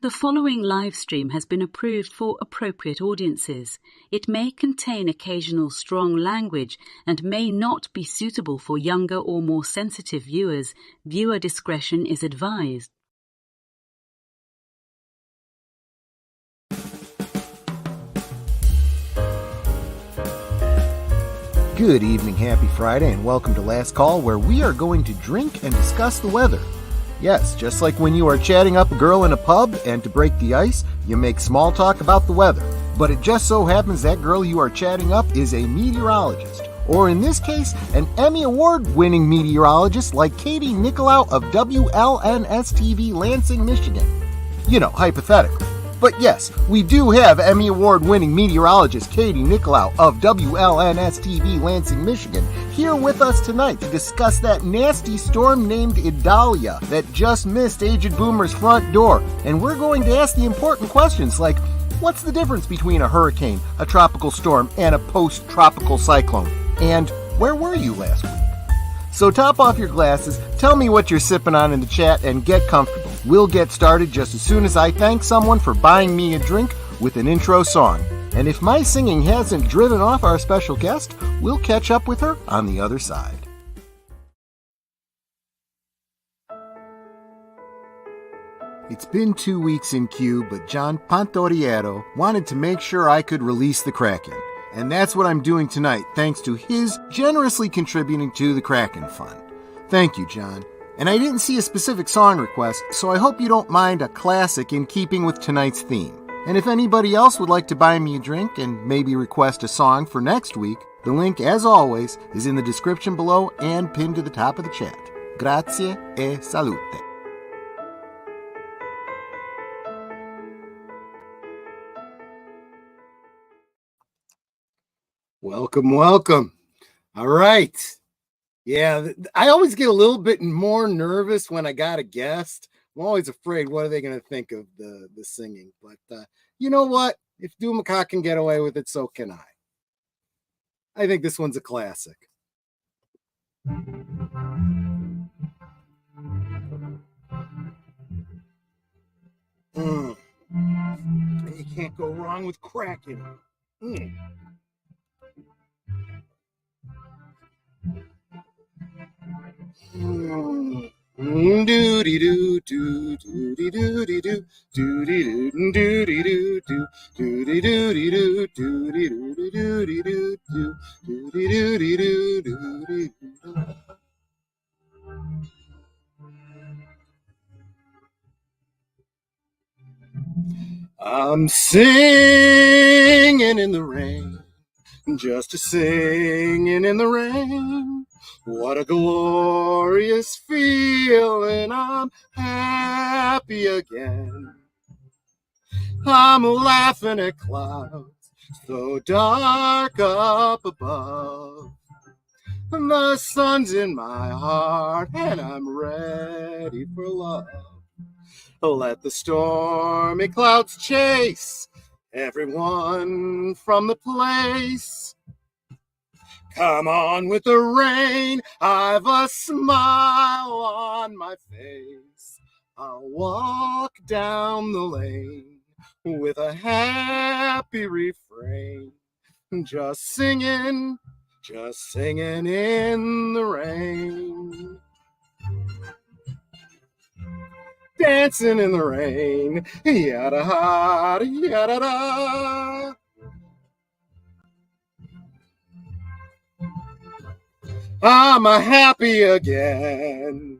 The following live stream has been approved for appropriate audiences. It may contain occasional strong language and may not be suitable for younger or more sensitive viewers. Viewer discretion is advised. Good evening, happy Friday, and welcome to Last Call, where we are going to drink and discuss the weather. Yes, just like when you are chatting up a girl in a pub, and to break the ice, you make small talk about the weather. But it just so happens that girl you are chatting up is a meteorologist, or in this case, an Emmy Award-winning meteorologist like Katie Nickolaou of WLNS-TV Lansing, Michigan. You know, hypothetically. But yes, we do have Emmy Award-winning meteorologist Katie Nickolaou of WLNS-TV Lansing, Michigan, here with us tonight to discuss that nasty storm named Idalia that just missed Aged Boomer's front door. And we're going to ask the important questions like, what's the difference between a hurricane, a tropical storm, and a post-tropical cyclone? And where were you last week? So top off your glasses, tell me what you're sipping on in the chat, and get comfortable. We'll get started just as soon as I thank someone for buying me a drink with an intro song. And if my singing hasn't driven off our special guest, we'll catch up with her on the other side. It's been 2 weeks in queue, but John Pantoriero wanted to make sure I could release the Kraken. And that's what I'm doing tonight, thanks to his generously contributing to the Kraken Fund. Thank you, John. And I didn't see a specific song request, so I hope you don't mind a classic in keeping with tonight's theme. And if anybody else would like to buy me a drink and maybe request a song for next week, the link, as always, is in the description below and pinned to the top of the chat. Grazie e salute. Welcome. All right. Yeah, I always get a little bit more nervous when I got a guest. I'm always afraid, what are they going to think of the singing? But you know what? If Dumaka can get away with it, so can I. I think this one's a classic. And you can't go wrong with Kraken. Doody doo doo doody doody doo doody doo doody doo doo doody doody doo doody doody doody doo doo doody doody doo doody doo. I'm singing in the rain, just a singing in the rain. What a glorious feeling, I'm happy again. I'm laughing at clouds so dark up above. The sun's in my heart and I'm ready for love. Let the stormy clouds chase everyone from the place. Come on with the rain, I've a smile on my face. I'll walk down the lane with a happy refrain. Just singing in the rain. Dancing in the rain, yada yada da. I'm happy again.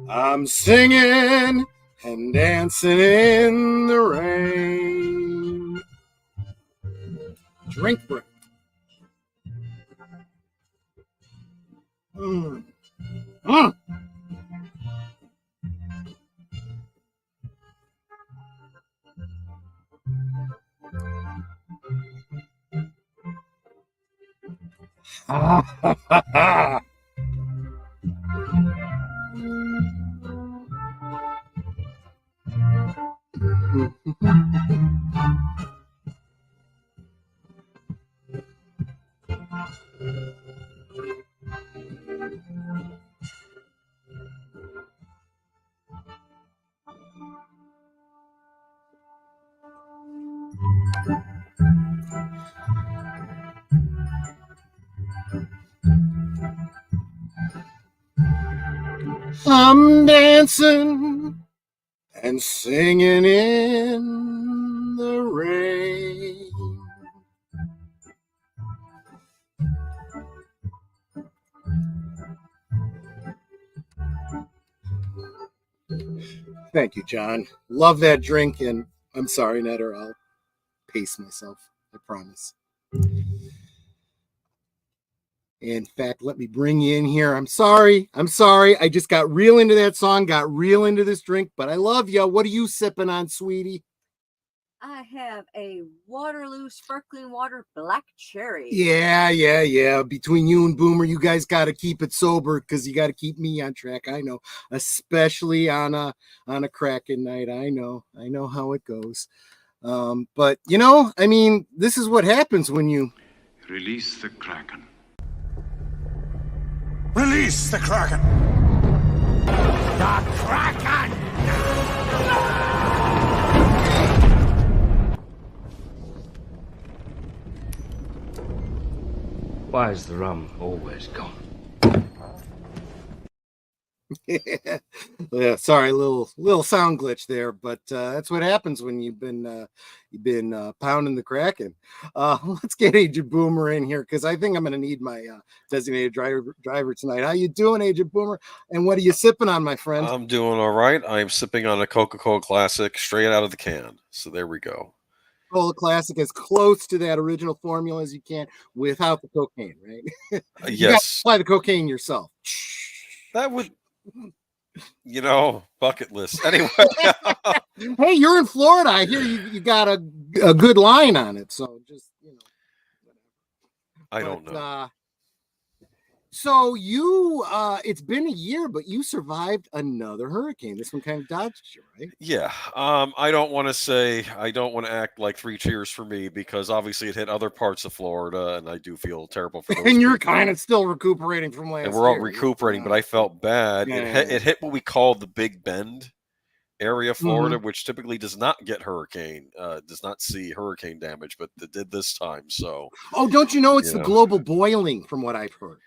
I'm singing and dancing in the rain. Drink break. I'm dancing and singing in the rain. Thank you, John. Love that drink, and I'm sorry, Netter. I'll pace myself. I promise. In fact, let me bring you in here. I'm sorry. I just got real into that song, got real into this drink, but I love you. What are you sipping on, sweetie? I have a Waterloo sparkling water black cherry. Yeah. Between you and Boomer, you guys got to keep it sober because you got to keep me on track. I know, especially on a Kraken night. I know how it goes. But I mean, this is what happens when you release the Kraken. Release the Kraken! The Kraken! Why is the rum always gone? Yeah, sorry, little sound glitch there, but that's what happens when you've been pounding the Kraken. Let's get Agent Boomer in here because I think I'm going to need my designated driver tonight. How you doing, Agent Boomer? And what are you sipping on, my friend? I'm doing all right. I'm sipping on a Coca-Cola Classic straight out of the can. So there we go. Coca-Cola Classic as close to that original formula as you can without the cocaine, right? Yes. Apply the cocaine yourself. That would, bucket list. Anyway. Hey, you're in Florida. I hear you got a good line on it. So just, I don't know. So you, it's been a year, but you survived another hurricane. This one kind of dodged you, right? Yeah. I don't want to act like 3 cheers for me because obviously it hit other parts of Florida and I do feel terrible for those And you're people. kind of still recuperating from last year. And we're all recuperating, but I felt bad. Yeah. It hit what we call the Big Bend area of Florida, which typically does not get does not see hurricane damage, but it did this time. So, don't you know it's the global boiling from what I've heard?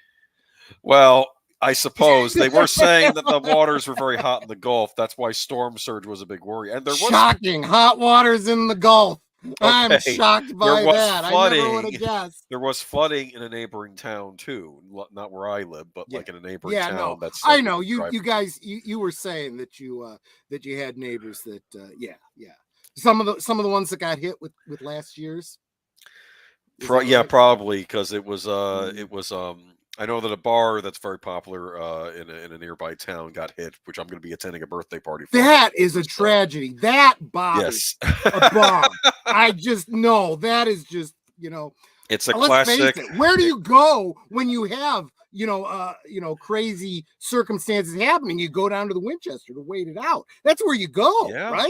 Well, I suppose they were saying that the waters were very hot in the Gulf. That's why storm surge was a big worry. And there was shocking hot waters in the Gulf. Okay. I'm shocked by that. Flooding. I never would have guessed. There was flooding in a neighboring town too, not where I live, but like in a neighboring town. No, that's I know you guys. You were saying that you had neighbors that Some of the ones that got hit with last year's. Right? Probably because it was I know that a bar that's very popular in a nearby town got hit, which I'm going to be attending a birthday party for. That is a tragedy. That bothers a bar. I just know that is just It's a let's classic. Face it, where do you go when you have crazy circumstances happening? You go down to the Winchester to wait it out. That's where you go, right?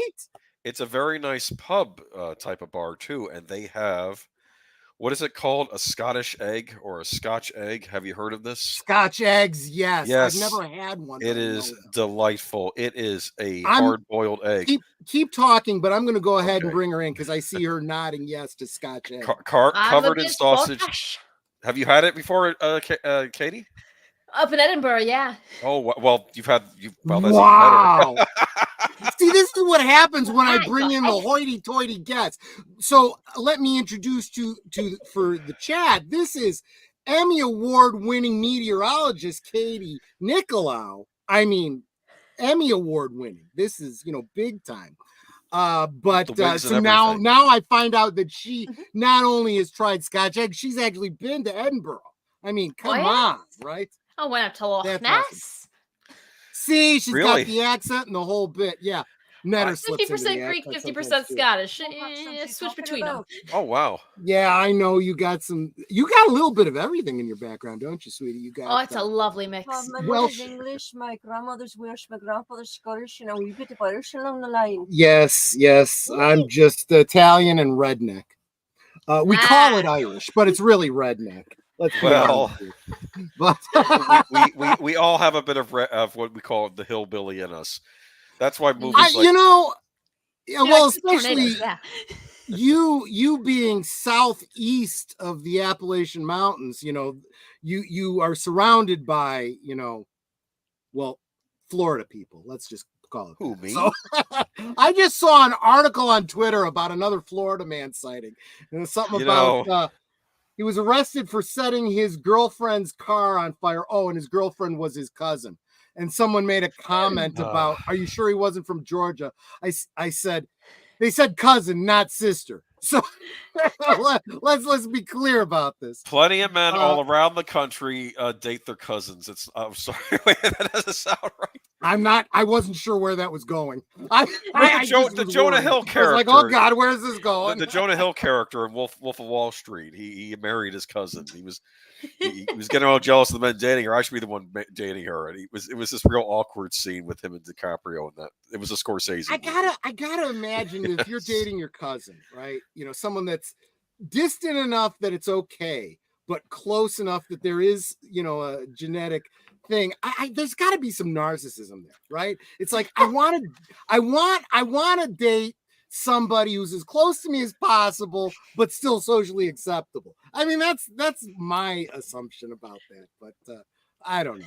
It's a very nice pub type of bar too, and they have. What is it called? A Scottish egg or a Scotch egg? Have you heard of this? Scotch eggs, yes. I've never had one. It is delightful. It is a hard-boiled egg. Keep talking, but I'm going to go ahead and bring her in because I see her nodding yes to Scotch egg. Covered in sausage. Have you had it before, Katie? Up in Edinburgh, yeah. Oh, well, wow. See, this is what happens when I bring in the hoity-toity guests. So let me introduce to for the chat. This is Emmy Award-winning meteorologist Katie Nickolaou. I mean, Emmy Award-winning. This is big time. But so now I find out that she not only has tried Scotch egg, she's actually been to Edinburgh. I mean, come on, right? I went up to Loch Ness. Awesome. See, she's got the accent and the whole bit. Yeah. 50% Greek, 50% Scottish. Switch between them. Oh, wow. Yeah, I know you got a little bit of everything in your background, don't you, sweetie? You got. Oh, it's a lovely mix. My mother's English, my grandmother's Welsh, my grandfather's Scottish, a wee bit of Irish along the line. Yes. I'm just Italian and redneck. We call it Irish, but it's really redneck. But we all have a bit of what we call the hillbilly in us. That's why movies especially you being southeast of the Appalachian Mountains, you are surrounded by, Florida people. Let's just call it. Who, me? So, I just saw an article on Twitter about another Florida man sighting. And it was something about he was arrested for setting his girlfriend's car on fire. Oh, and his girlfriend was his cousin. And someone made a comment about, are you sure he wasn't from Georgia? I said, they said cousin, not sister. So let's be clear about this. Plenty of men all around the country date their cousins. I'm sorry, that doesn't sound right. I wasn't sure where that was going. The Jonah Hill character. I was like, oh God, where's this going? The Jonah Hill character in Wolf of Wall Street. He married his cousin. He was getting all jealous of the men dating her. I should be the one dating her. And it was this real awkward scene with him and DiCaprio, and that it was a Scorsese. I gotta imagine if you're dating your cousin, right? You know, someone that's distant enough that it's okay, but close enough that there is, you know, a genetic thing. There's got to be some narcissism there, right? It's like I want to date somebody who's as close to me as possible, but still socially acceptable. I mean, that's my assumption about that, but I don't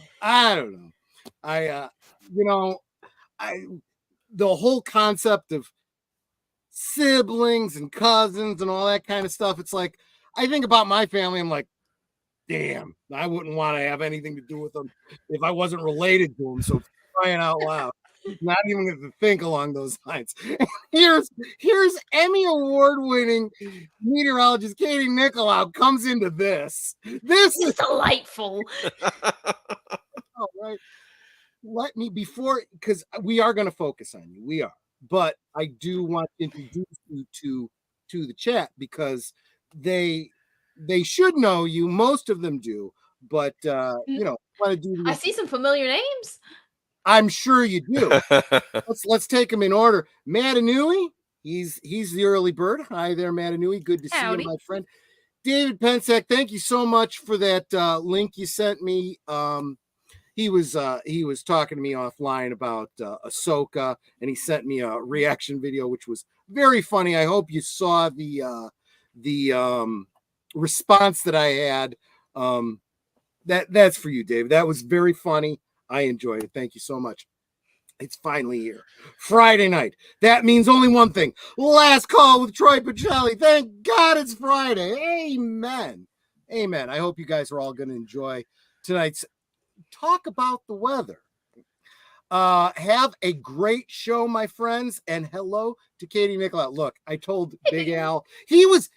know. The whole concept of siblings and cousins and all that kind of stuff. It's like, I think about my family. I'm like, damn, I wouldn't want to have anything to do with them if I wasn't related to them. So crying out loud, not even going to think along those lines. Here's Emmy award-winning meteorologist Katie Nickolaou comes into this. This is delightful. All right. Let me, because we are going to focus on you. We are. But I do want to introduce you to the chat because they should know you. Most of them do, but you know, want to do. I see some familiar names. I'm sure you do. let's take them in order. Matanui, he's the early bird. Hi there, Matanui. Good to see you, my friend. David Pensack, thank you so much for that link you sent me. He was talking to me offline about Ahsoka, and he sent me a reaction video, which was very funny. I hope you saw the response that I had. That's for you, Dave. That was very funny. I enjoyed it. Thank you so much. It's finally here. Friday night. That means only one thing. Last call with Troy Pacelli. Thank God it's Friday. Amen. Amen. I hope you guys are all going to enjoy tonight's talk about the weather. Have a great show, my friends, and hello to Katie Nickolaou. Look, I told Big Al he was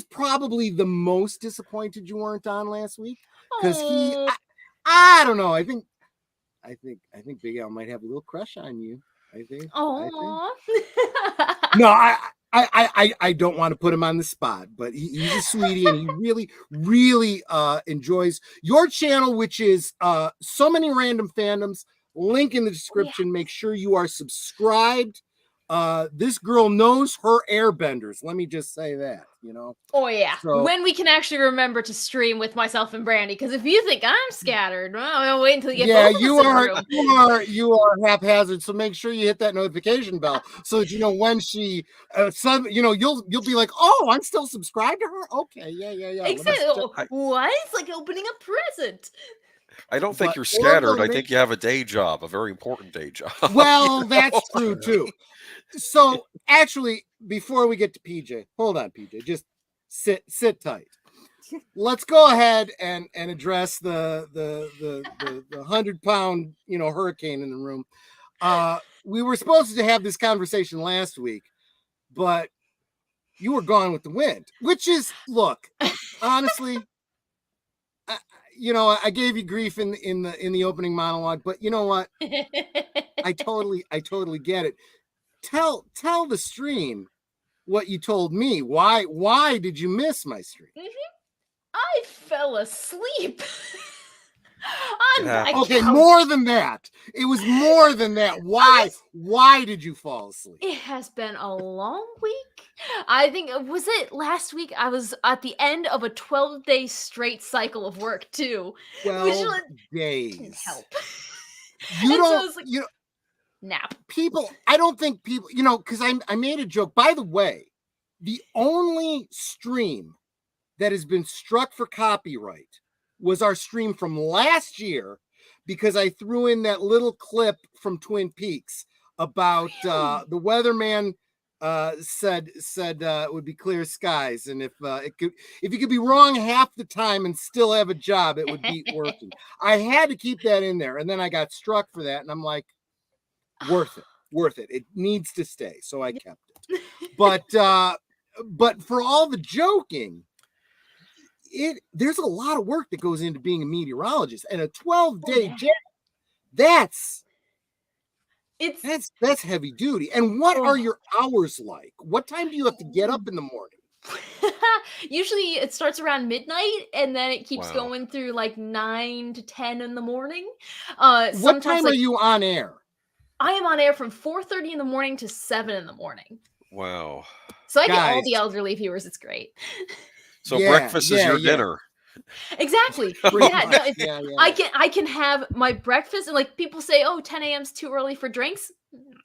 probably the most disappointed you weren't on last week because I don't know. I think Big Al might have a little crush on you. I think. No, I don't want to put him on the spot, but he's a sweetie, and he really enjoys your channel, which is so many random fandoms. Link in the description. Yeah. Make sure you are subscribed. This girl knows her airbenders. Let me just say that, you know. Oh yeah. So, when we can actually remember to stream with myself and Brandy, because if you think I'm scattered, well, I'll wait until you get both you are haphazard. So make sure you hit that notification bell so that you know when she, you'll be like, oh, I'm still subscribed to her. Okay, yeah. Exactly. What? It's like opening a present. I don't think you're scattered. I think you have a day job, a very important day job. Well, that's true too. So actually, before we get to PJ, hold on, PJ, just sit tight. Let's go ahead and address the 100-pound, hurricane in the room. We were supposed to have this conversation last week, but you were gone with the wind, which is, look, honestly, I gave you grief in the opening monologue, but you know what? I totally get it. Tell the stream what you told me. Why did you miss my stream? I fell asleep. Okay, more than that. It was more than that. Why did you fall asleep? It has been a long week. I think, was it last week? I was at the end of a 12-day straight cycle of work too. 12 days. Didn't help. Nap. I don't think people, because I made a joke. By the way, the only stream that has been struck for copyright was our stream from last year, because I threw in that little clip from Twin Peaks about the weatherman said it would be clear skies, and if you could be wrong half the time and still have a job, it would be working. I had to keep that in there, and then I got struck for that, and I'm like, worth it. It needs to stay, so I kept it. But for all the joking, there's a lot of work that goes into being a meteorologist, and a 12-day job. That's heavy duty. And what are your hours like? What time do you have to get up in the morning? Usually it starts around midnight, and then it keeps going through like 9 to 10 in the morning. What time are you on air? I am on air from 4:30 in the morning to 7 in the morning. Wow. So I get all the elderly viewers. It's great. So breakfast is your dinner. Exactly. I can have my breakfast, and like people say, oh, 10 a.m. is too early for drinks.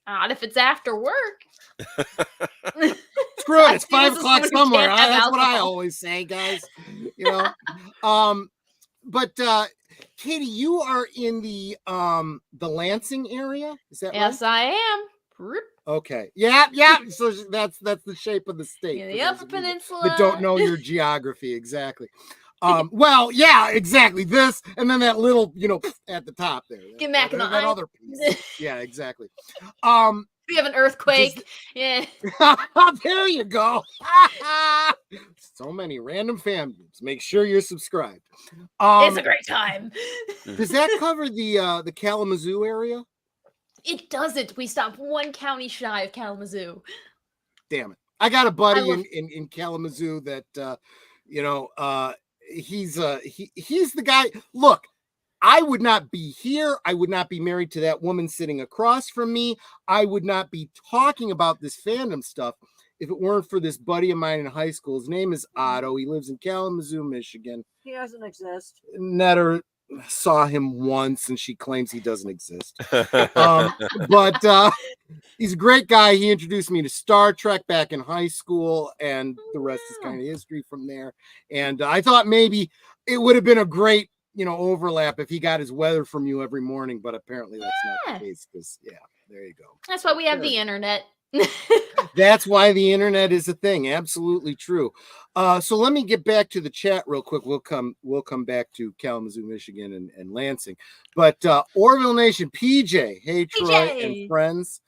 Not if it's after work. Screw it, it's 5 o'clock somewhere. That's what I always say, guys. But Katie, you are in the Lansing area. Is that right? Yes, I am. Okay. Yeah. So that's the shape of the state. The Upper Peninsula. That don't know your geography exactly. Well, yeah, exactly. This and then that little, at the top there. Get back in the that other piece. Yeah, exactly. We have an earthquake. Yeah. There you go. So many random fan groups. Make sure you're subscribed. It's a great time. Does that cover the Kalamazoo area? It doesn't. We stopped one county shy of Kalamazoo. Damn it. I got a buddy in Kalamazoo that he's the guy. Look, I would not be here. I would not be married to that woman sitting across from me. I would not be talking about this fandom stuff if it weren't for this buddy of mine in high school. His name is Otto. He lives in Kalamazoo, Michigan. He doesn't exist. Netter saw him once, and she claims he doesn't exist. But he's a great guy. He introduced me to Star Trek back in high school, and the rest is kind of history from there. And I thought maybe it would have been a great overlap if he got his weather from you every morning, but apparently that's not the case, because there you go. That's why we have the internet. That's why the internet is a thing. Absolutely true. So let me get back to the chat real quick. We'll come back to Kalamazoo, Michigan and Lansing. But Orville Nation, PJ, hey Troy and friends.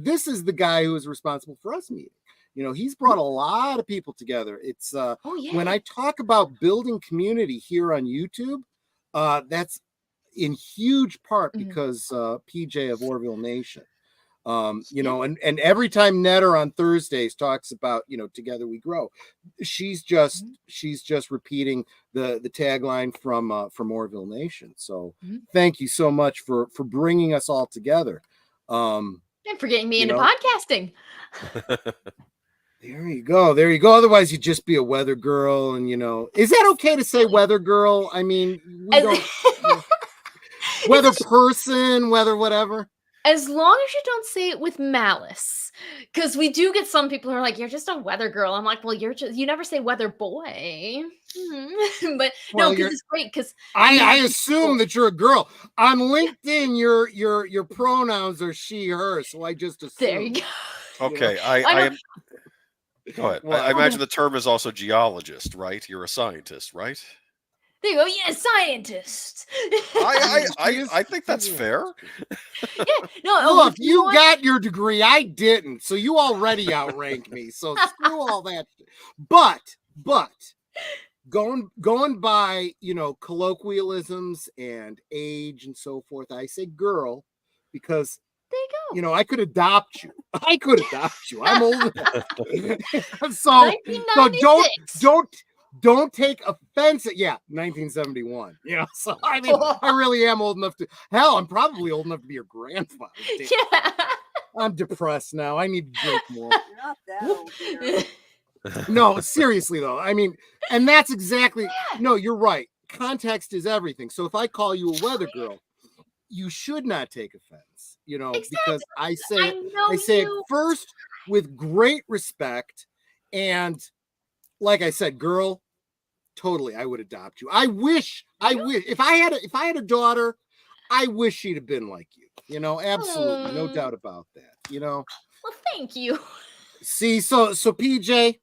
This is the guy who is responsible for us meeting. He's brought a lot of people together. It's when I talk about building community here on YouTube, that's in huge part because PJ of Orville Nation. And every time Netter on Thursdays talks about, Together We Grow, she's just repeating the tagline from Orville Nation. So thank you so much for bringing us all together. And for getting me into podcasting. There you go. Otherwise, you'd just be a weather girl. And, is that okay to say weather girl? I mean, we don't. Weather person, weather whatever. As long as you don't say it with malice. Because we do get some people who are like, you're just a weather girl. I'm like, well, you never say weather boy. But no, because it's great. Because I assume that you're a girl. On LinkedIn, your pronouns are she, her. So I just assume. There you go. Okay, go ahead. I imagine the term is also geologist, right? You're a scientist, right? There you go. Yeah, scientist. I think that's fair. Yeah. No. Look, you got your degree. I didn't. So you already outrank me. So screw all that. But going by, colloquialisms and age and so forth, I say girl because there you go. I could adopt you. I'm old enough. so don't take offense at 1971. So I mean, I really am old enough to. Hell, I'm probably old enough to be your grandfather. Damn. Yeah. I'm depressed now. I need to drink more. Not that old, dear. No, seriously though. I mean, and that's exactly. No, you're right. Context is everything. So if I call you a weather girl, you should not take offense. Because I say it first with great respect, and like I said, girl. I would adopt you. I wish if I had a daughter, I wish she'd have been like you. You know, absolutely, no doubt about that. You know. Well, thank you. See, so PJ,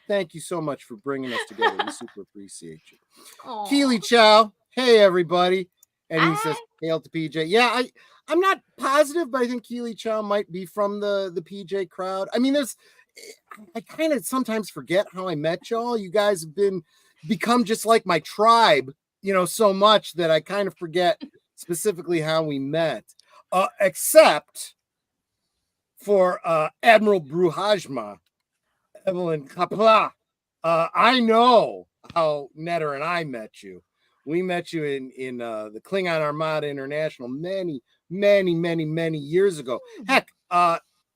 thank you so much for bringing us together. We super appreciate you. Aw. Keely Chow, hey everybody, and he says hail to PJ. Yeah, I'm not positive, but I think Keely Chow might be from the PJ crowd. I mean, I kind of sometimes forget how I met y'all. You guys have become just like my tribe, you know, so much that I kind of forget specifically how we met. Except for Admiral Bruhajma, Evelyn Kapla. I know how Netter and I met you. We met you in the Klingon Armada International many years ago. Heck,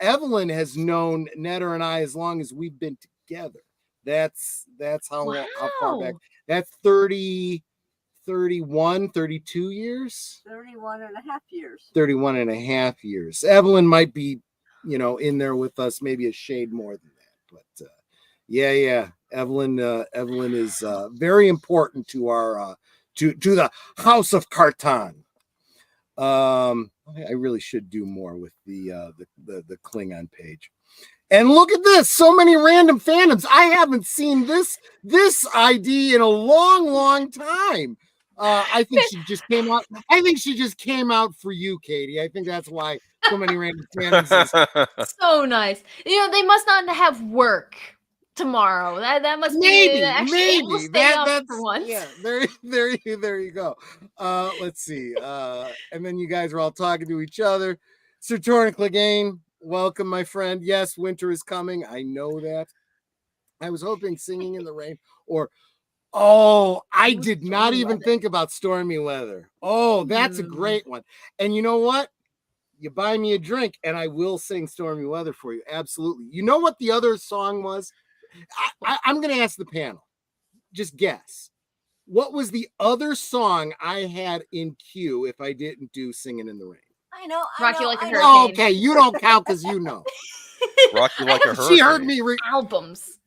Evelyn has known Netter and I as long as we've been together. That's how far back. That's 32 years. 31 and a half years. 31 and a half years. Evelyn might be, you know, in there with us, maybe a shade more than that. But yeah. Evelyn is very important to our to the House of Kartan. I really should do more with the Klingon page. And look at this, so many random fandoms. I haven't seen this ID in a long time. I think she just came out. I think she just came out for you, Katie. I think that's why so many random fandoms. So nice. You know, they must not have work tomorrow. That must maybe that's for once. Yeah, there you go. Let's see. And then you guys are all talking to each other. Sir Torrin Clegane, welcome, my friend. Yes, winter is coming. I know that. I was hoping Singing in the Rain or I did not even think about Stormy Weather. Oh, that's a great one. And you know what? You buy me a drink and I will sing Stormy Weather for you. Absolutely. You know what the other song was? I'm going to ask the panel. Just guess. What was the other song I had in queue if I didn't do Singing in the Rain? I know. Rock You Like a Hurricane. Oh, okay, you don't count because you know. Rock You Like a Hurricane. She heard me. Albums.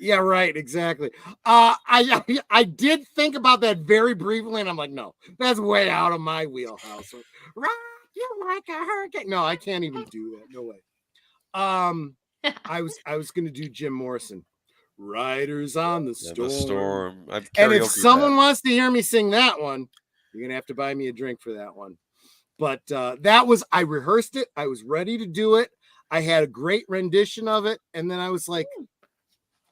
Yeah, right. Exactly. I did think about that very briefly, and I'm like, no, that's way out of my wheelhouse. Rock You Like a Hurricane. No, I can't even do that. No way. I was going to do Jim Morrison. Riders on the Storm. And if someone wants to hear me sing that one, you're going to have to buy me a drink for that one. But I rehearsed it. I was ready to do it. I had a great rendition of it. And then I was like,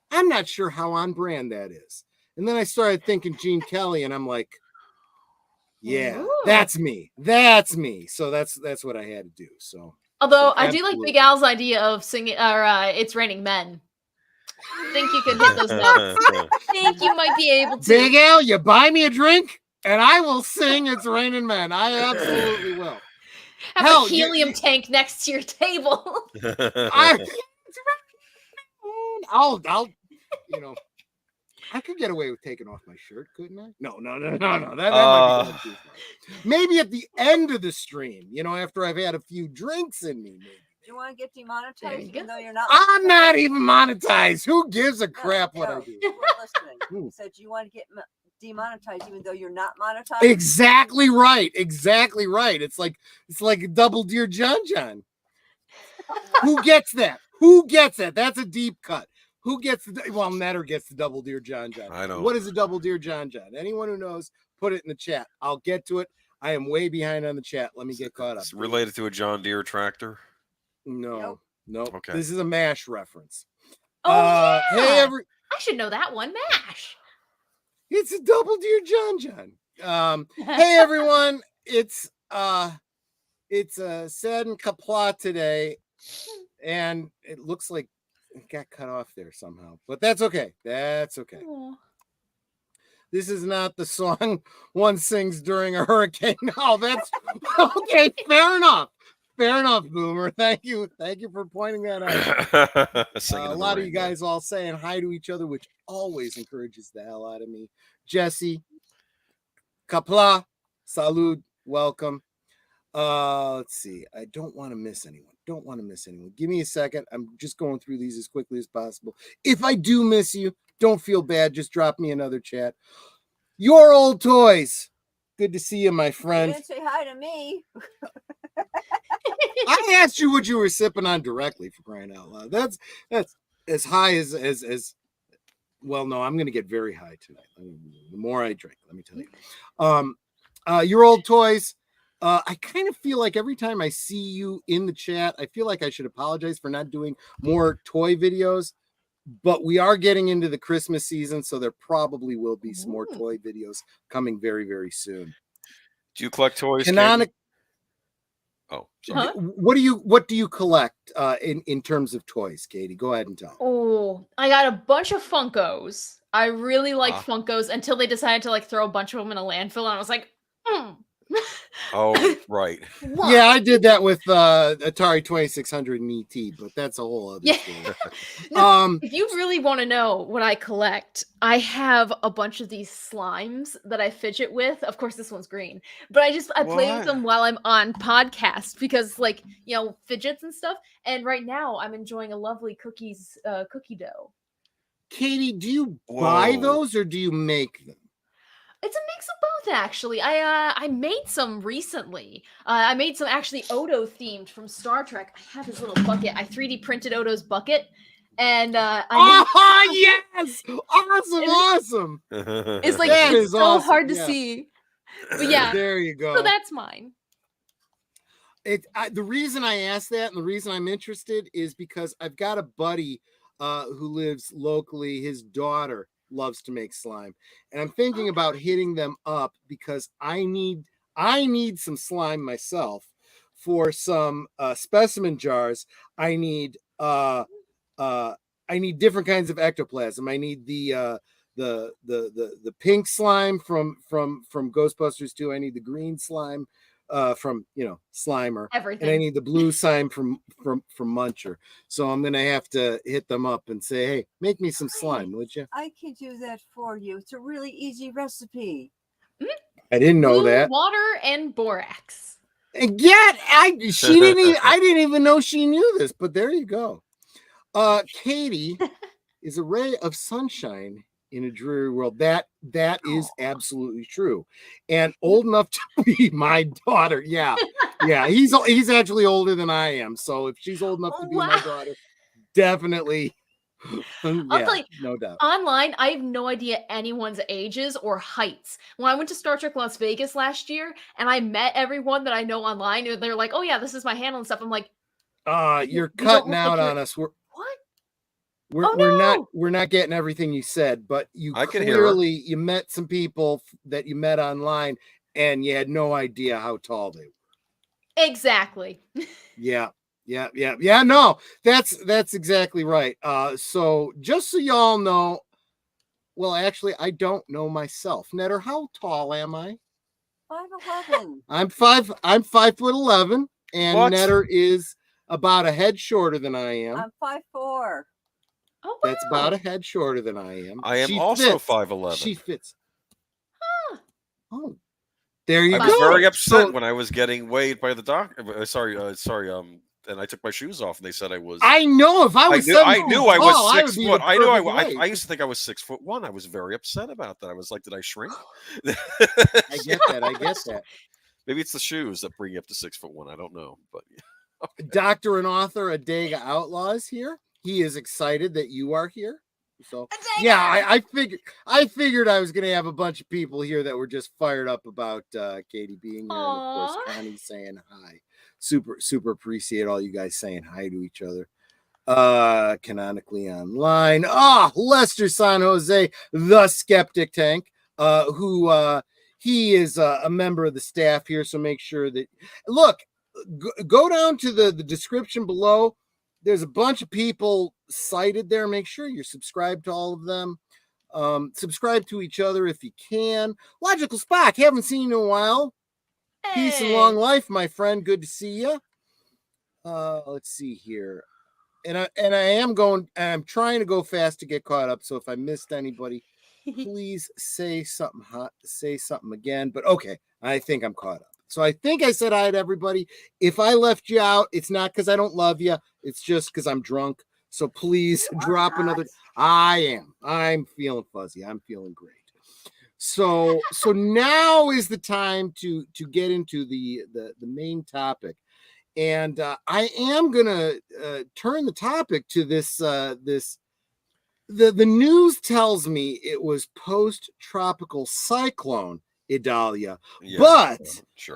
I'm not sure how on brand that is. And then I started thinking Gene Kelly, and I'm like, yeah, that's me. That's me. So that's what I had to do. So, although I do like Big Al's idea of singing, or It's Raining Men. I think you could hit those notes. I think you might be able to. Big Al, you buy me a drink, and I will sing It's Raining Men. I absolutely will. Have a helium tank next to your table. I'll, you know, I could get away with taking off my shirt, couldn't I? No. That might be too far. Maybe at the end of the stream, you know, after I've had a few drinks in me, maybe. Do you want to get demonetized even though you're not? I'm not even monetized. Who gives a crap what I do? Listening. So do you want to get demonetized even though you're not monetized? Exactly right. It's like a double Dear John. Who gets that? That's a deep cut. Who gets Netter gets the double Dear John. I know. What is a double Dear John? Anyone who knows, put it in the chat. I'll get to it. I am way behind on the chat. Let me get caught up. It's related to a John Deere tractor? No. Okay. This is a MASH reference. Oh, yeah. Hey, I should know that one. MASH. It's a double Dear John. Hey, everyone. It's Sad and Kapla today. And it looks like it got cut off there somehow. But that's okay. Aww. This is not the song one sings during a hurricane. No, that's okay. Fair enough, Boomer. Thank you for pointing that out. A lot of you guys all saying hi to each other, which always encourages the hell out of me. Jesse, Kapla, salud, welcome. Let's see. I don't want to miss anyone. Give me a second. I'm just going through these as quickly as possible. If I do miss you, Don't feel bad. Just drop me another chat. Your Old Toys. Good to see you, my You friend. didn't say hi to me. I asked you what you were sipping on directly, for crying out loud. That's as high as well, no, I'm going to get very high tonight. The more I drink, let me tell you. Your Old Toys. I kind of feel like every time I see you in the chat, I feel like I should apologize for not doing more toy videos, but we are getting into the Christmas season, so there probably will be some more toy videos coming very, very soon. Do you collect toys? Oh, sorry. Huh? What do you collect in terms of toys, Katie? Go ahead and tell. Oh, I got a bunch of Funkos. I really like Funkos until they decided to like throw a bunch of them in a landfill, and I was like, Oh, right. What? Yeah, I did that with Atari 2600 and ET, but that's a whole other story. No, if you really want to know what I collect, I have a bunch of these slimes that I fidget with. Of course, this one's green, but I play with them while I'm on podcast because, like, you know, fidgets and stuff. And right now, I'm enjoying a lovely cookie dough. Katie, do you buy those or do you make them? It's a mix of both, actually. I made some recently. I made some actually Odo themed from Star Trek. I have this little bucket. I 3D printed Odo's bucket, and yes, awesome! It's like That it's is so awesome. hard to see, but yeah, there you go. So that's mine. The reason I asked that and the reason I'm interested is because I've got a buddy who lives locally. His daughter loves to make slime, and I'm thinking about hitting them up because I need some slime myself for some specimen jars. I need different kinds of ectoplasm. I need the pink slime from Ghostbusters 2. I need the green slime from Slimer, everything, and I need the blue slime from Muncher. So I'm gonna have to hit them up and say, hey, make me some slime, would you? I can do that for you. It's a really easy recipe. I didn't know that. Water and borax. And yet I didn't even know she knew this, but there you go. Katie is a ray of sunshine in a dreary world. That is absolutely true, and old enough to be my daughter. Yeah. He's actually older than I am. So if she's old enough to be my daughter, definitely. I'll tell you, no doubt. Online, I have no idea anyone's ages or heights. When I went to Star Trek Las Vegas last year, and I met everyone that I know online, and they're like, "Oh yeah, this is my handle and stuff." I'm like, "You're cutting out on us." We're not getting everything you said, but you you met some people that you met online and you had no idea how tall they were. Exactly. Yeah. No, that's exactly right. So just so y'all know, well, actually, I don't know myself. Netter, how tall am I? 5'11". I'm 5'11", and What? Netter is about a head shorter than I am. I'm 5'4". Oh, wow. That's about a head shorter than I am. I am She also fits. 5'11". She fits. Huh. Oh, there you I go. was very upset So- when I was getting weighed by the doctor. Sorry. And I took my shoes off, and they said I was. I know if I was. I knew I was 6 foot. I knew I I used to think I was 6'1". I was very upset about that. I was like, did I shrink? I get that. Maybe it's the shoes that bring you up to 6'1". I don't know, but okay. Doctor and author Adega Outlaws here. He is excited that you are here. So yeah, I figured I was gonna have a bunch of people here that were just fired up about Katie being here, and of course Connie saying hi. Super appreciate all you guys saying hi to each other. Canonically online. Lester San Jose, the Skeptic Tank, who he is a member of the staff here. So make sure that go down to the description below. There's a bunch of people cited there. Make sure you're subscribed to all of them. Subscribe to each other if you can. Logical Spock, haven't seen you in a while. Hey. Peace and long life, my friend. Good to see you. Let's see here. And I'm trying to go fast to get caught up. So if I missed anybody, please say something hot, say something again. But okay, I think I'm caught up. So I think I said hi to everybody. If I left you out, it's not because I don't love you. It's just because I'm drunk. So please drop another. I'm feeling fuzzy. I'm feeling great. So now is the time to get into the main topic. And I am gonna turn the topic to this. The news tells me it was post-tropical cyclone Idalia, but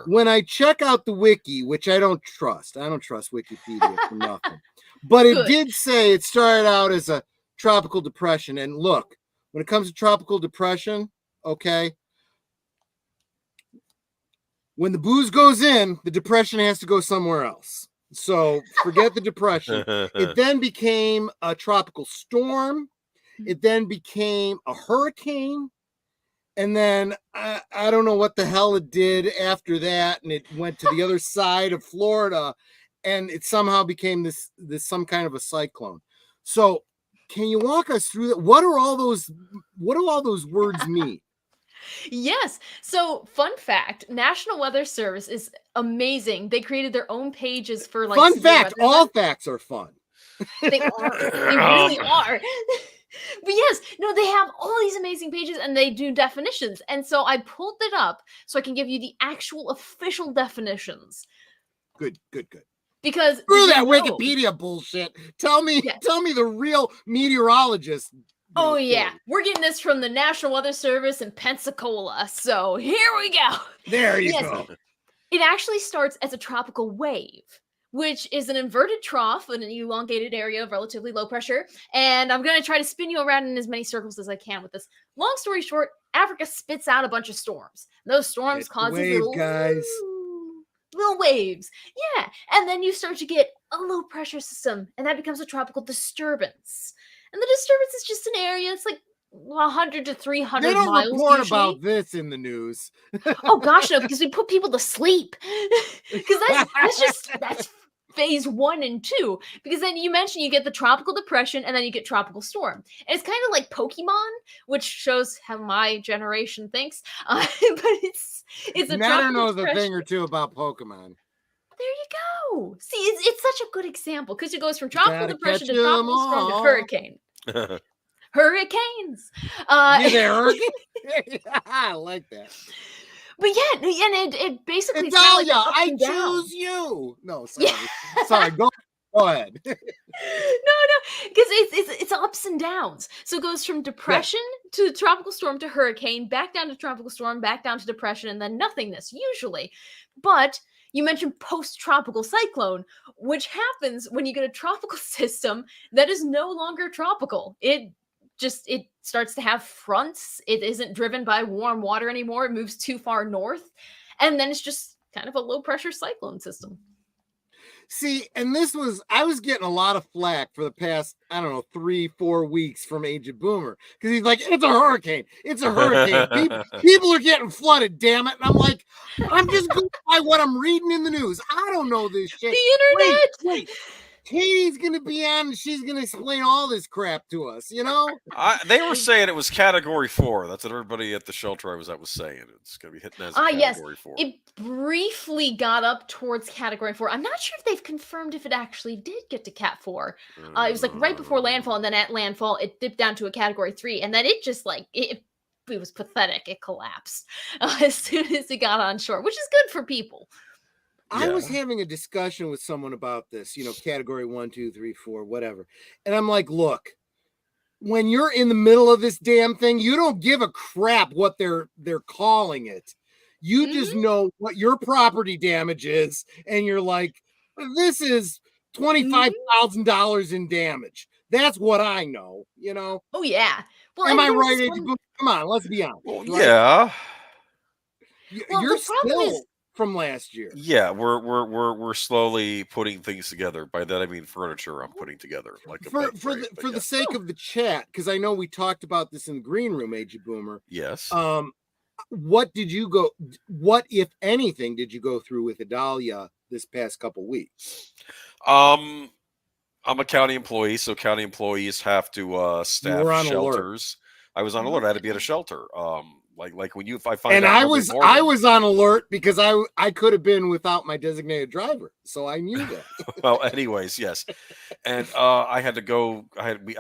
when I check out the wiki, which I don't trust Wikipedia for nothing, but it did say it started out as a tropical depression. And look, when it comes to tropical depression, okay, when the booze goes in, the depression has to go somewhere else. So forget the depression. It then became a tropical storm. It then became a hurricane. And then I don't know what the hell it did after that. And it went to the other side of Florida. And it somehow became this some kind of a cyclone. So can you walk us through that? What do all those words mean? Yes. So, fun fact, National Weather Service is amazing. They created their own pages for like fun fact. All facts are fun. They are. They really are. But yes, no, they have all these amazing pages and they do definitions. And so I pulled it up so I can give you the actual official definitions. Good. Because screw that Wikipedia bullshit. Tell me the real meteorologist. Oh yeah, we're getting this from the National Weather Service in Pensacola. So here we go. There you go. It actually starts as a tropical wave, which is an inverted trough in an elongated area of relatively low pressure. And I'm going to try to spin you around in as many circles as I can with this. Long story short, Africa spits out a bunch of storms. Those storms cause these little waves. Yeah. And then you start to get a low pressure system, and that becomes a tropical disturbance. And the disturbance is just an area. It's like 100 to 300 miles. They don't report about this in the news. Oh gosh, no, because we put people to sleep. Because that's phase 1 and 2. Because then you mentioned you get the tropical depression and then you get tropical storm. And it's kind of like Pokemon, which shows how my generation thinks. But it's a Matter knows a thing or two about Pokemon. There you go. See, it's such a good example because it goes from tropical depression to tropical storm to hurricane. Hurricanes. I like that. But yeah, and it basically Idalia, I choose you. No, sorry. Yeah. Sorry, go ahead. No, because it's ups and downs. So it goes from depression to tropical storm to hurricane, back down to tropical storm, back down to depression, and then nothingness, usually. But you mentioned post-tropical cyclone, which happens when you get a tropical system that is no longer tropical. It starts to have fronts. It isn't driven by warm water anymore. It moves too far north. And then it's just kind of a low-pressure cyclone system. See, and I was getting a lot of flack for the past, 3-4 weeks from Agent Boomer. Because he's like, it's a hurricane. It's a hurricane. People are getting flooded, damn it. And I'm like, I'm just going by what I'm reading in the news. I don't know this shit. The internet. Wait. Katie's going to be on and she's going to explain all this crap to us, They were saying it was Category 4. That's what everybody at the shelter I was at was saying. It's going to be hitting as Category 4. It briefly got up towards Category 4. I'm not sure if they've confirmed if it actually did get to Cat 4. It was like right before landfall, and then at landfall, it dipped down to a Category 3. And then it just it was pathetic. It collapsed as soon as it got on shore, which is good for people. I was having a discussion with someone about this, Category 1, 2, 3, 4, whatever. And I'm like, look, when you're in the middle of this damn thing, you don't give a crap what they're calling it. You just know what your property damage is. And you're like, this is $25,000 in damage. That's what I know, Oh, yeah. Well, am I right? Come on, let's be honest. Well, yeah. You're still from last year. Yeah, we're slowly putting things together. By that I mean furniture. I'm putting together for the sake of the chat, because I know we talked about this in the green room, Agent Boomer. Yes. What, if anything, did you go through with Idalia this past couple weeks? I'm a county employee, so county employees have to staff shelters. Alert. I was on alert. I had to be at a shelter. Like when if I find and out I early was morning- on alert because I could have been without my designated driver, so I knew that. Well, anyways, yes, and I had to go. I had to,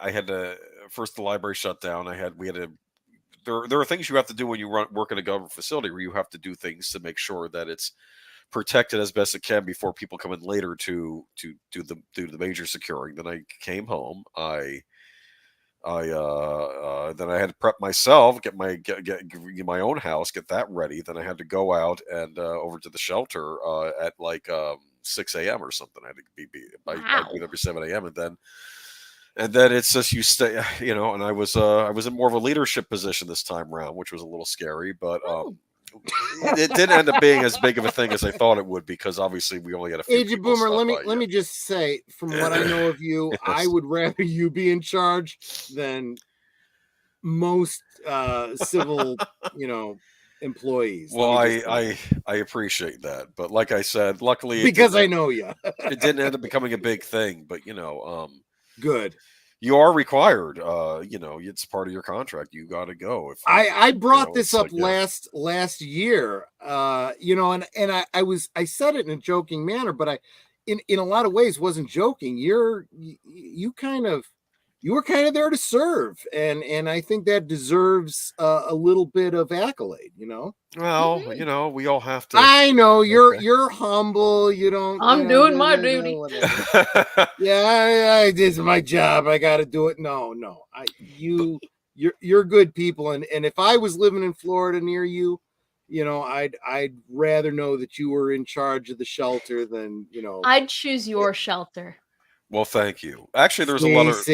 I had to first the library shut down. We had to. There are things you have to do when you work in a government facility where you have to do things to make sure that it's protected as best it can before people come in later to do the major securing. Then I came home. Then I had to prep myself, get my own house, get that ready. Then I had to go out and over to the shelter at like 6 a.m. or something. I had to I'd be there by 7 a.m. and then it's just you stay, And I was in more of a leadership position this time around, which was a little scary, but it didn't end up being as big of a thing as I thought it would, because obviously we only had a few. Agent Boomer, let me just say, from what I know of you, Yes. I would rather you be in charge than most civil, employees. Well, I appreciate that, but like I said, luckily because I know you, it didn't end up becoming a big thing. But good. You are required. It's part of your contract. You got to go. If I brought this up like, last year, and I said it in a joking manner, but in a lot of ways wasn't joking. You were kind of there to serve, and I think that deserves a little bit of accolade. Well, we all have to. I know you're humble. You don't. I'm doing my duty. Yeah, this is my job. I got to do it. No. You're good people, and if I was living in Florida near you, I'd rather know that you were in charge of the shelter than I'd choose your shelter. Well, thank you. Actually, there was a lot of.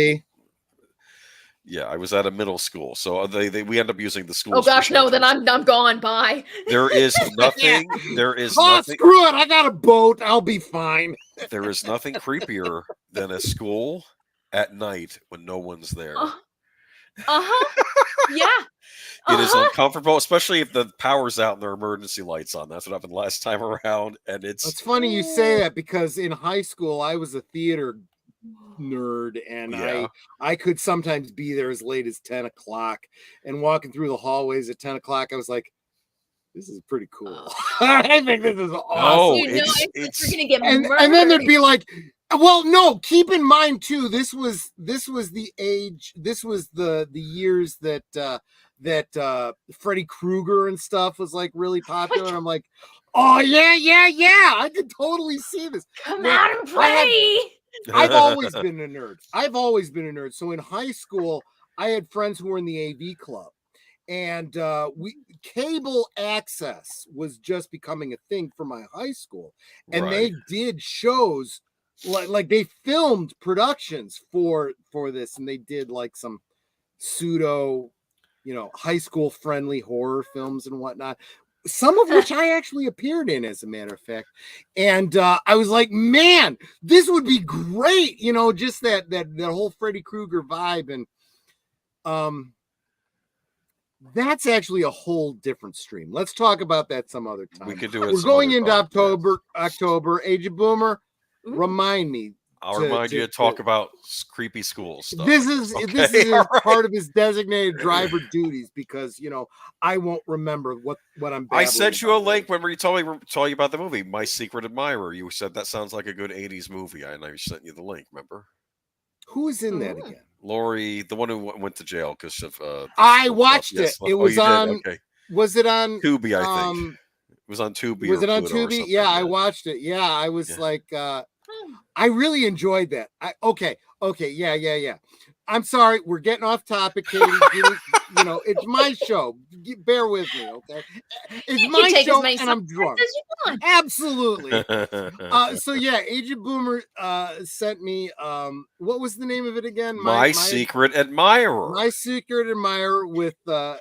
Yeah, I was at a middle school, so we end up using the school. Oh gosh, no! Then I'm gone. Bye. There is nothing. There is nothing. Screw it! I got a boat. I'll be fine. There is nothing creepier than a school at night when no one's there. Yeah. It is uncomfortable, especially if the power's out and there are emergency lights on. That's what happened last time around, and it's funny you say that, because in high school I was a theater nerd, and I could sometimes be there as late as 10 o'clock, and walking through the hallways at 10 o'clock I was like, this is pretty cool. I think this is awesome. You're gonna get and then there'd be like, well, no, keep in mind too, this was the age, this was the years that Freddy Krueger and stuff was like really popular, and I'm like, oh yeah, I could totally see this. Come out and play. I've always been a nerd. So in high school, I had friends who were in the AV club, and cable access was just becoming a thing for my high school, and they did shows like they filmed productions for this, and they did like some pseudo, high school friendly horror films and whatnot. Some of which I actually appeared in, as a matter of fact. And I was like, man, this would be great. Just that whole Freddy Krueger vibe. And that's actually a whole different stream. Let's talk about that some other time. We could do it. We're going into October. Agent Boomer, remind me. I'll remind you to talk about creepy school stuff. This is part of his designated driver duties, because I won't remember what I'm. I sent you a link. Remember, you told you about the movie My Secret Admirer. You said that sounds like a good 80s movie, and I sent you the link. Remember? Who is in that again? Lori, the one who went to jail because of. I watched it. It was on. Okay. Was it on Tubi? I think it was on Tubi. Was it on Tubi? Yeah, I watched it. Yeah, I was like. I really enjoyed that. Okay. Yeah. I'm sorry, we're getting off topic, Katie. It's my show. Bear with me, okay? It's my show, and I'm drunk. Absolutely. So yeah, Agent Boomer sent me. What was the name of it again? My Secret Admirer. My Secret Admirer with a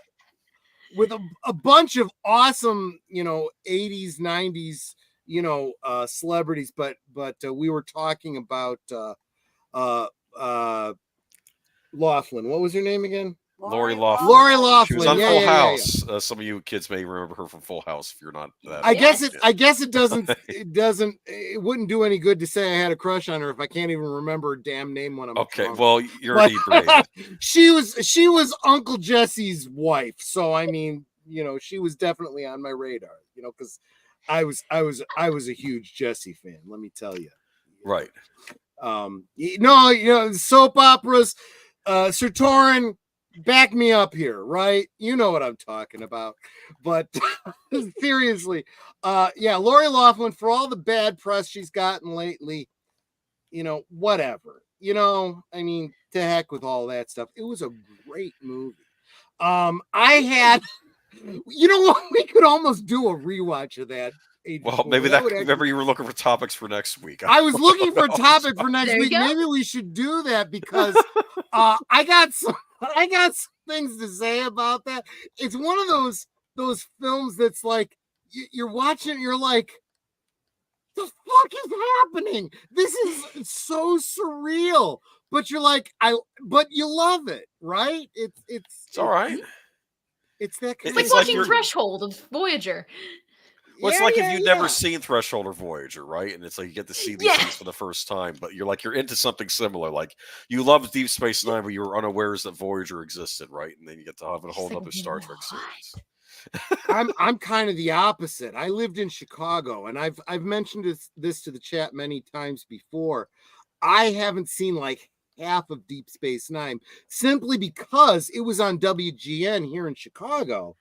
bunch of awesome, 80s, 90s. Celebrities, but we were talking about Laughlin. What was her name again? Lori Loughlin. Lori Loughlin. She was on yeah, Full yeah, yeah, House. Some of you kids may remember her from Full House if you're not that. I guess it doesn't. It wouldn't do any good to say I had a crush on her if I can't even remember her damn name when I'm okay. drunk. Well, you're inebriated. She was Uncle Jesse's wife, so I mean, she was definitely on my radar. Because I was a huge Jesse fan. Let me tell you. Right. Soap operas. Sir Torin, back me up here, right? You know what I'm talking about. But seriously, Lori Loughlin, for all the bad press she's gotten lately, whatever. I mean, to heck with all that stuff. It was a great movie. I had, what? We could almost do a rewatch of that. Well, maybe remember you were looking for topics for next week. I was looking for a topic for next week. Maybe we should do that because I got some things to say about that. It's one of those films that's like you're watching, you're like, the fuck is happening? This is so surreal. But you're like, but you love it, right? It's all right. It's that kind it's like watching Threshold of Voyager. Well, it's like if you've never seen Threshold or Voyager, right? And it's like you get to see these things for the first time, but you're into something similar. Like you love Deep Space Nine, but you were unawares that Voyager existed, right? And then you get to have a whole other Star Trek series. I'm kind of the opposite. I lived in Chicago, and I've mentioned this to the chat many times before. I haven't seen like half of Deep Space Nine simply because it was on WGN here in Chicago.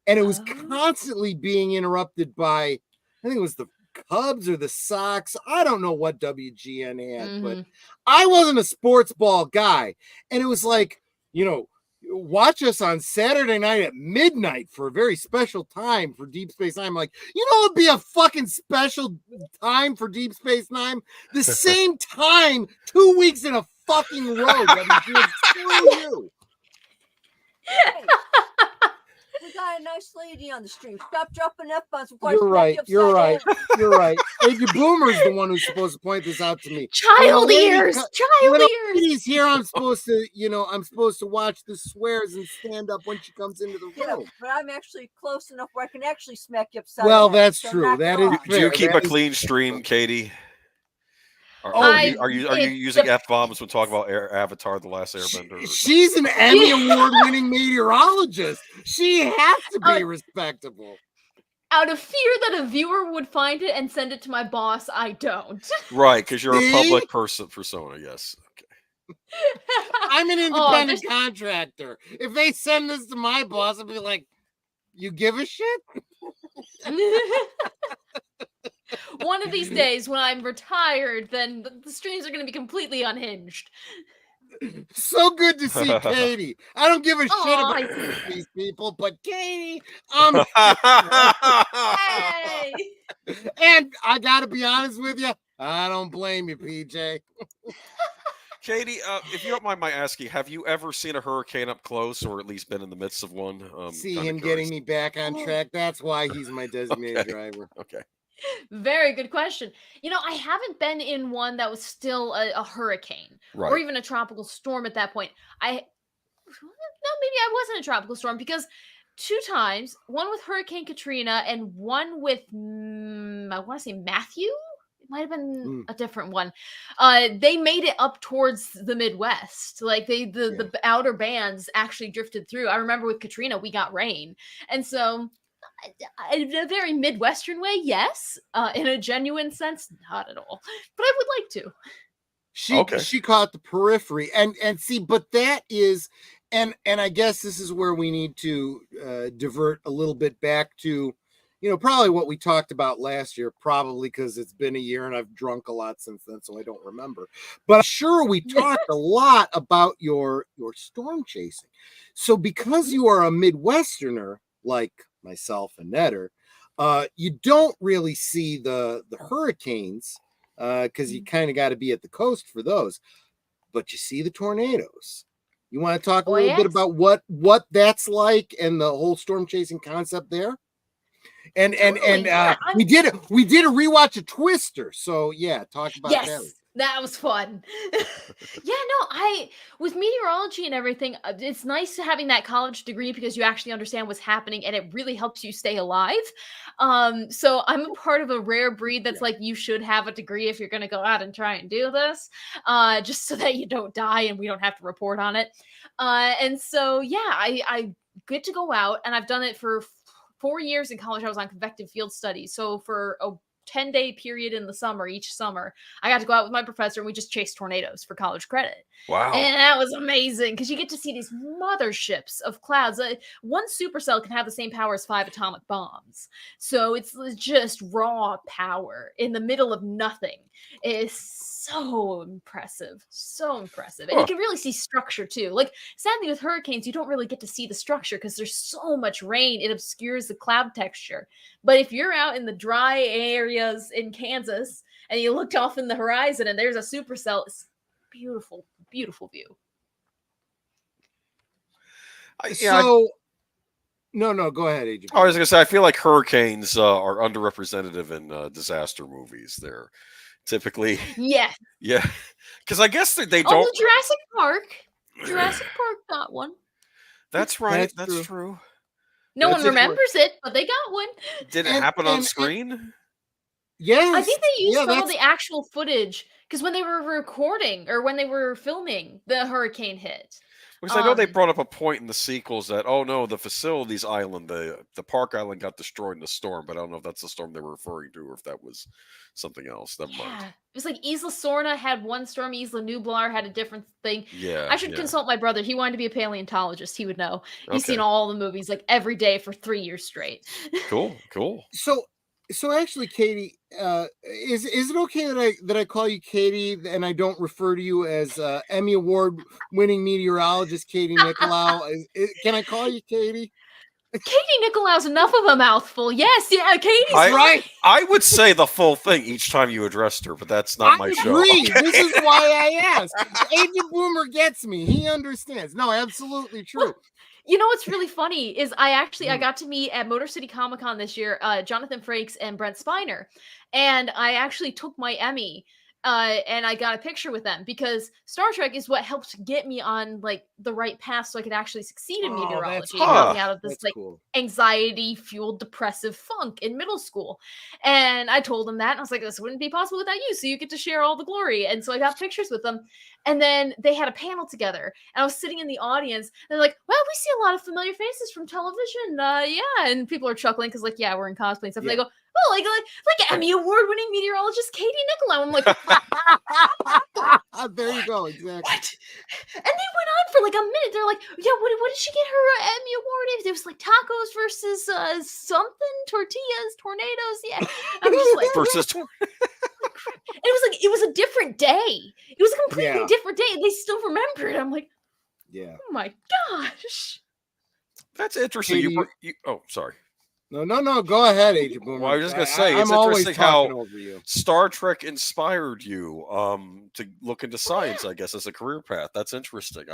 And it was constantly being interrupted by, I think it was the Cubs or the Sox. I don't know what WGN had, but I wasn't a sports ball guy. And it was like, watch us on Saturday night at midnight for a very special time for Deep Space Nine. I'm like, it'd be a fucking special time for Deep Space Nine. The same time, 2 weeks in a fucking row. Screw you. We got a nice lady on the stream. Stop dropping F-bombs. You're right. You're right. Hey, the Boomer's the one who's supposed to point this out to me. Child ears. Child ears. Lady's here. I'm supposed to watch the swears and stand up when she comes into the room. Yeah, but I'm actually close enough where I can actually smack you upside. Well, the head, that's true. That is. Do you keep a clean stream, Katie? Are you using F-bombs when talking about Avatar: The Last Airbender? She's an Emmy Award-winning meteorologist. She has to be respectable. Out of fear that a viewer would find it and send it to my boss, I don't. Right, because you're a public persona, yes. Okay. I'm an independent contractor. If they send this to my boss, I'll be like, you give a shit? One of these days when I'm retired, then the streams are going to be completely unhinged. So good to see Katie. I don't give a shit about these people, but Katie, hey! And I got to be honest with you, I don't blame you, PJ. Katie, if you don't mind my asking, have you ever seen a hurricane up close, or at least been in the midst of one? See him getting me back on track. That's why he's my designated driver. Okay. Very good question. I haven't been in one that was still a hurricane or even a tropical storm at that point. Maybe I wasn't a tropical storm because 2 times, one with Hurricane Katrina and one with, I want to say Matthew. It might have been a different one. They made it up towards the Midwest. Like the outer bands actually drifted through. I remember with Katrina, we got rain. And so in a very Midwestern way, yes. In a genuine sense, not at all. But I would like to. She caught the periphery, and see, but that is, and I guess this is where we need to divert a little bit back to, probably what we talked about last year, probably because it's been a year and I've drunk a lot since then, so I don't remember. But I'm sure we talked a lot about your storm chasing. So because you are a Midwesterner, like myself and Netter, you don't really see the hurricanes because you kind of got to be at the coast for those, but you see the tornadoes. You want to talk a little bit about what that's like and the whole storm chasing concept there? And we did a rewatch of Twister, so talk about that. That was fun. With meteorology and everything, it's nice having that college degree because you actually understand what's happening and it really helps you stay alive. So I'm a part of a rare breed that's like, you should have a degree if you're going to go out and try and do this, just so that you don't die and we don't have to report on it. And so, I get to go out, and I've done it for 4 years in college. I was on convective field studies. So for a 10-day period in the summer, each summer, I got to go out with my professor and we just chased tornadoes for college credit. Wow. And that was amazing because you get to see these motherships of clouds. One supercell can have the same power as 5 atomic bombs. So it's just raw power in the middle of nothing. It's so impressive. So impressive. And you can really see structure too. Like, sadly with hurricanes, you don't really get to see the structure because there's so much rain. It obscures the cloud texture. But if you're out in the dry areas in Kansas and you looked off in the horizon and there's a supercell, it's beautiful, beautiful view. No, go ahead, Agent. I was going to say, I feel like hurricanes are underrepresented in disaster movies. They're typically, yeah, because I guess they don't. Oh, Jurassic Park got one. That's right. That's true. No one remembers it, but they got one. Did it happen on screen? Yes. I think they used some of the actual footage because when they were recording or when they were filming, the hurricane hit. Because I know they brought up a point in the sequels that, oh no, the facilities island, the park island got destroyed in the storm, but I don't know if that's the storm they were referring to or if that was something else. Never mind. It was like Isla Sorna had one storm, Isla Nublar had a different thing. Yeah. I should consult my brother. He wanted to be a paleontologist. He would know. He's seen all the movies like every day for 3 years straight. Cool. So actually, Katie, is it okay that I call you Katie and I don't refer to you as Emmy Award-winning meteorologist Katie Nickolaou? Can I call you Katie? Katie Nickolaou's enough of a mouthful. Yes, Katie's right. I would say the full thing each time you addressed her, but that's not my show. Okay. This is why I asked. Agent Boomer gets me. He understands. No, absolutely true. Well, you know what's really funny is I got to meet at Motor City Comic Con this year, Jonathan Frakes and Brent Spiner, and I actually took my Emmy and I got a picture with them because Star Trek is what helped get me on like the right path so I could actually succeed in meteorology and help me out of this anxiety-fueled depressive funk in middle school. And I told them that and I was like, this wouldn't be possible without you, so you get to share all the glory. And so I got pictures with them. And then they had a panel together and I was sitting in the audience and they're like, well, we see a lot of familiar faces from television. And people are chuckling because like, we're in cosplay and stuff. Yeah. And they go, oh, like Emmy Award-winning meteorologist Katie Nickolaou. I'm like, there you go, exactly. What? And they went on for like a minute. They're like, what did she get her Emmy Award in? It was like tacos versus something, tortillas, tornadoes. Yeah, I'm just like versus. And it was a different day. It was a completely different day. And they still remember it. I'm like, oh my gosh. That's interesting. Katie, sorry. No. Go ahead, Agent Boomer. Well, I was just going to say, it's interesting how Star Trek inspired you to look into science, I guess, as a career path. That's interesting.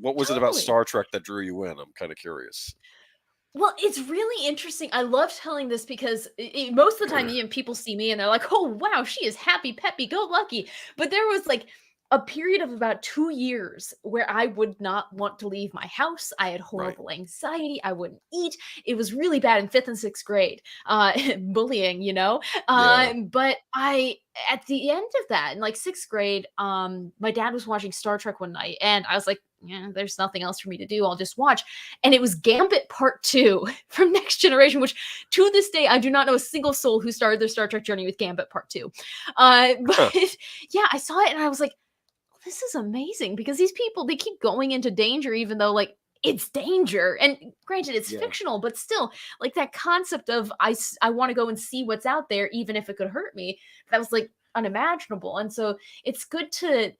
What was it about Star Trek that drew you in? I'm kind of curious. Well, it's really interesting. I love telling this because most of the time, even people see me and they're like, oh, wow, she is happy, peppy, go lucky. But there was like a period of about 2 years where I would not want to leave my house. I had horrible anxiety. I wouldn't eat. It was really bad in 5th and 6th grade. Bullying, But at the end of that, in like 6th grade, my dad was watching Star Trek one night and I was like, there's nothing else for me to do. I'll just watch. And it was Gambit Part 2 from Next Generation, which to this day, I do not know a single soul who started their Star Trek journey with Gambit Part 2. I saw it and I was like, this is amazing because these people, they keep going into danger, even though like it's danger. And granted, it's fictional, but still like that concept of I want to go and see what's out there, even if it could hurt me. That was like unimaginable. And so it's good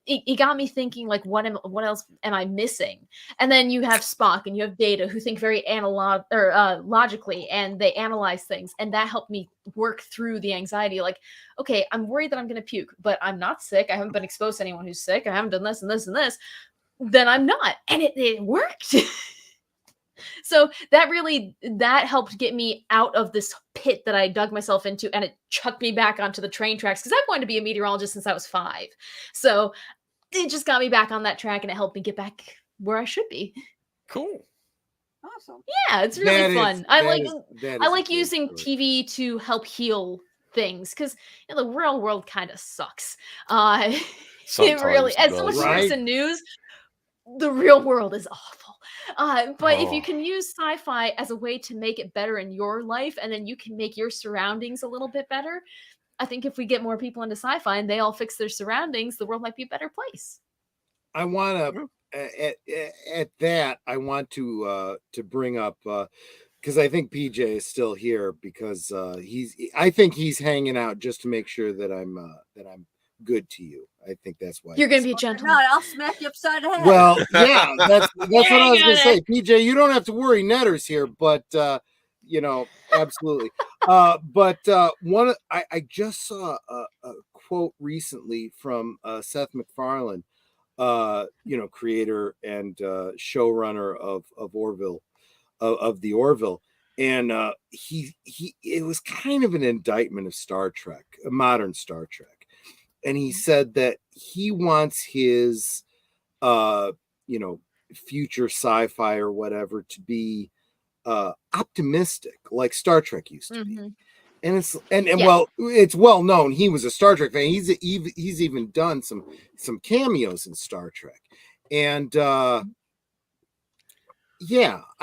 it got me thinking like, what else am I missing? And then you have Spock and you have Data who think very logically and they analyze things. And that helped me work through the anxiety. Like, okay, I'm worried that I'm going to puke, but I'm not sick. I haven't been exposed to anyone who's sick. I haven't done this and this and this. Then I'm not. And it worked. So that helped get me out of this pit that I dug myself into, and it chucked me back onto the train tracks because I've wanted to be a meteorologist since I was 5. So it just got me back on that track, and it helped me get back where I should be. Cool. Awesome. Yeah, it's really fun. I like using story. TV to help heal things because the real world kind of sucks. It really, as so much as in news, the real world is awful. But if you can use sci-fi as a way to make it better in your life, and then you can make your surroundings a little bit better, I think if we get more people into sci-fi and they all fix their surroundings, the world might be a better place. I want to at that. I want to bring up because I think PJ is still here because I think he's hanging out just to make sure that I'm good to you. I think that's why you're gonna be a gentleman. No, I'll smack you upside the head. Well, yeah, that's what I was gonna say. PJ, you don't have to worry. Netter's here, but absolutely. But I just saw a quote recently from Seth MacFarlane, creator and showrunner of Orville, of the Orville, and it was kind of an indictment of Star Trek, modern Star Trek. And he said that he wants his, future sci-fi or whatever to be optimistic, like Star Trek used to be. And it's well known he was a Star Trek fan. He's even done some cameos in Star Trek, and I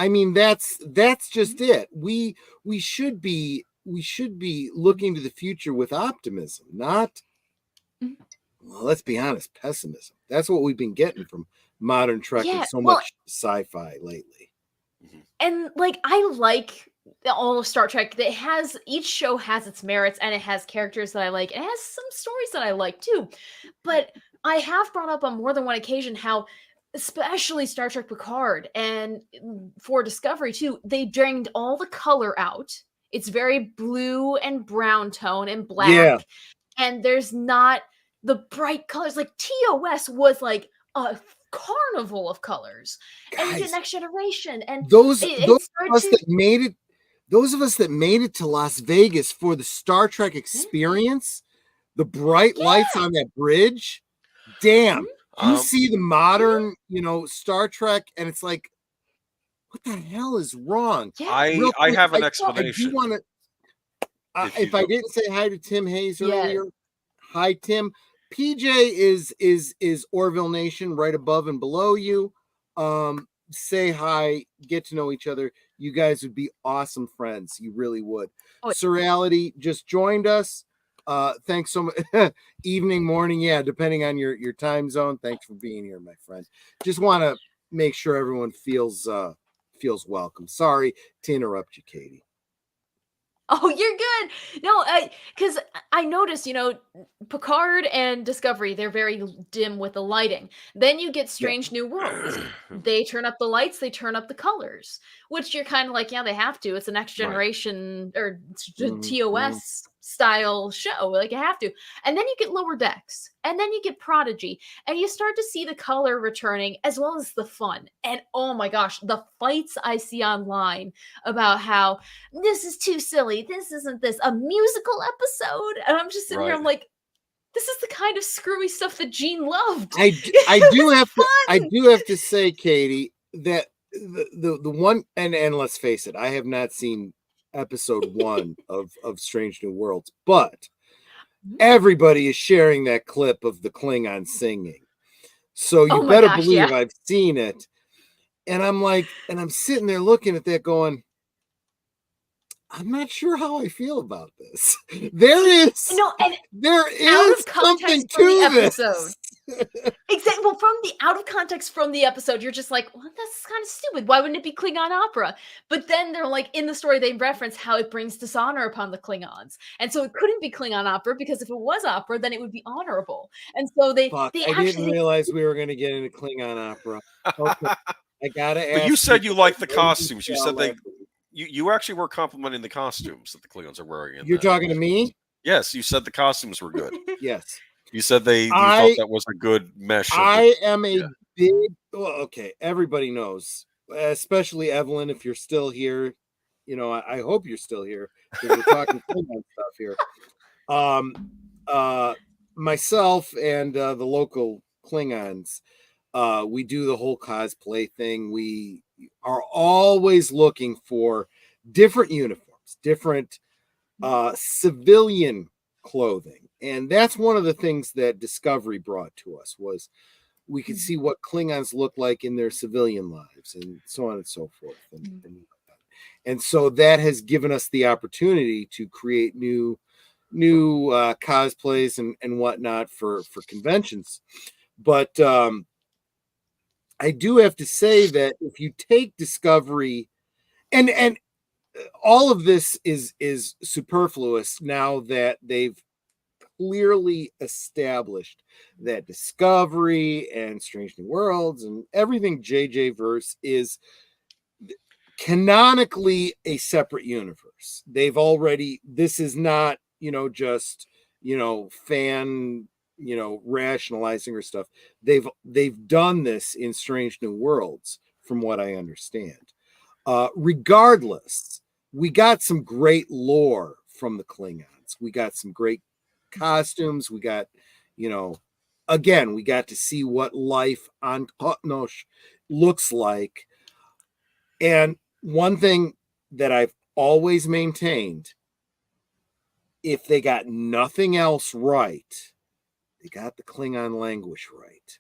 mean that's just it. We should be looking to the future with optimism, not. Well, let's be honest, pessimism. That's what we've been getting from modern Trek and so much sci-fi lately. And I like all of Star Trek. Each show has its merits, and it has characters that I like. And it has some stories that I like too. But I have brought up on more than one occasion how, especially Star Trek Picard and for Discovery too, they drained all the color out. It's very blue and brown tone and black. Yeah. And there's not the bright colors. Like TOS was like a carnival of colors. Guys, and you get Next Generation. And those of us that made it to Las Vegas for the Star Trek experience, the bright lights on that bridge, damn. You see the modern, Star Trek, and it's like, what the hell is wrong? Yeah. I have an explanation. I do want to. If I didn't say hi to Tim Hayes earlier, hi Tim. PJ is Orville Nation right above and below you. Say hi, get to know each other. You guys would be awesome friends. You really would. Surreality just joined us. Thanks so much. Evening, morning, depending on your time zone. Thanks for being here, my friend. Just want to make sure everyone feels welcome. Sorry to interrupt you, Katie. Oh, you're good. No, because I noticed, Picard and Discovery, they're very dim with the lighting. Then you get Strange New Worlds. They turn up the lights, they turn up the colors, which you're kind of like, they have to. It's a Next Generation or TOS style show. Like, you have to. And then you get Lower Decks. And then you get Prodigy. And you start to see the color returning as well as the fun. And oh my gosh, the fights I see online about how this is too silly. This isn't a musical episode. And I'm just sitting here, I'm like, this is the kind of screwy stuff that Gene loved. I do have to say, Katie, that the one and let's face it, I have not seen episode 1 of Strange New Worlds, but everybody is sharing that clip of the Klingon singing. So you better believe I've seen it. And I'm sitting there looking at that going, I'm not sure how I feel about this. There is something to this. Exactly. Well, from the out of context from the episode, you're just like, well, that's kind of stupid. Why wouldn't it be Klingon opera? But then they're like, in the story, they reference how it brings dishonor upon the Klingons. And so it couldn't be Klingon opera because if it was opera, then it would be honorable. And so I didn't realize we were going to get into Klingon opera. Okay. I got to ask. But you said you liked the costumes. You said you actually were complimenting the costumes that the Klingons are wearing. You're talking to me? Yes, you said the costumes were good. Yes. You said you thought that was a good mesh. I am a big. Well, okay, everybody knows especially Evelyn, if you're still here, I hope you're still here because we're talking Klingon stuff here. Myself and the local Klingons, we do the whole cosplay thing. We are always looking for different uniforms, different civilian clothing. And that's one of the things that Discovery brought to us was we could see what Klingons look like in their civilian lives and so on and so forth. And so that has given us the opportunity to create new cosplays and whatnot for conventions. But I do have to say that if you take Discovery and all of this is superfluous now that they've clearly established that Discovery and Strange New Worlds and everything JJ verse is canonically a separate universe. They've already, this is not, just, fan, rationalizing or stuff. They've done this in Strange New Worlds, from what I understand. Regardless, we got some great lore from the Klingons. We got some great costumes. We got, again, we got to see what life on Kotnosh looks like. And one thing that I've always maintained, if they got nothing else right, they got the Klingon language right.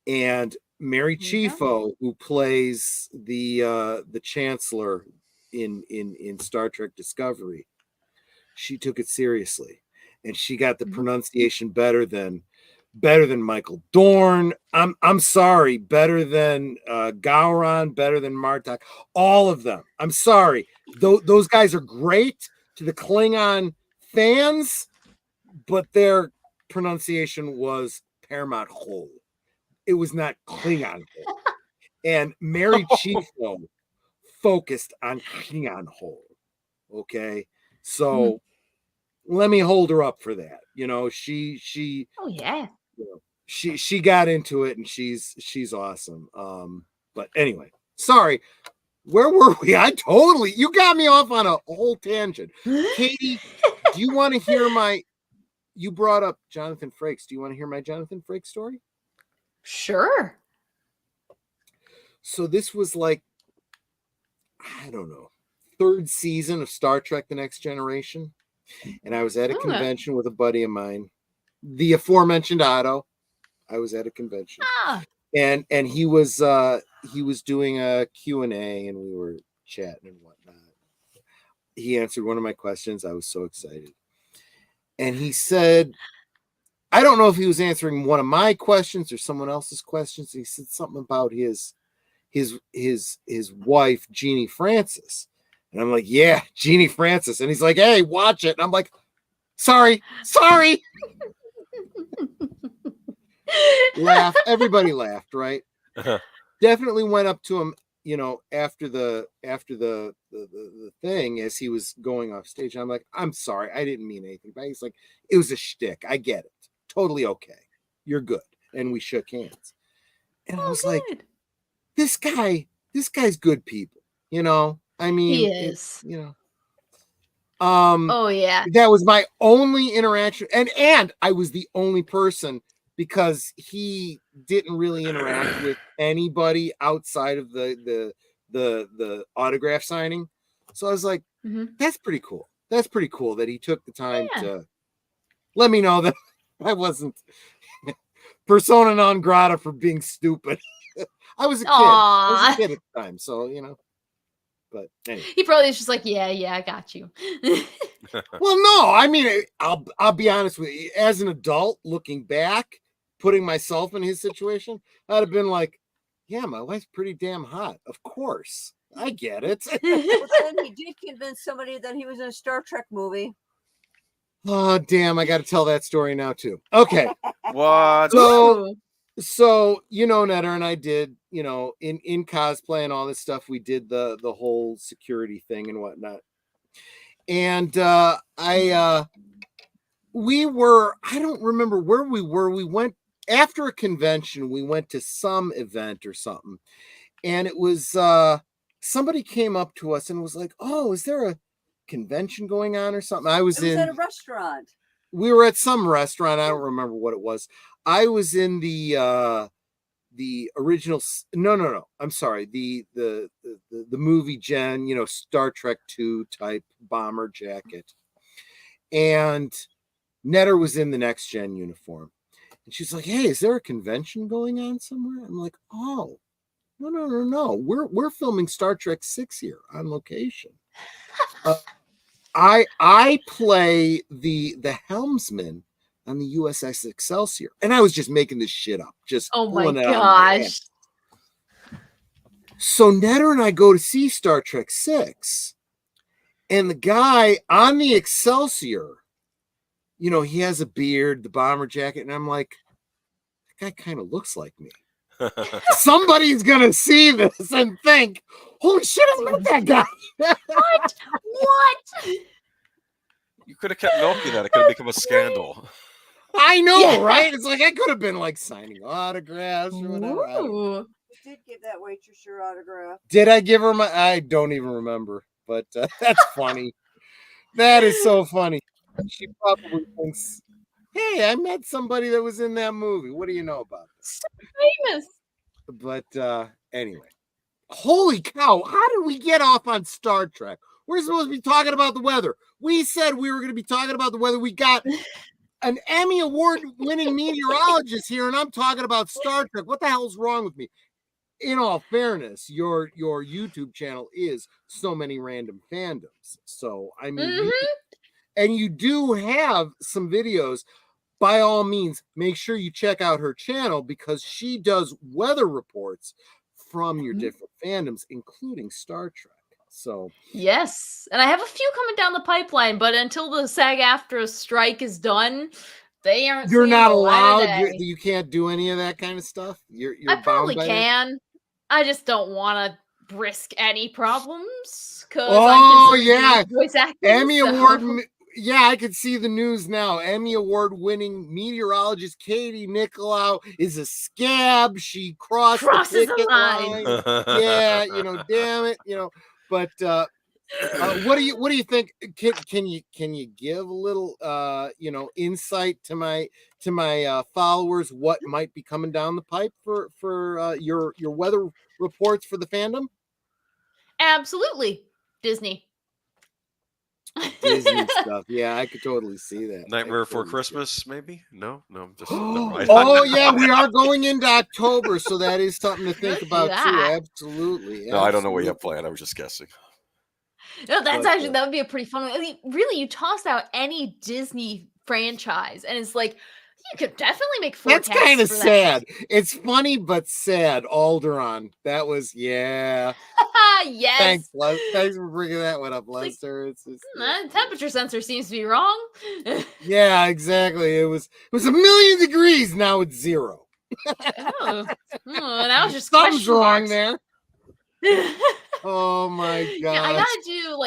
And Mary Chieffo, who plays the Chancellor in Star Trek Discovery, she took it seriously, and she got the pronunciation better than Michael Dorn. I'm sorry, better than Gowron, better than Martok. All of them. I'm sorry. Those guys are great to the Klingon fans, but their pronunciation was Paramount Hole. It was not Klingon Hole. And Mary Chieffo focused on Klingon Hole. Okay, so let me hold her up for that. She. Oh yeah. She got into it and she's awesome. But anyway, sorry. Where were we? You got me off on a whole tangent. Katie, do you want to hear you brought up Jonathan Frakes. Do you want to hear my Jonathan Frakes story? Sure. So this was like, I don't know, third season of Star Trek The Next Generation. And I was at a convention with a buddy of mine, the aforementioned Otto. I was at a convention. And he was doing a Q&A and we were chatting and whatnot. He answered one of my questions. I was so excited. And he said, I don't know if he was answering one of my questions or someone else's questions. He said something about his wife, Jeannie Francis. And I'm like, yeah, Jeannie Francis. And he's like, hey, watch it. And I'm like, sorry. Laugh. Everybody laughed, right? Definitely went up to him, after the thing as he was going off stage. I'm like, I'm sorry, I didn't mean anything. But he's like, it was a shtick. I get it. Totally okay. You're good. And we shook hands. And I was like, this guy's good people. I mean, he is. Oh yeah. That was my only interaction, and I was the only person because he didn't really interact with anybody outside of the autograph signing. So I was like, that's pretty cool. That's pretty cool that he took the time to let me know that I wasn't persona non grata for being stupid. I was a kid. I was a kid at the time, so But anyway. He probably is just like, yeah, I got you. Well, no, I mean, I'll be honest with you. As an adult, looking back, putting myself in his situation, I'd have been like, yeah, my wife's pretty damn hot. Of course, I get it. But then he did convince somebody that he was in a Star Trek movie. Oh, damn! I got to tell that story now too. Okay. What? So Netter and I did, in cosplay and all this stuff, we did the whole security thing and whatnot. And we were, I don't remember where we were. We went after a convention, we went to some event or something. and it was somebody came up to us and was like, "Oh, is there a convention going on or something?" It was at a restaurant. We were at some restaurant. I don't remember what it was. I was in the original. No. I'm sorry. The movie gen, Star Trek II type bomber jacket, and Netter was in the next gen uniform, and she's like, "Hey, is there a convention going on somewhere?" I'm like, "Oh, no. We're filming Star Trek VI here on location." I play the helmsman on the USS Excelsior, and I was just making this shit up. Just oh my pulling it gosh! So Netter and I go to see Star Trek VI, and the guy on the Excelsior, he has a beard, the bomber jacket, and I'm like, that guy kind of looks like me. Somebody's gonna see this and think, "Holy shit, I met that guy." What? You could have kept milking that. It could have become a scandal. I know, right? It's like I could have been like signing autographs or whatever. You did give that waitress your autograph. Did I give her my? I don't even remember, but that's funny. That is so funny. She probably thinks, "Hey, I met somebody that was in that movie. What do you know about this?" So famous. But anyway, holy cow! How did we get off on Star Trek? We're supposed to be talking about the weather. We said we were going to be talking about the weather. We got an Emmy Award-winning meteorologist here, and I'm talking about Star Trek. What the hell's wrong with me? In all fairness, your YouTube channel is so many random fandoms. So I mean, and you do have some videos. By all means, make sure you check out her channel because she does weather reports from your different fandoms, including Star Trek. So yes, and I have a few coming down the pipeline, but until the SAG-AFTRA strike is done, they aren't. You're not allowed. You can't do any of that kind of stuff. You're I probably can. I just don't want to risk any problems. Oh yeah, voice acting, Emmy Award. Yeah, I could see the news now. Emmy Award-winning meteorologist Katie Nickolaou is a scab. She crosses the line. Yeah, damn it, But what do you think? Can you give a little insight to my followers what might be coming down the pipe for your weather reports for the fandom? Absolutely, Disney stuff. Yeah, I could totally see that. Nightmare Before Christmas, maybe? No, I'm just. Oh yeah, we are going into October, so that is something to think about too. Absolutely. No, I don't know what you have planned. I was just guessing. No, that would be a pretty fun one. I mean, really, you toss out any Disney franchise, and it's like you could definitely make forecasts. That's kind of sad. It's funny but sad. Alderaan. That was yes. Thanks for bringing that one up, Lester. It's temperature sensor seems to be wrong. Yeah, exactly. It was 1,000,000 degrees. Now it's 0. That was just something's wrong there. Oh my god! Yeah, I gotta do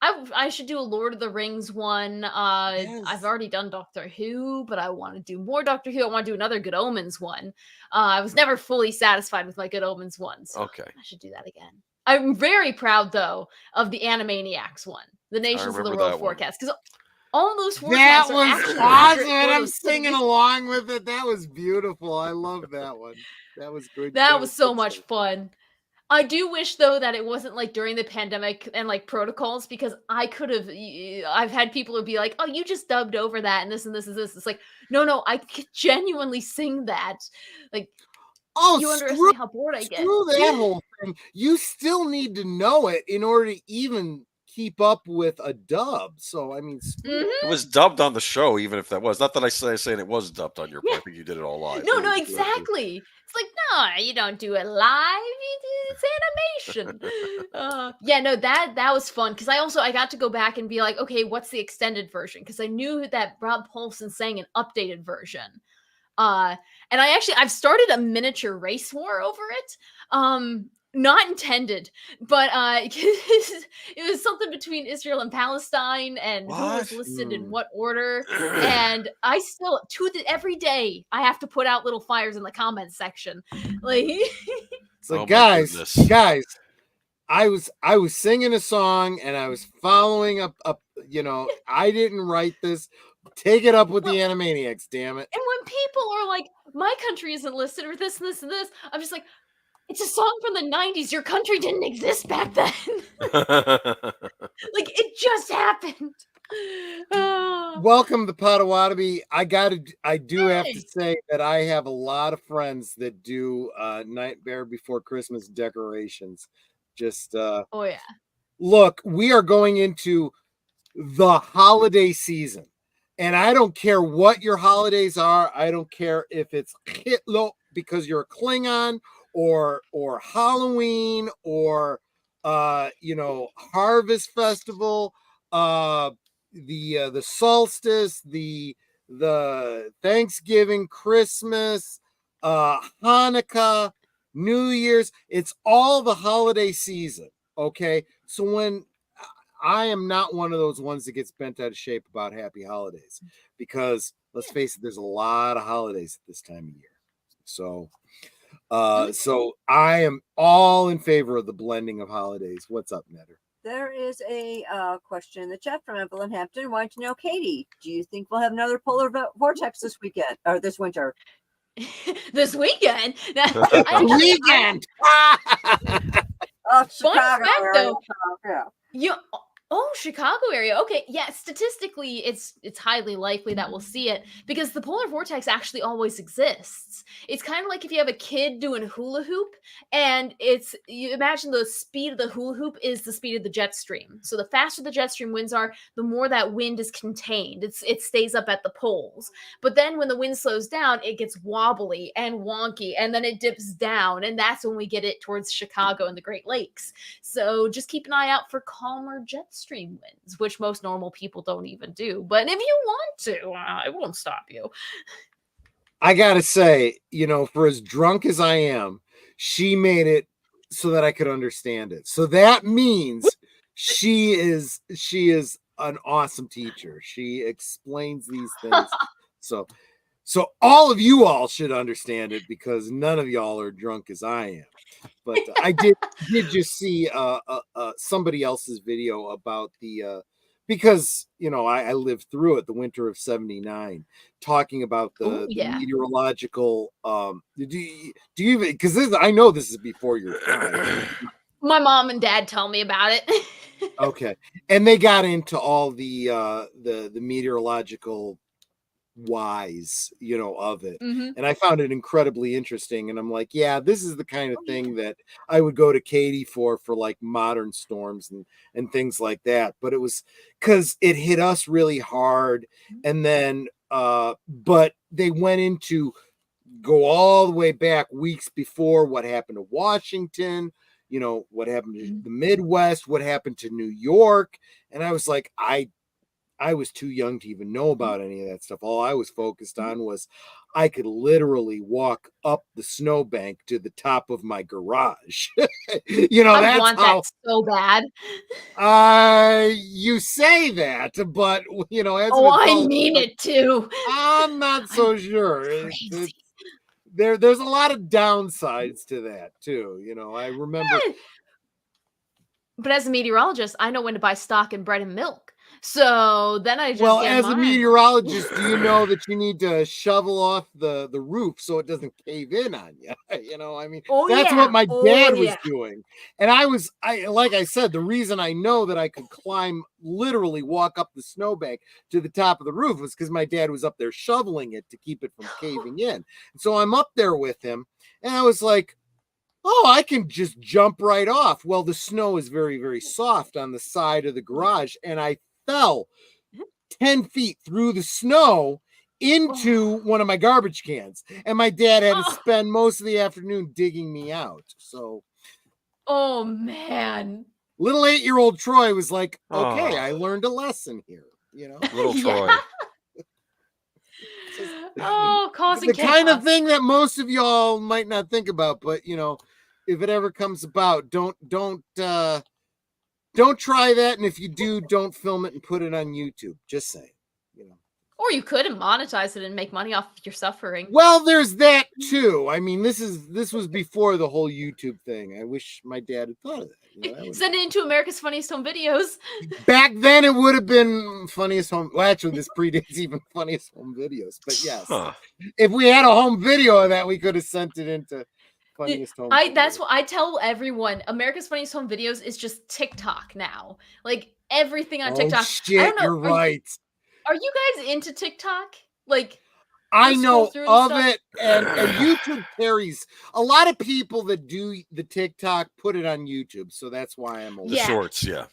I should do a Lord of the Rings one. Yes. I've already done Doctor Who, but I want to do more Doctor Who. I want to do another Good Omens one. I was never fully satisfied with my Good Omens one, so okay, I should do that again. I'm very proud though of the Animaniacs one, the Nations of the World forecast, because all those forecasts that was awesome. I'm singing along with it. That was beautiful. I love that one. That was good. That was so much fun. I do wish though that it wasn't like during the pandemic and like protocols, because I've had people who be like, "Oh, you just dubbed over that and this and this and this." It's like, no, I could genuinely sing that. Like, you underestimate how bored I get. Screw that whole thing. You still need to know it in order to even keep up with a dub. So I mean, it was dubbed on the show, even if that was not that I saying it was dubbed on your part. I think you did it all live. No, exactly. It's like, no, you don't do it live. It's animation. That was fun because I got to go back and be like, okay, what's the extended version? Because I knew that Rob Paulson sang an updated version. And I've started a miniature race war over it. Not intended, but it was something between Israel and Palestine, and who was listed in what order. And I still every day I have to put out little fires in the comments section. Like, So Oh, my guys, goodness. I was singing a song and I was following up, I didn't write this. Take it up with the Animaniacs, damn it. And when people are like, my country isn't listed or this and this and this, I'm just like, it's a song from the 90s. Your country didn't exist back then. Like, it just happened. Welcome to Potawatomi. I do have to say that I have a lot of friends that do Nightmare Before Christmas decorations. Just oh yeah. Look, we are going into the holiday season. And I don't care what your holidays are. I don't care if it's Hitler because you're a Klingon or Halloween or Harvest Festival, the solstice, the Thanksgiving, Christmas, Hanukkah, New Year's. It's all the holiday season. Okay. So when I am not one of those ones that gets bent out of shape about happy holidays, because let's face it, there's a lot of holidays at this time of year. So I am all in favor of the blending of holidays. What's up, Netter? There is a question in the chat from Evelyn Hampton wanting to know, Katie, do you think we'll have another polar vortex this weekend or this winter? This weekend? Weekend! Chicago area. Yeah. Chicago area. Okay. Yeah. Statistically, it's highly likely that we'll see it because the polar vortex actually always exists. It's kind of like if you have a kid doing hula hoop and you imagine the speed of the hula hoop is the speed of the jet stream. So the faster the jet stream winds are, the more that wind is contained. It stays up at the poles. But then when the wind slows down, it gets wobbly and wonky and then it dips down. And that's when we get it towards Chicago and the Great Lakes. So just keep an eye out for calmer jet stream winds, which most normal people don't even do. But if you want to, I won't stop you. I gotta say, for as drunk as I am, she made it so that I could understand it. So that means she is an awesome teacher. She explains these things. So all of you all should understand it because none of y'all are drunk as I am. But I did just see somebody else's video about the because I lived through it, the winter of '79, talking about the meteorological. Do you even, because I know this is before your time. My mom and dad tell me about it. Okay, and they got into all the meteorological whys of it, and I found it incredibly interesting, and I'm like, yeah, this is the kind of thing that I would go to Katie for like modern storms and things like that. But it was because it hit us really hard, and then but they went into go all the way back weeks before what happened to Washington, what happened to the Midwest, what happened to New York, and I was like, I was too young to even know about any of that stuff. All I was focused on was I could literally walk up the snowbank to the top of my garage. I want that so bad. You say that, but as I mean it too. I'm not so sure. There's a lot of downsides to that too. I remember. But as a meteorologist, I know when to buy stock in bread and milk. So then I just as a meteorologist, do you know that you need to shovel off the roof so it doesn't cave in on you? That's what my dad was doing. And like I said, the reason I know that I could literally walk up the snowbank to the top of the roof was because my dad was up there shoveling it to keep it from caving in. And so I'm up there with him, and I was like, oh, I can just jump right off. Well, the snow is very, very soft on the side of the garage, and I fell 10 feet through the snow into one of my garbage cans, and my dad had to spend most of the afternoon digging me out. So oh man, little 8-year-old Troy was like, okay, I learned a lesson here, little Troy. Causing the chaos. kind of thing that most of y'all might not think about, but if it ever comes about, don't try that, and if you do, don't film it and put it on YouTube. Just saying, Or you could monetize it and make money off your suffering. Well, there's that too. I mean, this was before the whole YouTube thing. I wish my dad had thought of that. You know, Send it into America's Funniest Home Videos. Back then, it would have been Funniest Home. Well, actually, this predates even Funniest Home Videos. But yes, if we had a home video of that, we could have sent it into Funniest Home. That's what I tell everyone. America's Funniest Home Videos is just TikTok now. Like everything on TikTok. Shit, I don't know, you're right. Are you guys into TikTok? Like, I know of it, and YouTube carries a lot of people that do the TikTok put it on YouTube, so that's why I'm the shorts, yeah.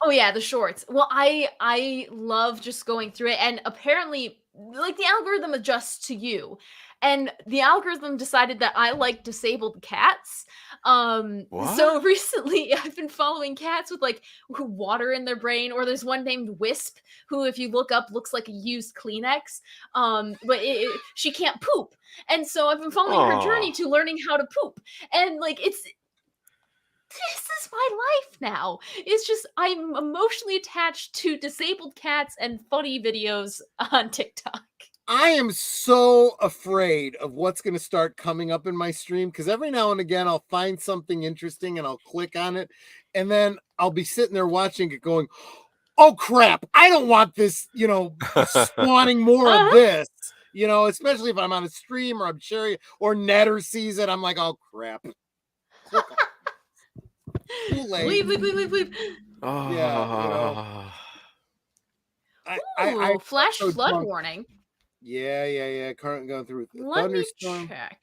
Oh yeah, the shorts. Well, I love just going through it, and apparently, like the algorithm adjusts to you, and the algorithm decided that I like disabled cats. So recently I've been following cats with like water in their brain, or there's one named Wisp who, if you look up, looks like a used Kleenex. But she can't poop, and so I've been following her journey to learning how to poop, and like this is my life now. It's just I'm emotionally attached to disabled cats and funny videos on TikTok. I am so afraid of what's going to start coming up in my stream, because every now and again I'll find something interesting and I'll click on it, and then I'll be sitting there watching it going, oh crap, I don't want this, spawning more of this, especially if I'm on a stream or I'm sharing, or Netter sees it. I'm like, oh crap. Too late. Leave. Oh. Yeah. I flash flood warning. Yeah. Currently going through Let me check.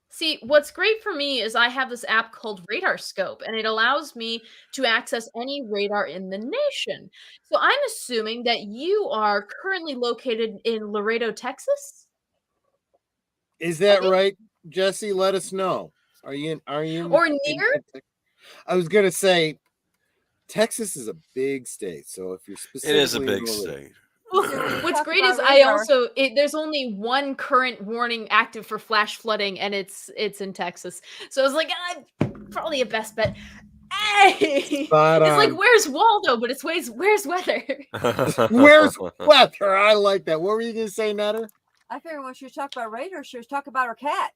See, what's great for me is I have this app called Radar Scope, and it allows me to access any radar in the nation. So I'm assuming that you are currently located in Laredo, Texas? Is that right, Jesse? Let us know. Are you or near? I was gonna say Texas is a big state, so if you're specifically, it is a big state. What's great is there's only one current warning active for flash flooding, and it's in Texas. So I was like, probably a best bet. Hey, it's like where's Waldo, but it's where's weather. Where's weather? I like that. What were you gonna say, Nutter? I figured when she was talking about radar, she was talking about her cat.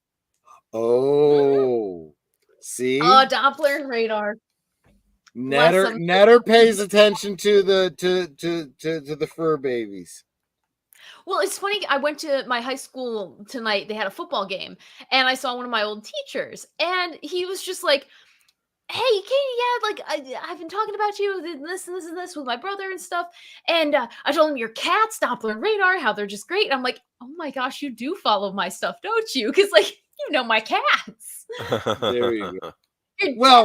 Oh, see? Doppler and radar. Netter pays attention to the fur babies. Well, it's funny. I went to my high school tonight. They had a football game, and I saw one of my old teachers, and he was just like, "Hey, Katie, I've been talking about you, this and this and this with my brother and stuff." And I told him your cats, Doppler and radar, how they're just great. And I'm like, "Oh my gosh, you do follow my stuff, don't you? Because my cats." There you go. Well,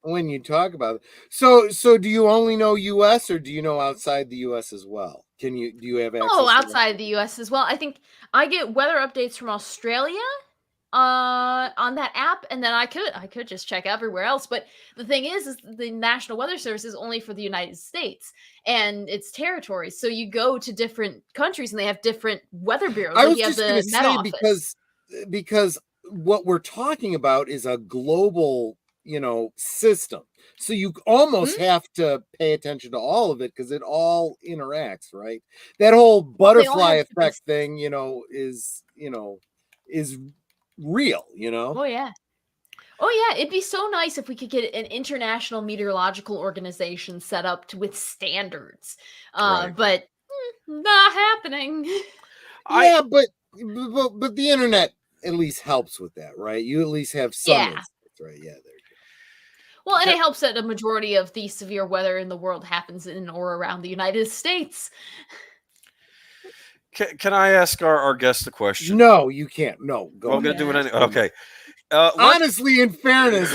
when you talk about it, so do you only know U.S. or do you know outside the U.S. as well? Do you have access? Oh, outside the U.S. as well. I think I get weather updates from Australia on that app, and then I could just check everywhere else. But the thing is the National Weather Service is only for the United States and its territories. So you go to different countries and they have different weather bureaus. I was just going to say because what we're talking about is a global, system. So you almost have to pay attention to all of it because it all interacts, right? That whole butterfly effect thing, is real, Oh yeah. It'd be so nice if we could get an international meteorological organization set up with standards. Right. But not happening. Yeah, but the internet at least helps with that, right? You at least have some insights, right? Yeah, there you go. Well, and it helps that a majority of the severe weather in the world happens in or around the United States. Can I ask our guest a question? No, you can't. No, go. I'm going to do it anyway. Okay. Honestly, in fairness,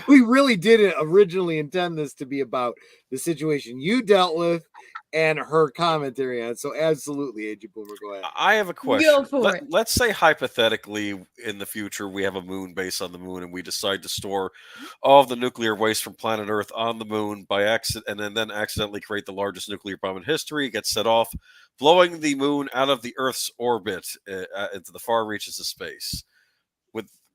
we really didn't originally intend this to be about the situation you dealt with and her commentary on it. So absolutely, Agent Boomer, go ahead. I have a question. Go for it. Let's say hypothetically in the future we have a moon base on the moon and we decide to store all of the nuclear waste from planet Earth on the moon by accident, and then accidentally create the largest nuclear bomb in history, get set off, blowing the moon out of the Earth's orbit into the far reaches of space.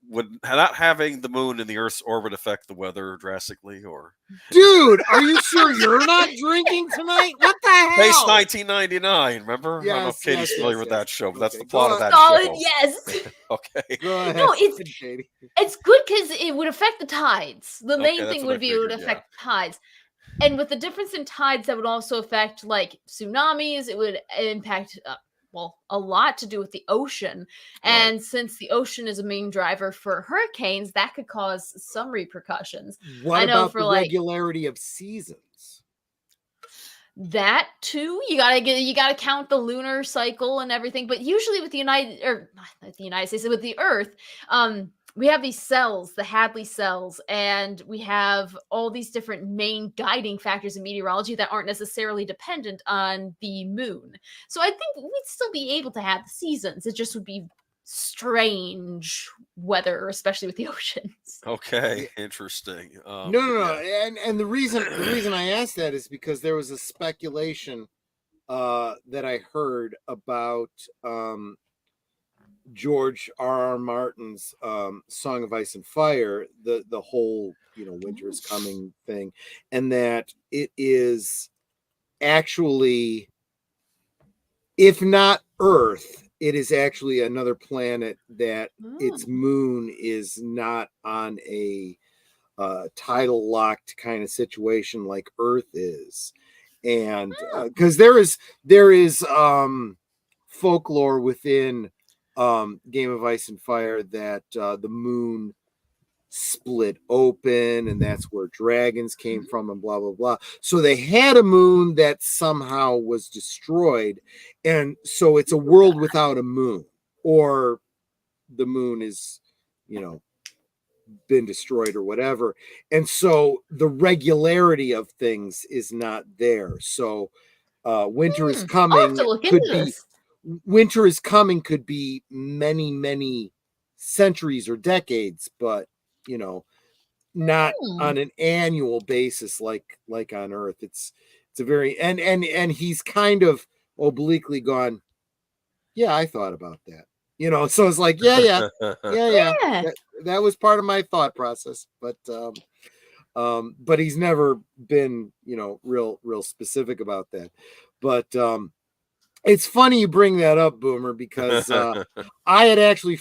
Would not having the moon in the Earth's orbit affect the weather drastically, or? Dude, are you sure you're not drinking tonight? What the Space hell? 1999. Remember? I don't know if Katie's familiar with that show, but that's the plot of that Solid, show. yes. Okay. Go ahead. No, Katie. it's good because it would affect the tides. The main that's thing what I would be it would figured, affect tides. And with the difference in tides, that would also affect like tsunamis. It would impact, a lot to do with the ocean. And since the ocean is a main driver for hurricanes, that could cause some repercussions. What about the regularity of seasons? That too, you gotta count the lunar cycle and everything. But usually with the United States, with the Earth, we have these cells, the Hadley cells, and we have all these different main guiding factors in meteorology that aren't necessarily dependent on the moon. So I think we'd still be able to have the seasons. It just would be strange weather, especially with the oceans. Okay, interesting. No. And the reason I asked that is because there was a speculation that I heard about George R.R. Martin's Song of Ice and Fire, the whole winter is coming thing, and that it is actually, if not Earth, it is actually another planet that its moon is not on a tidal locked kind of situation like Earth is, and because there is folklore within Game of Ice and Fire that the moon split open and that's where dragons came from and blah blah blah. So they had a moon that somehow was destroyed, and so it's a world without a moon, or the moon is been destroyed or whatever, and so the regularity of things is not there. So winter is coming winter is coming could be many centuries or decades, but not on an annual basis like on Earth. It's a very and he's kind of obliquely gone, yeah, I thought about that. So it's like, yeah. That was part of my thought process, but he's never been, real specific about that. But it's funny you bring that up, Boomer, because I had actually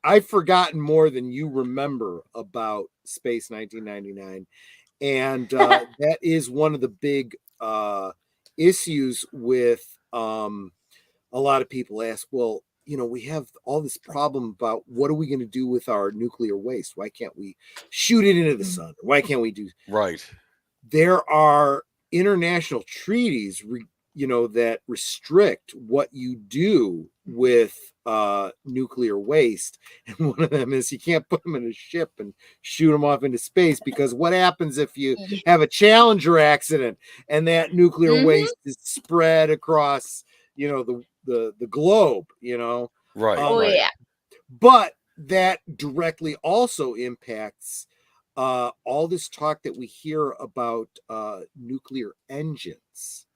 I've forgotten more than you remember about Space 1999. And that is one of the big issues with a lot of people ask, well, we have all this problem about what are we going to do with our nuclear waste? Why can't we shoot it into the sun? Why can't we do? Right. There are international treaties, that restrict what you do with nuclear waste. And one of them is you can't put them in a ship and shoot them off into space, because what happens if you have a Challenger accident and that nuclear waste is spread across, the globe, Right. Yeah. But that directly also impacts all this talk that we hear about nuclear engines.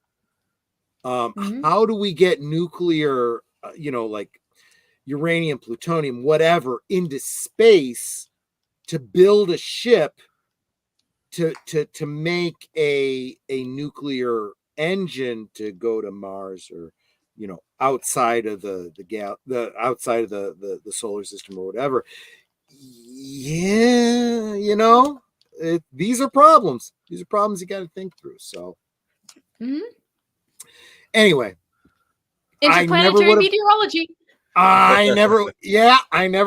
How do we get nuclear, like uranium, plutonium, whatever, into space to build a ship to make a nuclear engine to go to Mars, or outside of the outside of the solar system or whatever? Yeah, these are problems. These are problems you got to think through. So. Anyway, interplanetary meteorology. I never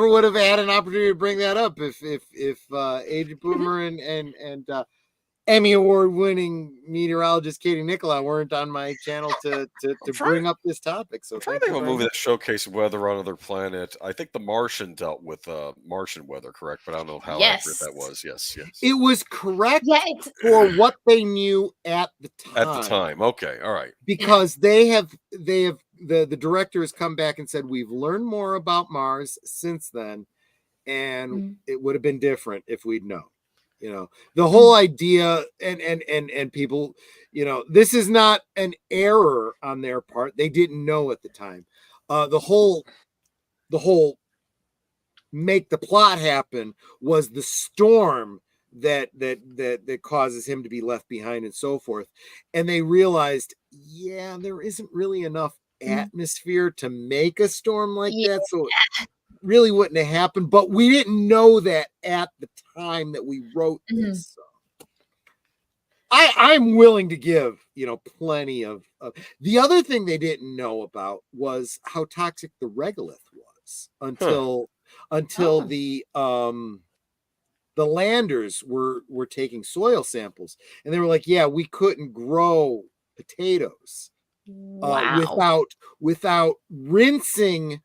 would have had an opportunity to bring that up if Agent Boomer and Emmy Award-winning meteorologist Katie Nickolaou weren't on my channel to bring up this topic. So I'm trying to think of a movie that showcased weather on other planet. I think The Martian dealt with Martian weather, correct? But I don't know how accurate that was. Yes. It was correct for what they knew at the time. At the time, okay, all right. Because the director has come back and said we've learned more about Mars since then, and it would have been different if we'd known. The whole idea, and people, this is not an error on their part. They didn't know at the time. The whole make the plot happen was the storm that causes him to be left behind and so forth. And they realized, yeah, there isn't really enough atmosphere to make a storm like that. So it really wouldn't have happened, but we didn't know that at the time that we wrote this. So I'm willing to give, plenty of the other thing they didn't know about was how toxic the regolith was until the landers were taking soil samples, and they were like, yeah, we couldn't grow potatoes without rinsing,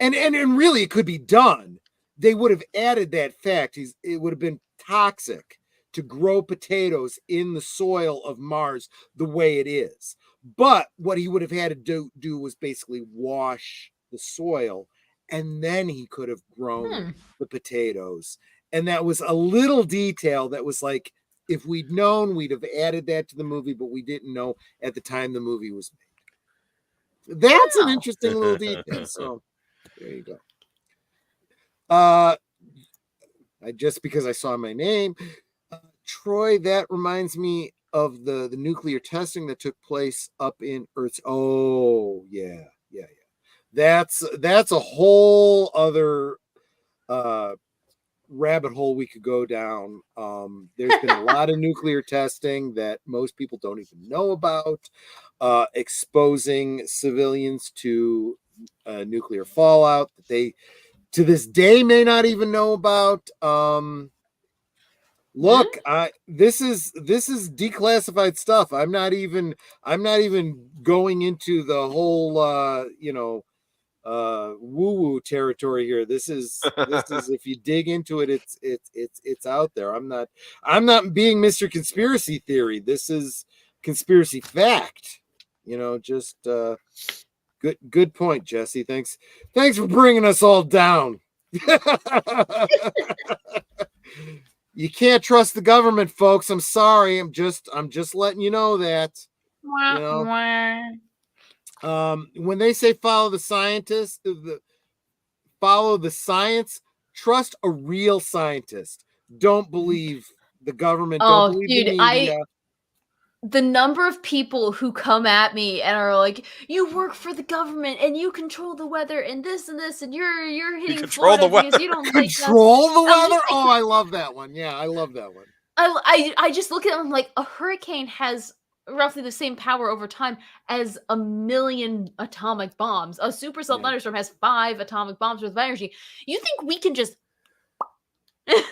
and really it could be done. They would have added that fact. It would have been toxic to grow potatoes in the soil of Mars the way it is. But what he would have had to do was basically wash the soil, and then he could have grown the potatoes. And that was a little detail that was like, if we'd known, we'd have added that to the movie, but we didn't know at the time the movie was made. That's an interesting little detail. So there you go. Just because I saw my name, Troy, that reminds me of the nuclear testing that took place up in Earth's. Oh, yeah. That's a whole other rabbit hole we could go down. There's been a lot of nuclear testing that most people don't even know about, exposing civilians to nuclear fallout that they to this day may not even know about. Look, this is declassified stuff. I'm not even going into the whole woo-woo territory here. This is if you dig into it, it's out there. I'm not being Mr. Conspiracy Theory. This is conspiracy fact. Just good point, Jesse. Thanks for bringing us all down. You can't trust the government, folks. I'm sorry. I'm just letting you know that. When they say follow the scientist, follow the science, trust a real scientist. Don't believe the government. Don't believe the media. The number of people who come at me and are like, "You work for the government and you control the weather and this and you're hitting Florida because you don't like control the weather." Oh, I love that one. Yeah, I love that one. I just look at them like a hurricane has roughly the same power over time as 1 million atomic bombs. A supercell thunderstorm has 5 atomic bombs worth of energy. You think we can just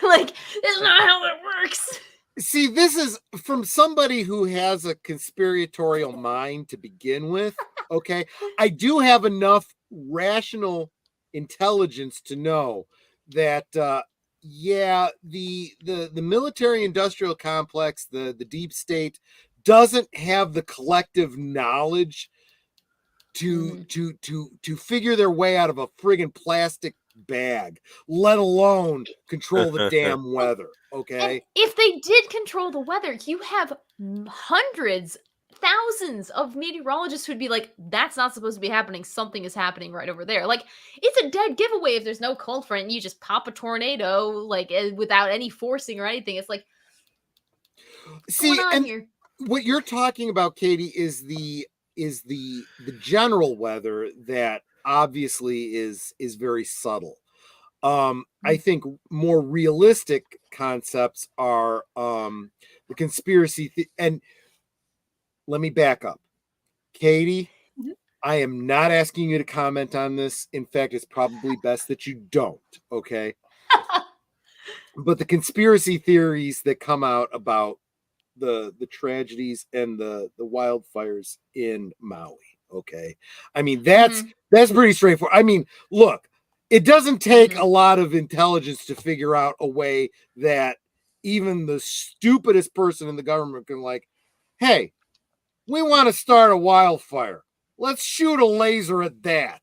like? That's not how it works. See, this is from somebody who has a conspiratorial mind to begin with. Okay, I do have enough rational intelligence to know that the military industrial complex, the deep state, doesn't have the collective knowledge to figure their way out of a friggin' plastic bag, let alone control the damn weather. Okay, and if they did control the weather, you have hundreds, thousands of meteorologists who'd be like, that's not supposed to be happening. Something is happening right over there. Like, it's a dead giveaway if there's no cold front and you just pop a tornado like without any forcing or anything. It's like, see, and here? What you're talking about, Katie, is the general weather that obviously is very subtle. I think more realistic concepts are the conspiracy and let me back up. Katie, I am not asking you to comment on this. In fact, it's probably best that you don't, okay? But the conspiracy theories that come out about the tragedies and the wildfires in Maui, okay? I mean, that's pretty straightforward. I mean, look, it doesn't take a lot of intelligence to figure out a way that even the stupidest person in the government can like, hey, we want to start a wildfire. Let's shoot a laser at that.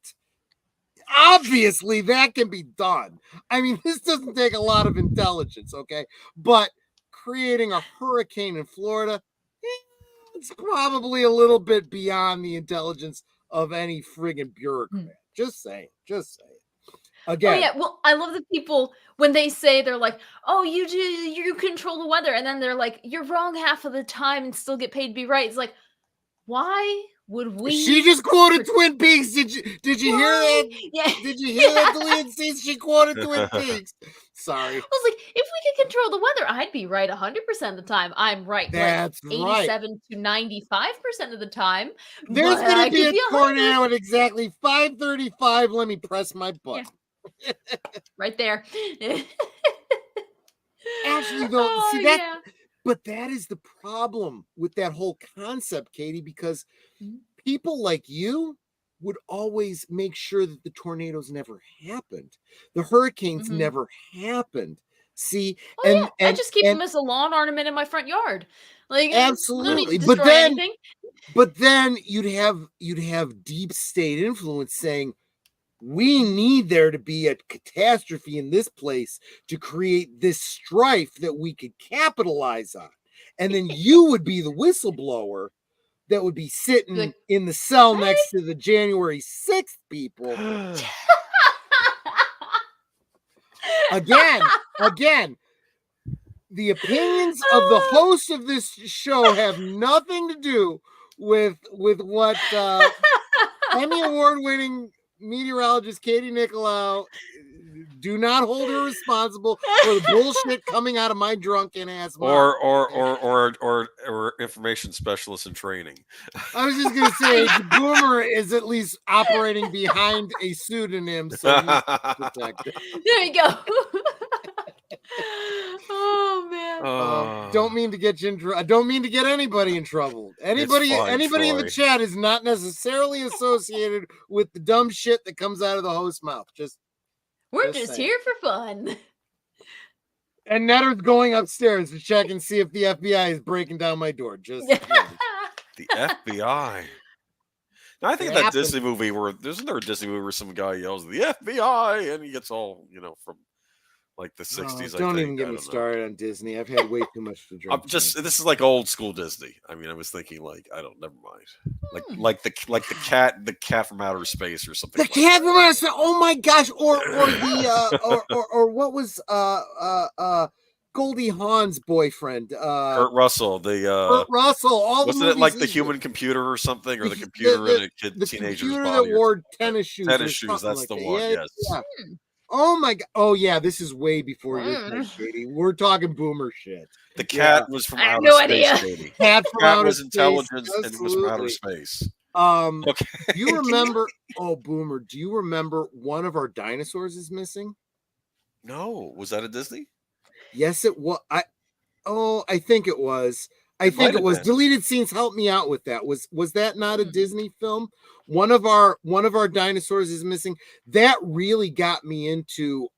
Obviously, that can be done. I mean, this doesn't take a lot of intelligence, okay? But creating a hurricane in Florida, it's probably a little bit beyond the intelligence of any friggin' bureaucrat. Just saying. Again. Oh yeah, well, I love the people when they say they're like, "Oh, you control the weather," and then they're like, "You're wrong half of the time and still get paid to be right." It's like, why would we? She just quoted Twin Peaks. Did you hear that? Yeah. Did you hear that deleted scenes? She quoted Twin Peaks. Sorry. I was like, if we could control the weather, I'd be right 100% of the time. I'm right. That's like 87 to 95% of the time. There's going to be a 100. tornado at exactly 5:35. Let me press my button. Yeah. Right there. Actually, though, Oh, see that. yeah. But that is the problem with that whole concept, Katie, because people like you would always make sure that the tornadoes never happened. The hurricanes never happened. See, I just keep them as a lawn ornament in my front yard. Like absolutely. But then you'd have deep state influence saying, we need there to be a catastrophe in this place to create this strife that we could capitalize on. And then you would be the whistleblower that would be sitting in the cell next to the January 6th people. Again, the opinions of the host of this show have nothing to do with what Emmy Award-winning meteorologist Katie Nickolaou. Do not hold her responsible for the bullshit coming out of my drunken ass mouth. Or information specialist in training. I was just gonna say Boomer is at least operating behind a pseudonym, so he's protected. There you go. Oh man. Don't mean to get you in trouble. I don't mean to get anybody in trouble. Anybody in the chat is not necessarily associated with the dumb shit that comes out of the host's mouth. We're just here for fun. And Netter's going upstairs to check and see if the FBI is breaking down my door. Just the FBI. Now, I think that Disney movie isn't there a Disney movie where some guy yells the FBI and he gets all from like the 60s. Don't even get me started on Disney. I've had way too much to drink. This is like old school Disney. I mean, I was thinking never mind. Like the cat from outer space or something. The cat from outer space. Oh my gosh! Or what was Goldie Hawn's boyfriend? Kurt Russell. Kurt Russell. Wasn't it like the human computer or something, or the computer in a teenager's computer body? That wore tennis shoes. Tennis shoes. That's the one. Yes. Yeah. Oh my god! Oh yeah, this is way before your time, Katie. We're talking Boomer shit. The cat was from outer space. Katie. Cat was intelligence and it was from outer space. Okay. Do you remember? Oh, Boomer, do you remember one of our dinosaurs is missing? No, was that a Disney? Yes, it was. I think it was. I think it was. Deleted scenes. Help me out with that. Was that not a Disney film? One of our dinosaurs is missing. That really got me into.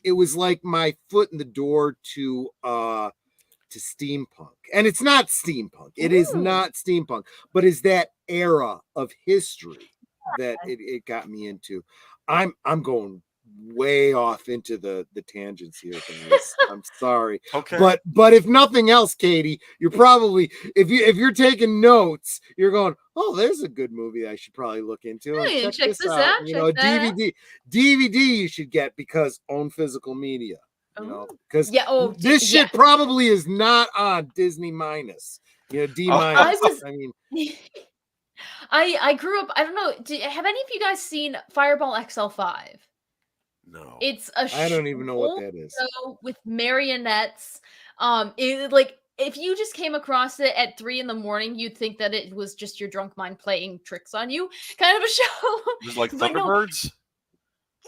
It was like my foot in the door to steampunk, and it's not steampunk. It is not steampunk, but is that era of history that it got me into. I'm going way off into the tangents here, guys. I'm sorry. Okay. But if nothing else, Katie, you're probably if you're taking notes, you're going, oh, there's a good movie I should probably look into. Check this out. DVD you should get because own physical media. Because this shit probably is not on Disney minus. D minus. I grew up. I don't know. Have any of you guys seen Fireball XL5? No. It's a I don't even know what that is. With marionettes. If you just came across it at 3 a.m, you'd think that it was just your drunk mind playing tricks on you, kind of a show. It was like Thunderbirds.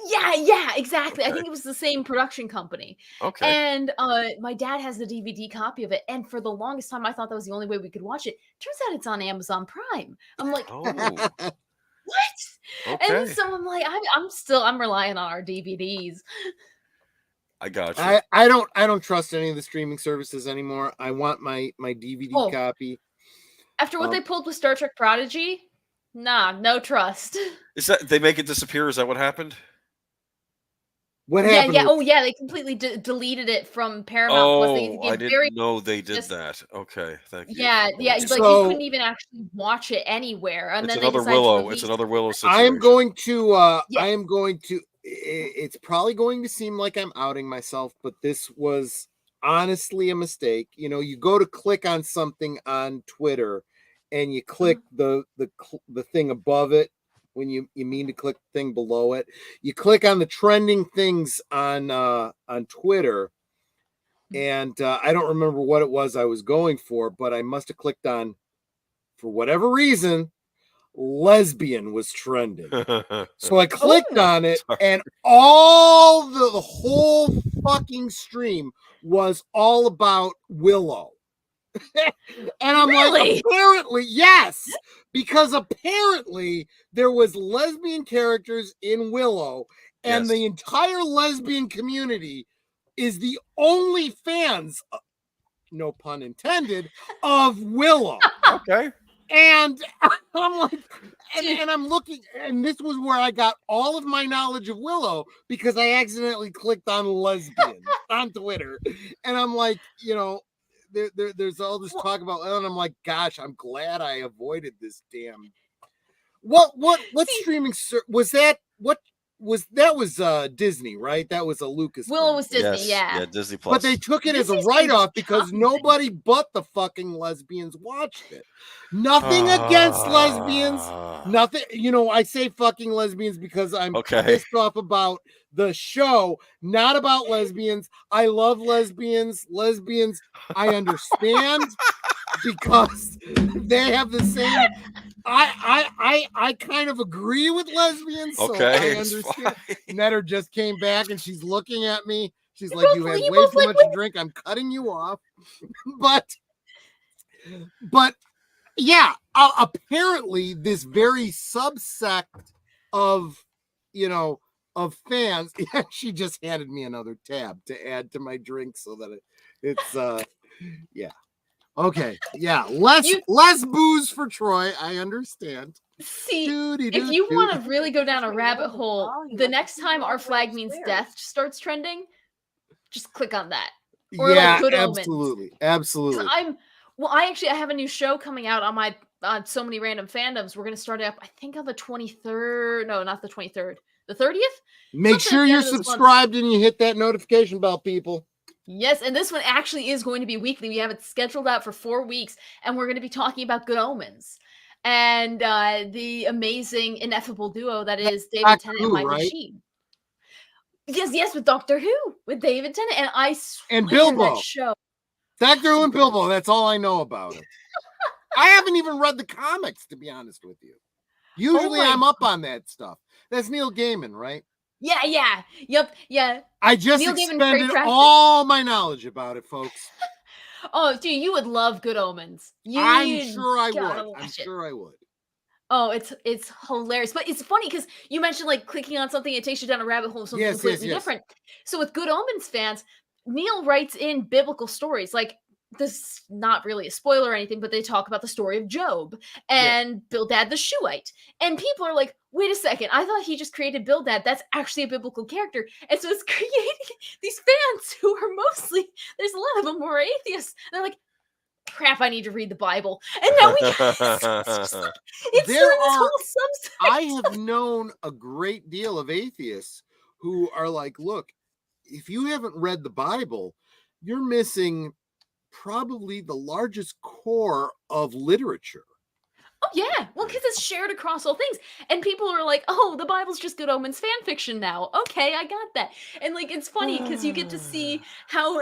Yeah, exactly. Okay. I think it was the same production company. Okay. And my dad has the DVD copy of it, and for the longest time, I thought that was the only way we could watch it. Turns out it's on Amazon Prime. I'm like, what? Okay. And so I'm like, I'm relying on our DVDs. I got you. I don't trust any of the streaming services anymore. I want my DVD copy. After what they pulled with Star Trek Prodigy, no trust. Is that they make it disappear? Is that what happened? What happened? Yeah. They completely deleted it from Paramount. I didn't know they did that. Okay, thank you. Yeah. You couldn't even actually watch it anywhere. And it's then another Willow. It's another Willow situation. I am going to. it's probably going to seem like I'm outing myself, but this was honestly a mistake. You know, you go to click on something on Twitter and you click the thing above it when you mean to click the thing below it. You click on the trending things on Twitter, and I don't remember what it was I was going for, but I must have clicked on, for whatever reason, lesbian was trending. So I clicked on it, and all the whole fucking stream was all about Willow. And I'm like, apparently, yes, because apparently there was lesbian characters in Willow, and the entire lesbian community is the only fans, no pun intended, of Willow. Okay. And I'm like, and I'm looking, and this was where I got all of my knowledge of Willow, because I accidentally clicked on lesbian on Twitter. And I'm like, you know, there's all this talk about, and I'm like, gosh, I'm glad I avoided this damn. What streaming was that? What was Disney, right? That was a Lucas. Willow was Disney, yeah, Disney Plus. But they took it as a write-off because nobody but the fucking lesbians watched it. Nothing against lesbians. Nothing, you know, I say fucking lesbians because I'm pissed off about the show, not about lesbians. I love lesbians. Lesbians, I understand because they have the same. I kind of agree with lesbians, so I understand. Netter just came back and she's looking at me. She's like, "You had way too much to drink. I'm cutting you off." But yeah, apparently this very subsect of, you know, of fans. She just handed me another tab to add to my drink so that it's yeah. Okay, yeah, less booze for Troy. I understand. See, if you want to really go down a rabbit hole, the next time Our Flag Means Death starts trending, just click on that. Or like Good absolutely, Omens. absolutely. I have a new show coming out on So Many Random Fandoms. We're gonna start up, I think, on the 23rd. No, not the 23rd. The 30th. Make sure you're subscribed and you hit that notification bell, people. Yes, and this one actually is going to be weekly. We have it scheduled out for 4 weeks, and we're going to be talking about Good Omens and the amazing, ineffable duo that is David Tennant and Michael Sheen. Yes, with Doctor Who, with David Tennant, and I swear and Bilbo. That show. Doctor Who and Bilbo, that's all I know about it. I haven't even read the comics, to be honest with you. Usually I'm up on that stuff. That's Neil Gaiman, right? Yeah. Yep. Yeah. I just expended all my knowledge about it, folks. Oh, dude, you would love Good Omens. I'm sure I would. Oh, it's hilarious. But it's funny because you mentioned like clicking on something, it takes you down a rabbit hole of something completely different. So with Good Omens fans, Neil writes in biblical stories. Like, this is not really a spoiler or anything, but they talk about the story of Job and Bildad the Shuhite. And people are like, wait a second, I thought he just created Bildad. That's actually a biblical character. And so it's creating these fans who are mostly, there's a lot of them who are atheists. They're like, crap, I need to read the Bible. And now we I have known a great deal of atheists who are like, look, if you haven't read the Bible, you're missing probably the largest core of literature. Oh yeah, well, because it's shared across all things, and people are like, "Oh, the Bible's just Good Omens fan fiction now." Okay, I got that, and like it's funny because you get to see how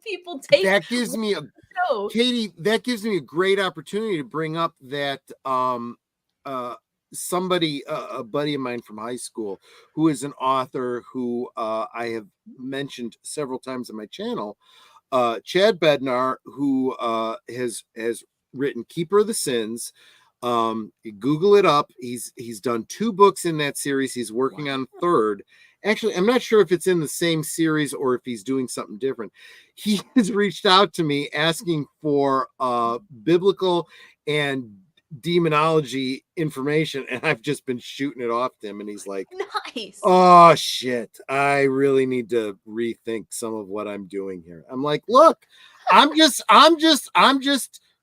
people take that. Gives me Katie. That gives me a great opportunity to bring up that somebody, a buddy of mine from high school, who is an author who I have mentioned several times on my channel. Chad Bednar, who has written Keeper of the Sins. Google it up. He's done 2 books in that series. He's working on a 3rd. Actually, I'm not sure if it's in the same series or if he's doing something different. He has reached out to me asking for biblical and demonology information, and I've just been shooting it off to him, and he's like, nice. Oh shit, I really need to rethink some of what I'm doing here. I'm like, look, I'm just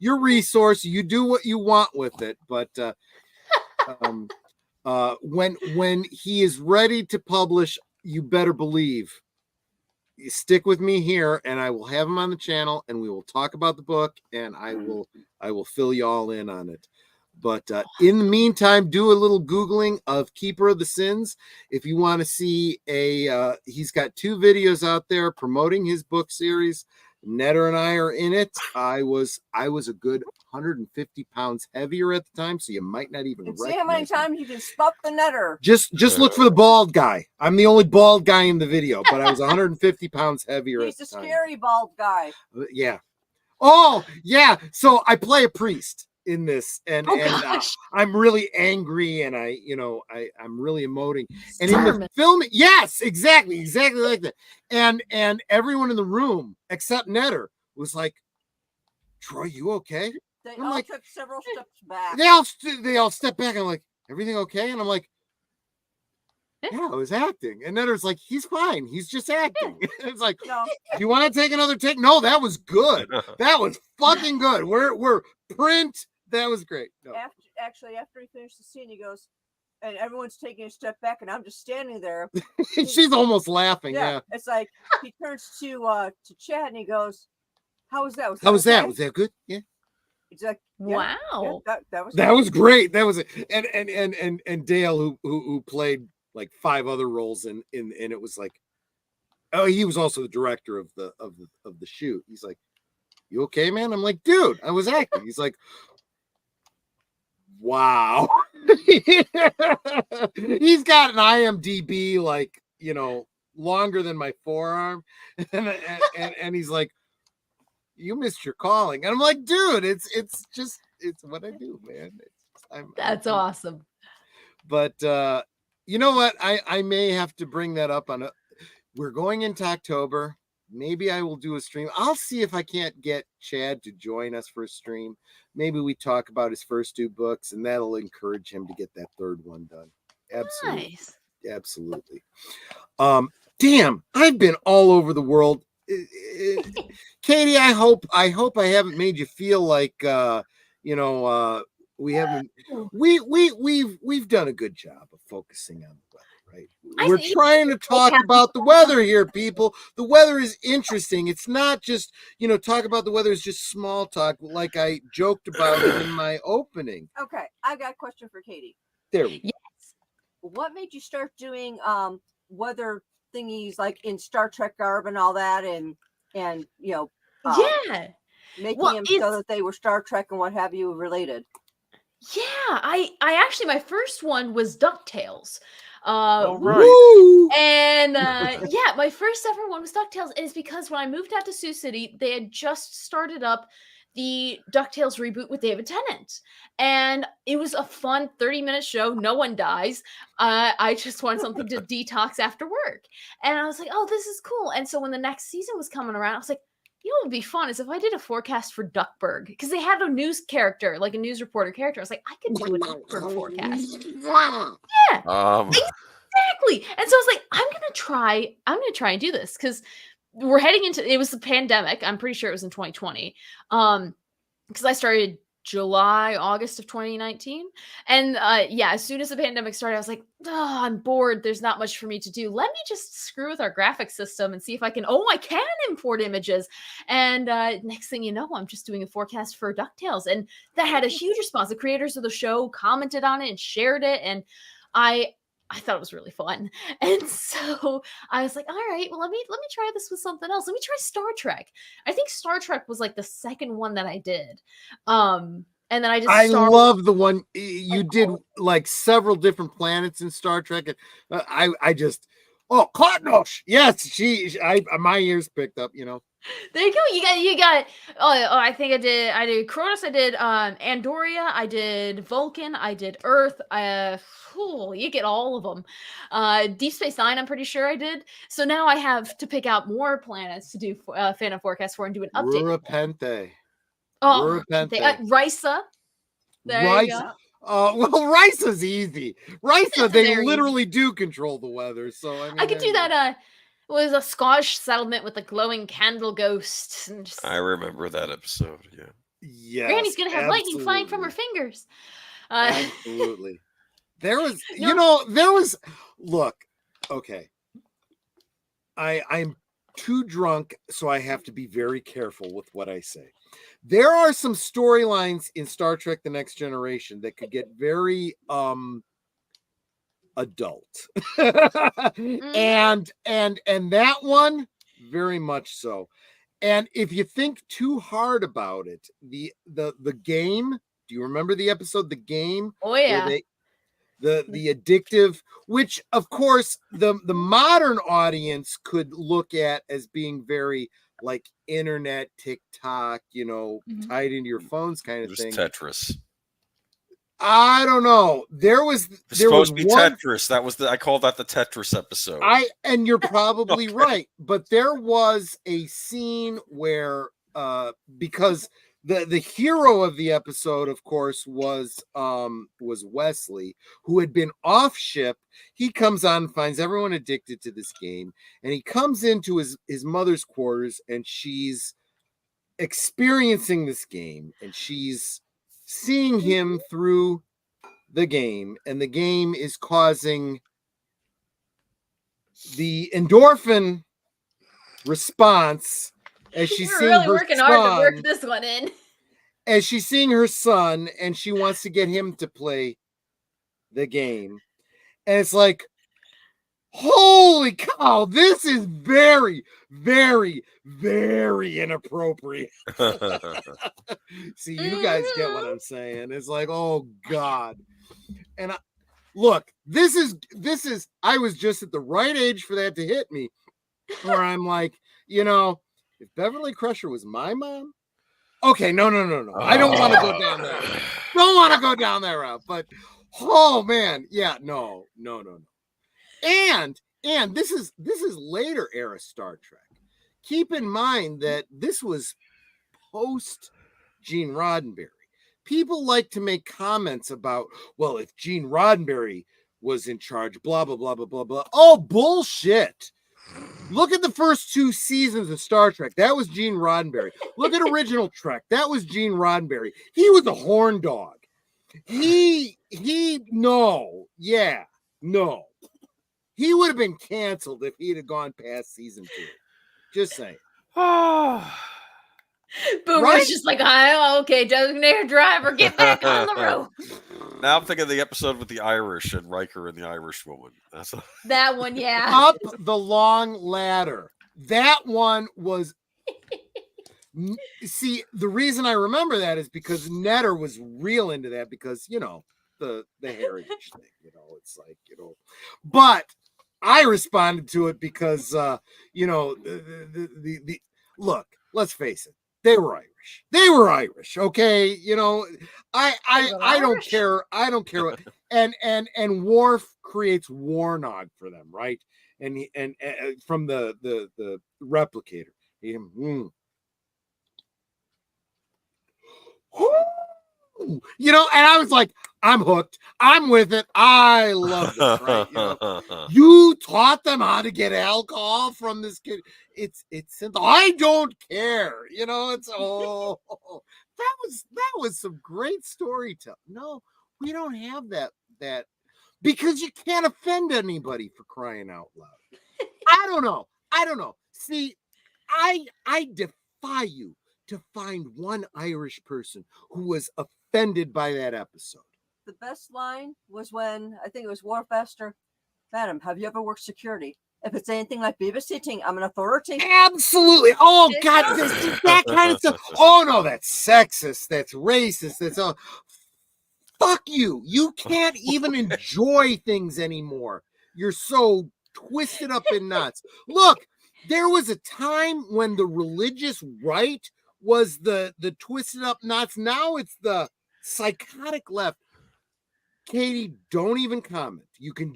your resource. You do what you want with it, but When he is ready to publish, you better believe. You stick with me here, and I will have him on the channel, and we will talk about the book, and I will fill you all in on it. But in the meantime, do a little Googling of Keeper of the Sins. If you want to see he's got 2 videos out there promoting his book series. Netter and I are in it. I was a good 150 pounds heavier at the time, so you might not even see how many times you can spot the Netter. Just look for the bald guy. I'm the only bald guy in the video, but I was 150 pounds heavier. He's a scary bald guy. Yeah. Oh, yeah. So I play a priest in this, and I'm really angry, and I'm really emoting. And in the film, yes, exactly like that. And everyone in the room except Netter was like, "Troy, you okay?" They all took several steps back. They all step back. I'm like, "Everything okay?" And I'm like, "Yeah, I was acting." And Netter's like, "He's fine. He's just acting." It's like, no. "Do you want to take another take?" No, that was good. That was fucking good. We're print. That was great. No. After he finished the scene, he goes, and everyone's taking a step back, and I'm just standing there. She's almost laughing. Yeah. It's like he turns to Chad, and he goes, "How was that? How was that? Was that good?" Yeah. He's like, "Wow, that was great. That was it." And Dale, who played like 5 other roles in it, was like, oh, he was also the director of the shoot. He's like, "You okay, man?" I'm like, "Dude, I was acting." He's like, "Wow." He's got an IMDb like, longer than my forearm, and he's like, "You missed your calling." And I'm like, "Dude, it's what I do, man." That's awesome. But you know what? I may have to bring that up we're going into October. Maybe I will do a stream. I'll see if I can't get Chad to join us for a stream. Maybe we talk about his first 2 books, and that'll encourage him to get that 3rd one done. Absolutely. Nice. Absolutely. Damn, I've been all over the world. Katie, I hope I haven't made you feel like we haven't we've done a good job of focusing on the weather. Right. We're trying to talk about the weather here, people. The weather is interesting. It's not just, talk about the weather is just small talk, like I joked about it in my opening. Okay, I got a question for Katie. There we go. Yes. What made you start doing weather thingies like in Star Trek garb and all that, and making them so that they were Star Trek and what have you related? Yeah, I actually, my first one was DuckTales. Right. And my first ever one was DuckTales. And it's because when I moved out to Sioux City, they had just started up the DuckTales reboot with David Tennant. And it was a fun 30-minute show. No one dies. I just wanted something to detox after work. And I was like, oh, this is cool. And so when the next season was coming around, I was like, what would be fun is if I did a forecast for Duckburg, because they had a news character, like a news reporter character. I was like, I could do a Duckburg forecast. Yeah, exactly. And so I was like, I'm gonna try and do this because we're heading into. It was the pandemic. I'm pretty sure it was in 2020. Because I started August of 2019. And as soon as the pandemic started, I was like, oh, I'm bored. There's not much for me to do. Let me just screw with our graphics system and see if I can import images. And next thing you know, I'm just doing a forecast for DuckTales. And that had a huge response. The creators of the show commented on it and shared it. And I thought it was really fun. And so I was like, all right, well, let me try this with something else. Let me try Star Trek. I think Star Trek was like the second one that I did. And then I love the one you did, like several different planets in Star Trek. And Klatnosh. Yes, my ears picked up, There you go. You got. I think I did Cronus. I did Andoria. I did Vulcan. I did Earth. You get all of them. Deep Space Nine. I'm pretty sure I did. So now I have to pick out more planets to do Phantom Forecast for and do an update. Rurapente. Risa. There you go. Well, Risa's easy. Risa, they literally do control the weather. So I could do that. It was a Scottish settlement with a glowing candle ghost. I remember that episode. Yeah. Granny's gonna have lightning flying from her fingers. Absolutely. There was, look, okay. I'm too drunk, so I have to be very careful with what I say. There are some storylines in Star Trek: The Next Generation that could get very adult. and that one very much so. And if you think too hard about it, the game, do you remember the episode The Game? Oh yeah. The addictive, which of course the modern audience could look at as being very like internet, TikTok, tied into your phones kind of thing. Tetris. I don't know. There was supposed to be Tetris. That was I called that the Tetris episode. And you're probably right, but there was a scene where because the hero of the episode, of course, was Wesley, who had been off ship. He comes on, finds everyone addicted to this game, and he comes into his mother's quarters, and she's experiencing this game, and she's seeing him through the game, and the game is causing the endorphin response as she's seeing really her working son, hard to work this one in. As she's seeing her son, and she wants to get him to play the game. And it's like, holy cow, this is very, very, very inappropriate. See, you guys get what I'm saying. It's like, oh God. And look, this is I was just at the right age for that to hit me, where I'm like, if Beverly Crusher was my mom, okay, no. I don't want to go down there. Don't want to go down that route. But oh man, yeah, no. And this is later era Star Trek. Keep in mind that this was post Gene Roddenberry. People like to make comments about, well, if Gene Roddenberry was in charge, blah blah blah blah blah blah. Oh, bullshit. Look at the first 2 seasons of Star Trek. That was Gene Roddenberry. Look at original Trek. That was Gene Roddenberry. He was a horn dog. No. He would have been canceled if he'd have gone past season 2. Just saying. Boomer's right? Just like, okay, designated driver, get back on the road. Now I'm thinking of the episode with the Irish and Riker and the Irish woman. That one, yeah. Up the long ladder. That one was. See, the reason I remember that is because Netter was real into that because, the heritage thing, it's like, but I responded to it because, the look, let's face it. They were Irish. Okay. I don't care. I don't care what, and Worf creates Warnog for them. Right. And from the replicator, and I was like, I'm hooked. I'm with it. I love this, right? You taught them how to get alcohol from this kid. It's simple. I don't care. It's that was some great storytelling. No, we don't have that because you can't offend anybody, for crying out loud. I don't know. See, I defy you to find one Irish person who was offended by that episode. The best line was when, I think it was Worf asked her, Madam, have you ever worked security? If it's anything like babysitting, I'm an authority. Absolutely. Oh, God, that kind of stuff. Oh, no, that's sexist. That's racist. That's all. Fuck you. You can't even enjoy things anymore. You're so twisted up in knots. Look, there was a time when the religious right was the twisted up knots. Now it's the psychotic left. Katie, don't even comment. You can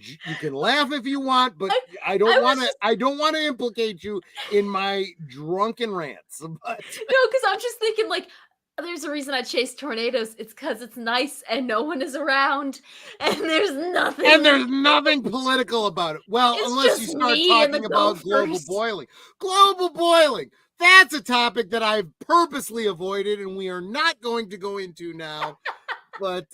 laugh if you want, but I don't want to implicate you in my drunken rants. But... No, because I'm just thinking like there's a reason I chase tornadoes. It's because it's nice and no one is around, and there's nothing political about it. Well, unless you start talking about global boiling. Global boiling. That's a topic that I've purposely avoided, and we are not going to go into now. But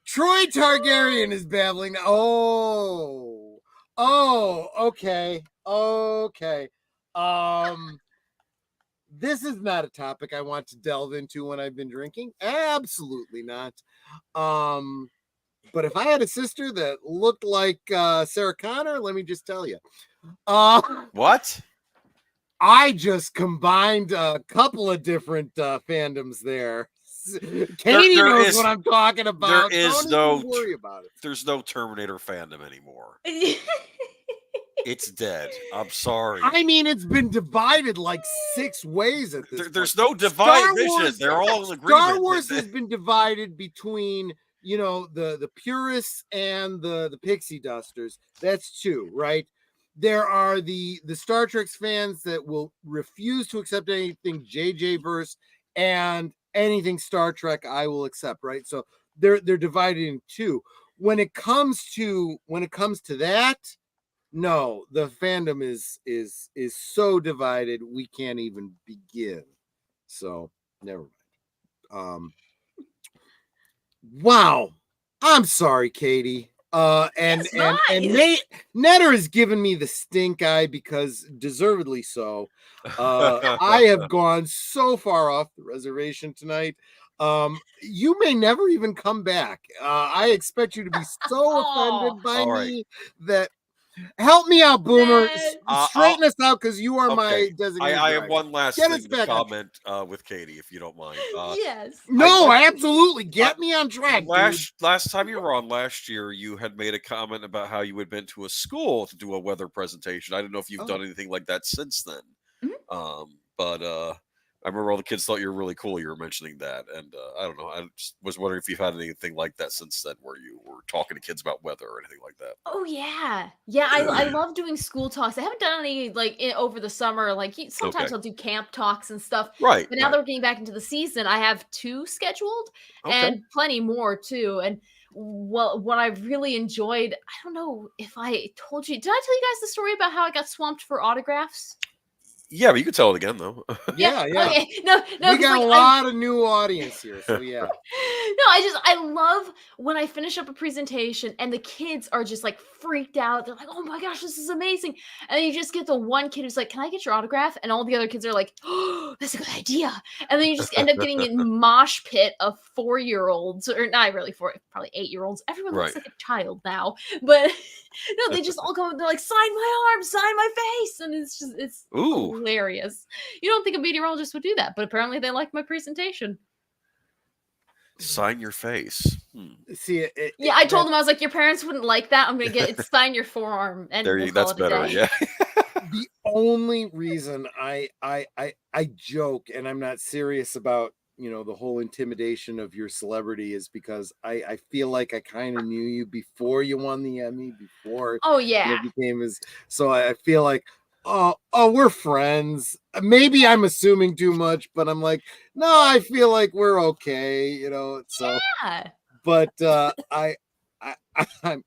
Troy Targaryen is babbling. Oh, okay. This is not a topic I want to delve into when I've been drinking. Absolutely not. But if I had a sister that looked like Sarah Connor, let me just tell you. What? I just combined a couple of different fandoms there. Katie knows what I'm talking about. Don't worry about it. There's no Terminator fandom anymore. It's dead. I'm sorry. I mean, it's been divided like 6 ways at this point. There's no division. They're all in agreement. Star Wars has been divided between, the purists and the pixie dusters. That's 2, right? There are the Star Trek fans that will refuse to accept anything JJ verse, and anything Star Trek I will accept, right? So they're divided in 2. When it comes to that, no, the fandom is so divided we can't even begin. So never mind. Wow. I'm sorry, Katie. And Netter has given me the stink eye, because deservedly so. I have gone so far off the reservation tonight. You may never even come back. I expect you to be so offended by me that help me out, Boomer. Straighten us out, because you are my designated I have one last thing to comment with Katie, if you don't mind. Yes. No, absolutely. Get me on track. Last time you were on last year, you had made a comment about how you had been to a school to do a weather presentation. I don't know if you've done anything like that since then. Mm-hmm. But I remember all the kids thought you were really cool. You were mentioning that, and I don't know. I just was wondering if you've had anything like that since then, where you were talking to kids about weather or anything like that. Oh yeah. I love doing school talks. I haven't done any over the summer. Sometimes I'll do camp talks and stuff. Right. But now that we're getting back into the season, I have 2 scheduled and plenty more too. And what I've really enjoyed, I don't know if I told you. Did I tell you guys the story about how I got swamped for autographs? Yeah, but you can tell it again, though. Yeah. Okay. No. We got a lot of new audience here, so yeah. No, I love when I finish up a presentation and the kids are just freaked out. They're like, "Oh my gosh, this is amazing!" And then you just get the one kid who's like, "Can I get your autograph?" And all the other kids are like, "Oh, that's a good idea." And then you just end up getting a mosh pit of 4-year-olds, or not really 4, probably 8-year-olds. Everyone looks like a child now, but no, they just all go. They're like, "Sign my arm, sign my face," and it's hilarious. You don't think a meteorologist would do that, but apparently they like my presentation. Sign your face. See, I told them, I was like, your parents wouldn't like that. I'm gonna get it. Sign your forearm, and that's better. Yeah. The only reason I joke, and I'm not serious about the whole intimidation of your celebrity, is because I feel like I kind of knew you before you won the Emmy, before it became so I feel like oh, we're friends. Maybe I'm assuming too much, but I'm like, no, I feel like we're okay, so but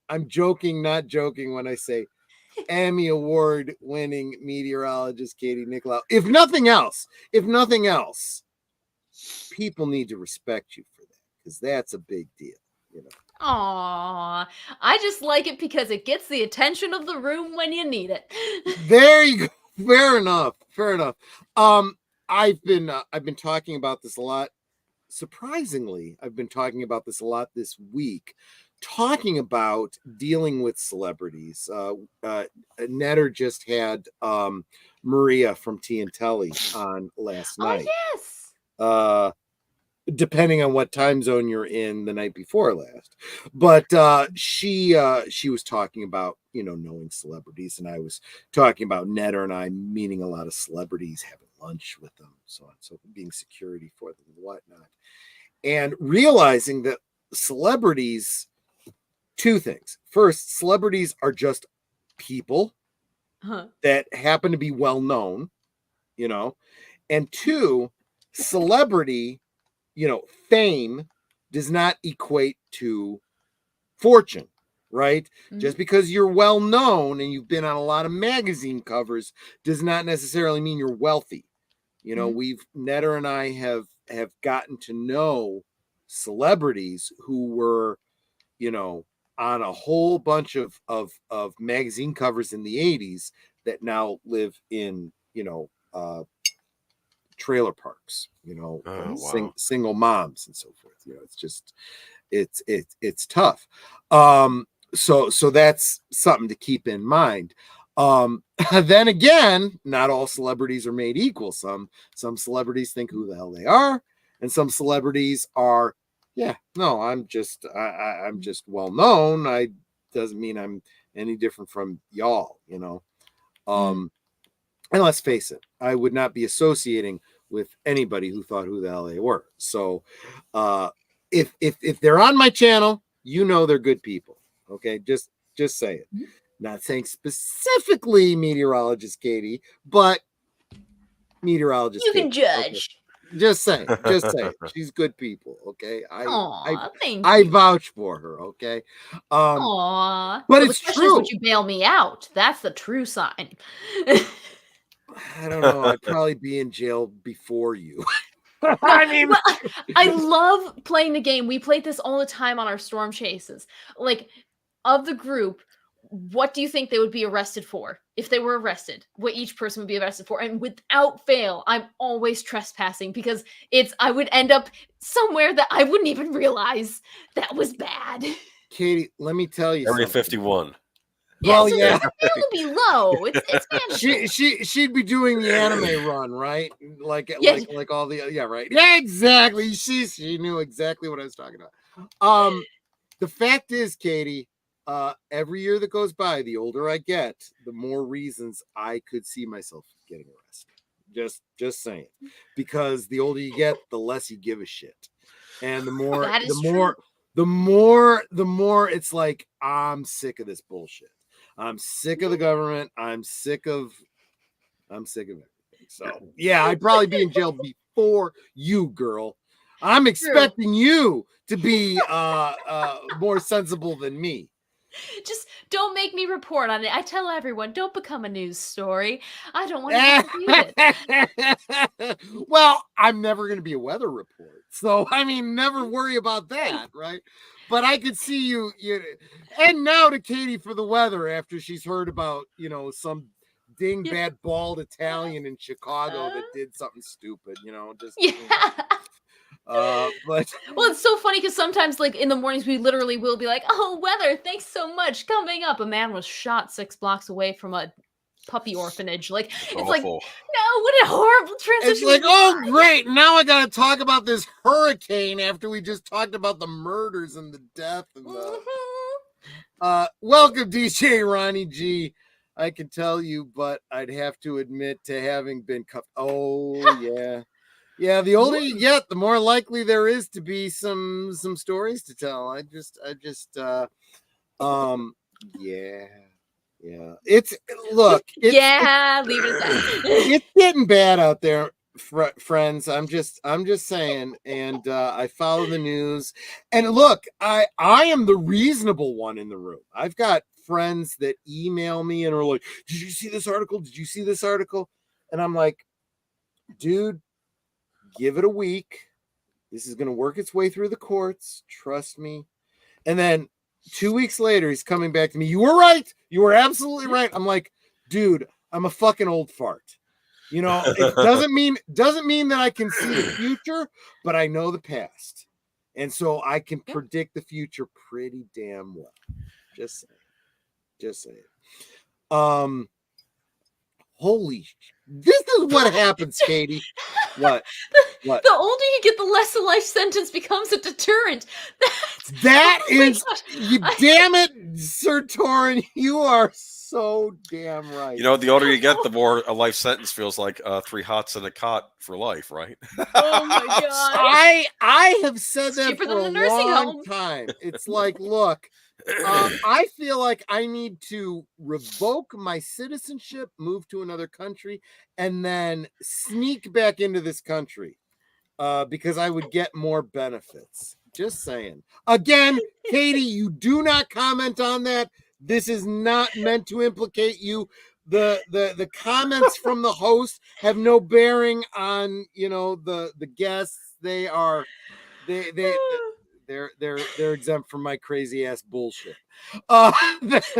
I'm joking, not joking, when I say Emmy Award winning meteorologist Katie Nickolaou. If nothing else, people need to respect you for that, because that's a big deal, Aw, I just like it because it gets the attention of the room when you need it. There you go. Fair enough. I've been talking about this a lot. Surprisingly, I've been talking about this a lot this week, talking about dealing with celebrities. Netter just had Maria from Telly on last night. Oh, yes. Depending on what time zone you're in the night before last. But she was talking about, knowing celebrities, and I was talking about Netter and I meeting a lot of celebrities, having lunch with them, so on, so being security for them and whatnot. And realizing that celebrities, 2 things. First, celebrities are just people that happen to be well known, and 2, celebrity, fame does not equate to fortune, right? Mm-hmm. Just because you're well known and you've been on a lot of magazine covers does not necessarily mean you're wealthy. Netter and I have gotten to know celebrities who were you know, on a whole bunch of magazine covers in the 80s that now live in, you know, trailer parks, you know, single moms and so forth. You know, it's just, it's tough. So that's something to keep in mind. Then again, not all celebrities are made equal. Some celebrities think who the hell they are, and some celebrities are, I'm just well known. I doesn't mean I'm any different from y'all, you know. And let's face it, I would not be associating with anybody who thought who the hell they were. So if they're on my channel, you know they're good people. Okay, just say it. Not saying specifically meteorologist Katie, but meteorologist you Katie. can judge. Okay. Just say it. She's good people. Okay, I vouch for her. Okay, but so it's the true. Would you bail me out? That's the true sign. I don't know. I'd probably be in jail before you. I mean, well, I love playing the game. We played this all the time on our storm chases. Like, of the group, what do you think they would be arrested for? If they were arrested, what each person would be arrested for? And without fail, I'm always trespassing because I would end up somewhere that I wouldn't even realize that was bad. Katie, let me tell you Area something. 51. Well, so yeah, it'll be low. It's she'd be doing the anime run, right? Like all the right. Yeah, exactly. She knew exactly what I was talking about. The fact is, Katie, every year that goes by, the older I get, the more reasons I could see myself getting arrested. Just saying, because the older you get, the less you give a shit, and the more it's like, I'm sick of this bullshit. I'm sick of the government. I'm sick of everything. So yeah, I'd probably be in jail before you, girl. I'm expecting you to be more sensible than me. Just don't make me report on it. I tell everyone, don't become a news story. I don't want to have to do it. Well, I'm never going to be a weather report. So, I mean, never worry about that, right? But I could see you. And now to Katie for the weather after she's heard about, you know, some dingbat bald Italian in Chicago that did something stupid, you know, just. But well, it's so funny because sometimes, like in the mornings, we literally will be like, "Oh, weather! Thanks so much." Coming up, a man was shot 6 blocks away from a puppy orphanage. Like it's awful. like, no, what a horrible transition! It's like, oh, great! Now I got to talk about this hurricane after we just talked about the murders and the death and the. Welcome, DJ Ronnie G. I can tell you, but I'd have to admit to having been cuffed. Oh yeah. Yeah, the older you get, the more likely there is to be some stories to tell. I just yeah. It's leave it at that. It's getting bad out there, friends. I'm just saying, and I follow the news. And look, I am the reasonable one in the room. I've got friends that email me and are like, "Did you see this article? Did you see this article?" And I'm like, dude, give it a week. This is going to work its way through the courts. Trust me. And then 2 weeks later, he's coming back to me. You were right. You were absolutely right. I'm like, dude, I'm a fucking old fart. You know, it doesn't mean that I can see the future, but I know the past. And so I can predict the future pretty damn well. Just saying. Holy, this is what happens, Katie. What? The older you get, the less a life sentence becomes a deterrent. Damn it, Sir Torin, you are so damn right. You know, the older you get, the more a life sentence feels like 3 hots and a cot for life, right? Oh my god! I have said that for a long home. time. It's like, look. I feel like I need to revoke my citizenship, move to another country, and then sneak back into this country because I would get more benefits. Just saying. Again, Katie, you do not comment on that. This is not meant to implicate you. The comments from the host have no bearing on, you know, the guests. they're exempt from my crazy ass bullshit. Guess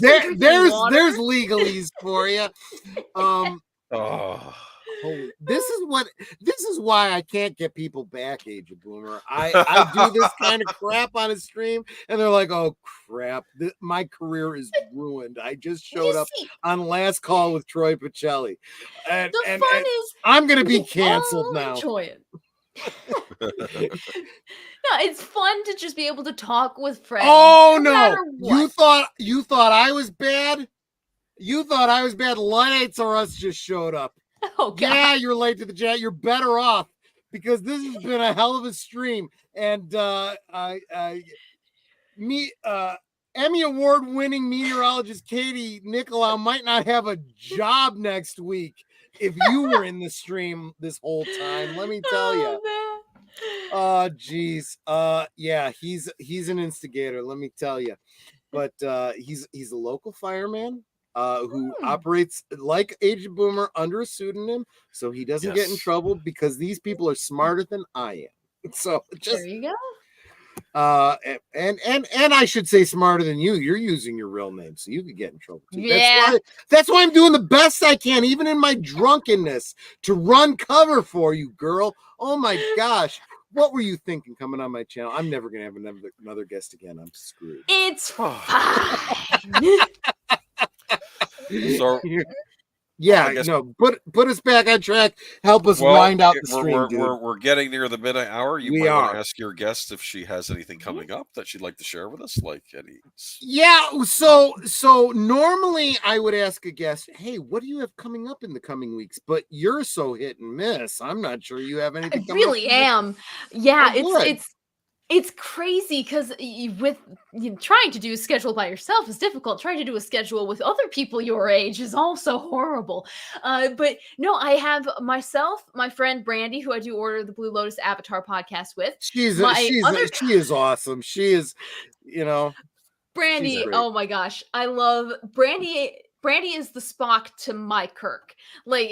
there's legalese for you. This is why I can't get people back, Age of Boomer. I do this kind of crap on a stream, and they're like, "Oh crap, my career is ruined." I just showed up on Last Call with Troy Pacelli, and I'm gonna be canceled now. Enjoy it. No, it's fun to just be able to talk with friends. Oh no! You thought I was bad? You thought I was bad? Lights or Us just showed up. Oh, God. Yeah, you're late to the chat. You're better off because this has been a hell of a stream. And Emmy Award-winning meteorologist Katie Nickolaou might not have a job next week if you were in the stream this whole time. Let me tell you. Oh, geez. Yeah, he's an instigator. Let me tell you. But he's a local fireman. Who operates like Age of Boomer under a pseudonym, so he doesn't get in trouble because these people are smarter than I am. So just there you go. And I should say smarter than you. You're using your real name, so you could get in trouble too. Yeah. That's why I'm doing the best I can, even in my drunkenness, to run cover for you, girl. Oh my gosh. What were you thinking coming on my channel? I'm never gonna have another guest again. I'm screwed. It's fine. So put us back on track. Help us wind out the stream. We're getting near the midnight hour. You might want to ask your guest if she has anything coming up that she'd like to share with us, like any. Yeah, so normally I would ask a guest, "Hey, what do you have coming up in the coming weeks?" But you're so hit and miss. I'm not sure you have anything. I really am. Yeah, it's crazy because with trying to do a schedule by yourself is difficult. Trying to do a schedule with other people your age is also horrible. But no, I have myself, my friend Brandy, who I do Order the Blue Lotus Avatar podcast with. She is awesome. She is, Brandy. Oh my gosh, I love Brandy. Brandy is the Spock to my Kirk. Like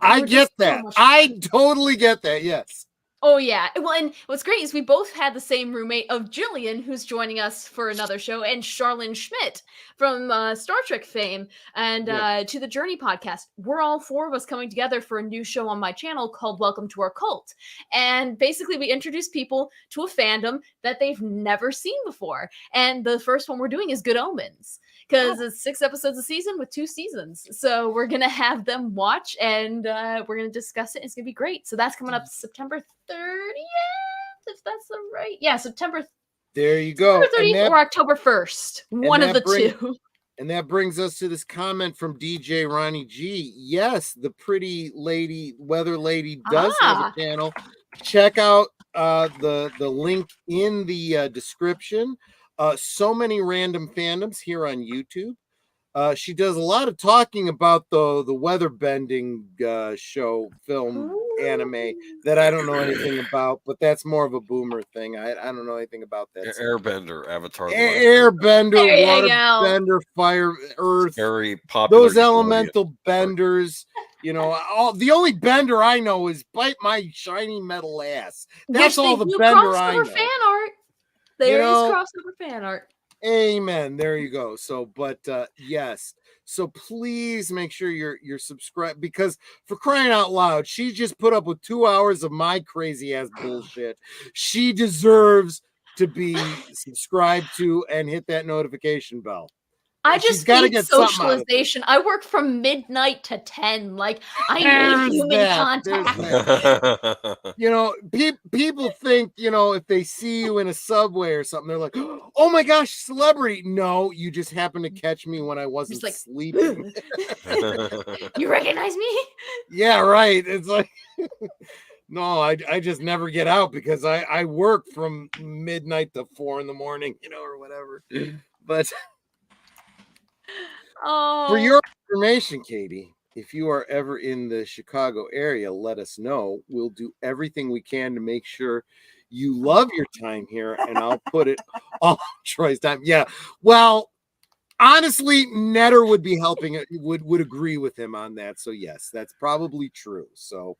I get that. I totally get that. Yes. Oh, yeah. Well, and what's great is we both had the same roommate of Jillian, who's joining us for another show, and Charlene Schmidt from Star Trek fame and To the Journey podcast. We're all four of us coming together for a new show on my channel called Welcome to Our Cult. And basically, we introduce people to a fandom that they've never seen before. And the first one we're doing is Good Omens, because it's 6 episodes a season with 2 seasons. So we're going to have them watch, and we're going to discuss it. It's going to be great. So that's coming up September 30th, if that's the right. Yeah, September. There you go. September 30th or October 1st. One of the two. And that brings us to this comment from DJ Ronnie G. Yes, the pretty lady, weather lady, does have a channel. Check out the link in the description. So many random fandoms here on YouTube. She does a lot of talking about the weather bending show film anime that I don't know anything about, but that's more of a boomer thing. I don't know anything about that. Airbender, Avatar. Airbender, waterbender, fire, earth. Very popular. Those elemental benders. The only bender I know is bite my shiny metal ass. That's all the bender I know. Fan art. There is crossover fan art. Amen. There you go. So, but yes. So please make sure you're subscribed, because for crying out loud, she just put up with 2 hours of my crazy ass bullshit. She deserves to be subscribed to and hit that notification bell. I just need socialization. I work from midnight to 10. Like, I need human contact. People think, if they see you in a subway or something, they're like, oh my gosh, celebrity. No, you just happened to catch me when I wasn't sleeping. You recognize me? Yeah, right. It's like, no, I just never get out because I work from midnight to 4 a.m, or whatever. But for your information, Katie, if you are ever in the Chicago area, let us know. We'll do everything we can to make sure you love your time here, and I'll put it all Troy's time. Yeah. Well, honestly, Netter would be helping it, would agree with him on that. So yes, that's probably true. So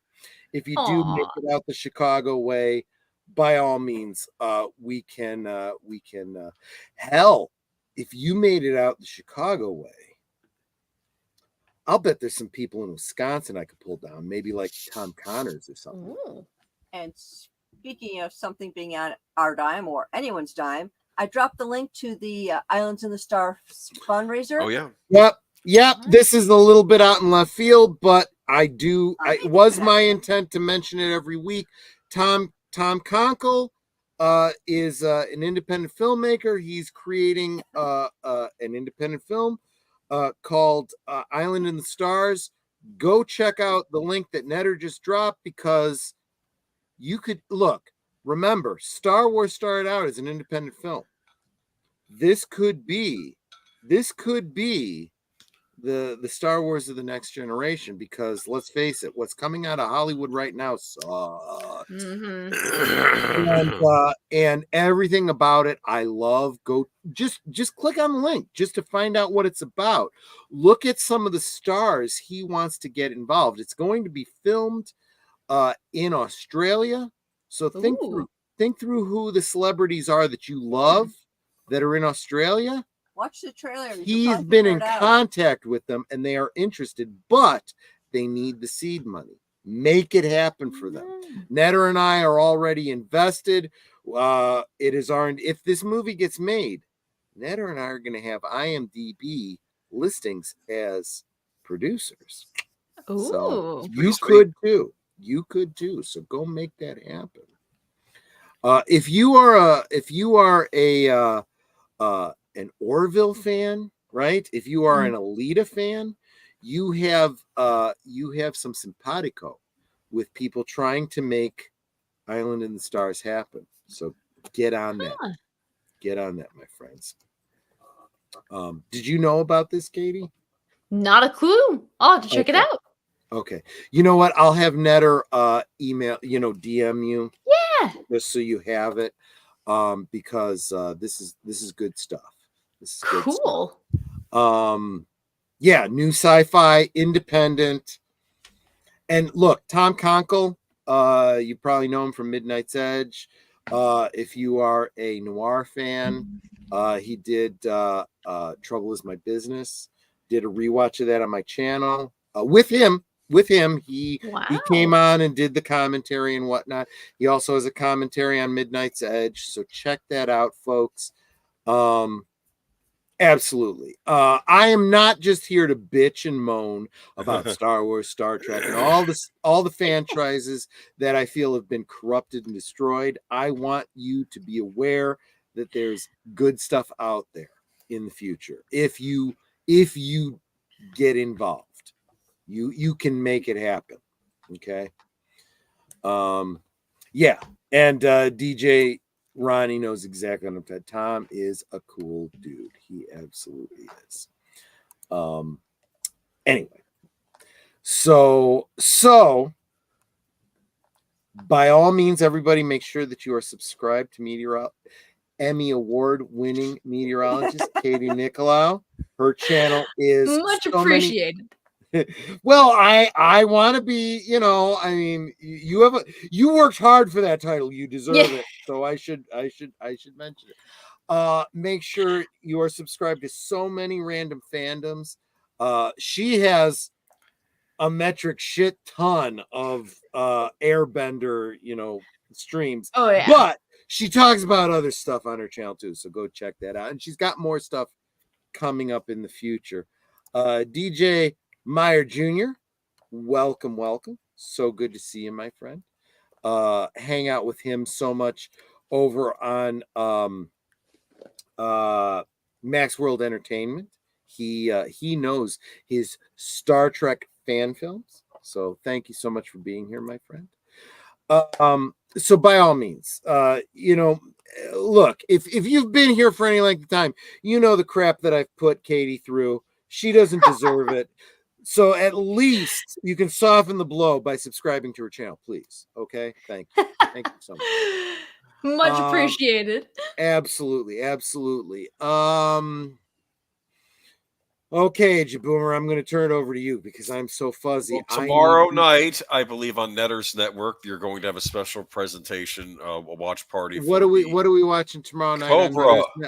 if you do make it out the Chicago way, by all means, we can hell, if you made it out the Chicago way, I'll bet there's some people in Wisconsin I could pull down, maybe like Tom Connors or something. Ooh. And speaking of something being on our dime or anyone's dime, I dropped the link to the Islands in the Stars fundraiser. Oh yeah. Yep. This is a little bit out in left field, but it was my intent to mention it every week. Tom Conkle is an independent filmmaker. He's creating an independent film called Island in the Stars. Go check out the link that Netter just dropped, because you could remember, Star Wars started out as an independent film. This could be the Star Wars of the next generation, because let's face it, what's coming out of Hollywood right now sucks. And everything about it I love. Go just click on the link just to find out what it's about. Look at some of the stars he wants to get involved. It's going to be filmed in Australia, so think through who the celebrities are that you love that are in Australia. Watch the trailer. He's been in contact with them and they are interested, but they need the seed money. Make it happen for them. Netter and I are already invested. If this movie gets made, Netter and I are going to have IMDb listings as producers. Ooh. So you could too. So go make that happen. If you are an Orville fan, right? If you are an Alita fan, you have some simpatico with people trying to make Island in the Stars happen. So get on that. Get on that, my friends. Did you know about this, Katie? Not a clue. I'll have to check it out. Okay. You know what? I'll have Netter email, DM you. Yeah. Just so you have it. Because this is good stuff. This is good cool stuff. Yeah, new sci-fi, independent. And look, Tom Conkle, you probably know him from Midnight's Edge. If you are a noir fan, he did Trouble Is My Business. Did a rewatch of that on my channel. With him, he came on and did the commentary and whatnot. He also has a commentary on Midnight's Edge, so check that out, folks. Absolutely. I am not just here to bitch and moan about Star Wars, Star Trek, and all the franchises that I feel have been corrupted and destroyed. I want you to be aware that there's good stuff out there in the future. If you get involved, you can make it happen. Okay. Yeah. And DJ Ronnie knows exactly what I'm talking. Tom is a cool dude. He absolutely is. Anyway, so by all means, everybody make sure that you are subscribed to Emmy Award-winning meteorologist Katie Nickolaou. Her channel is much appreciated. Well, I want to be, I mean, you worked hard for that title. You deserve it. So I should mention it. Make sure you are subscribed to so many random fandoms. She has a metric shit ton of Airbender, streams. Oh yeah. But she talks about other stuff on her channel too. So go check that out. And she's got more stuff coming up in the future. DJ Meyer Jr., welcome. So good to see you, my friend. Hang out with him so much over on Max World Entertainment. He knows his Star Trek fan films. So thank you so much for being here, my friend. So by all means, look, if you've been here for any length of time, the crap that I've put Katie through. She doesn't deserve it. So at least you can soften the blow by subscribing to her channel, please. Okay. Thank you. Thank you so much. Much appreciated. Absolutely. Okay, Jaboomer, I'm going to turn it over to you because I'm so fuzzy. Well, tomorrow night, I believe on Netter's Network, you're going to have a special presentation, a watch party. What are we watching tomorrow night?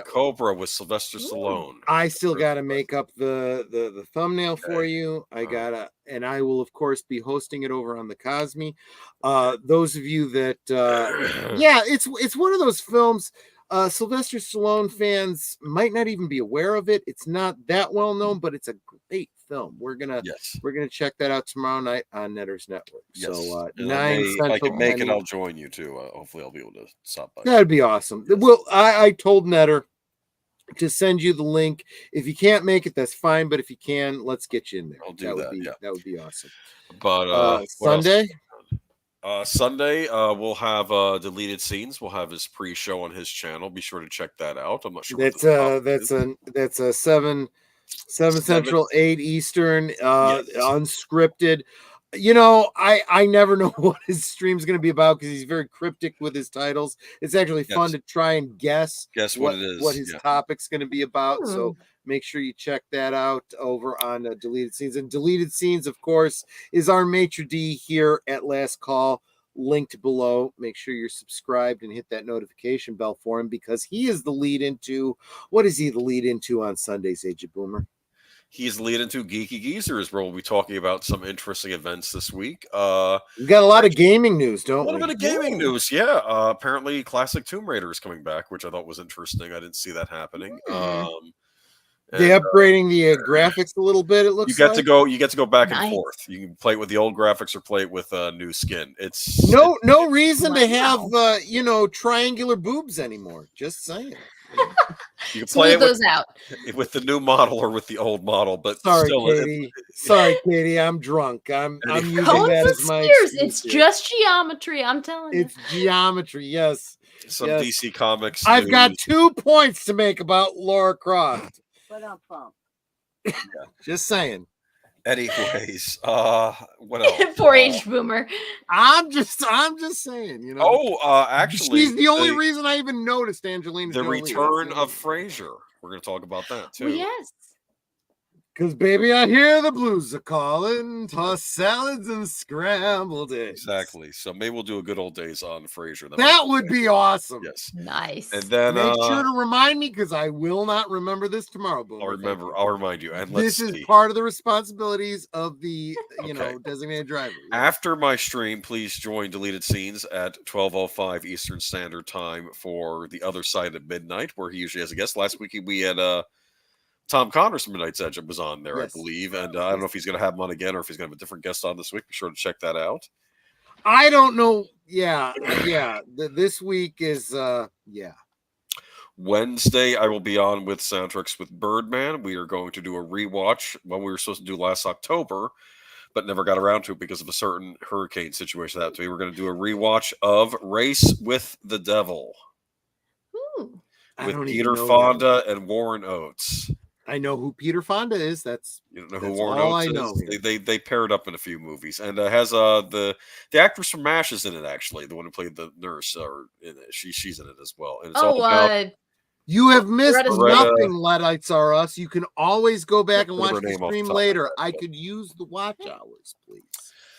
Cobra with Sylvester Stallone. I still got to make up the thumbnail for you. And I will of course be hosting it over on the Cosme. Those of you that, it's one of those films. Sylvester Stallone fans might not even be aware of it. It's not that well known, but it's a great film. We're gonna check that out tomorrow night on Netter's Network. Yes. So 9 Central. If I can make it, I'll join you too. Hopefully, I'll be able to stop by. That'd be awesome. Yes. Well, I told Netter to send you the link. If you can't make it, that's fine. But if you can, let's get you in there. I'll do that. That would be awesome. But Sunday. Sunday, we'll have deleted scenes. We'll have his pre-show on his channel. Be sure to check that out. I'm not sure. That's a 7 Central, 8 Eastern, unscripted. You know, I never know what his stream's going to be about because he's very cryptic with his titles. It's actually fun to try and guess what it is, what his topic's going to be about. So make sure you check that out over on Deleted Scenes. And Deleted Scenes, of course, is our Maître D here at Last Call, linked below. Make sure you're subscribed and hit that notification bell for him because he is the lead into. What is he the lead into on Sundays, Age of Boomer? He's the lead into Geeky Geezers, where we'll be talking about some interesting events this week. We've got a lot of gaming news, don't we? A little bit of gaming news, yeah. Apparently, Classic Tomb Raider is coming back, which I thought was interesting. I didn't see that happening. They're upgrading the graphics a little bit. It looks you get to go back and forth. You can play it with the old graphics or play it with new skin. It's no reason to have triangular boobs anymore. Just saying. You can play those out with the new model or with the old model. But sorry, Katie, I'm drunk. I'm using that as my excuse. It's just geometry. I'm telling you, it's geometry. Yes. Some DC Comics. I've got 2 points to make about Laura Croft. Just saying. Anyways, what else? 4-H boomer. I'm just saying, you know. Actually, she's the only reason I even noticed Angelina Jolie. Return of Frasier. We're going to talk about that too. Well, yes. Because, baby, I hear the blues are calling, toss salads and scrambled eggs. Exactly. So maybe we'll do a good old days on Frasier. That would be awesome. Yes. Nice. And then make sure to remind me because I will not remember this tomorrow. Boom. I'll remind you. And this is part of the responsibilities of the designated driver. After my stream, please join Deleted Scenes at 12:05 Eastern Standard Time for The Other Side of Midnight, where he usually has a guest. Last week we had Tom Connors from Midnight's Edge was on there, I believe. And I don't know if he's going to have him on again or if he's going to have a different guest on this week. Be sure to check that out. I don't know. Yeah. This week is, Wednesday, I will be on with Soundtracks with Birdman. We are going to do a rewatch when we were supposed to do last October, but never got around to it because of a certain hurricane situation that we're going to do a rewatch of Race with the Devil. Ooh. With Peter Fonda and Warren Oates. I know who Peter Fonda is. You don't know who Warren Oates is. Know. They paired up in a few movies, and has the actress from MASH is in it actually. The one who played the nurse, or in it. She's in it as well. And it's all about. You have missed nothing. Luddites are us. You can always go back and watch the stream later. I could use the watch hours, please.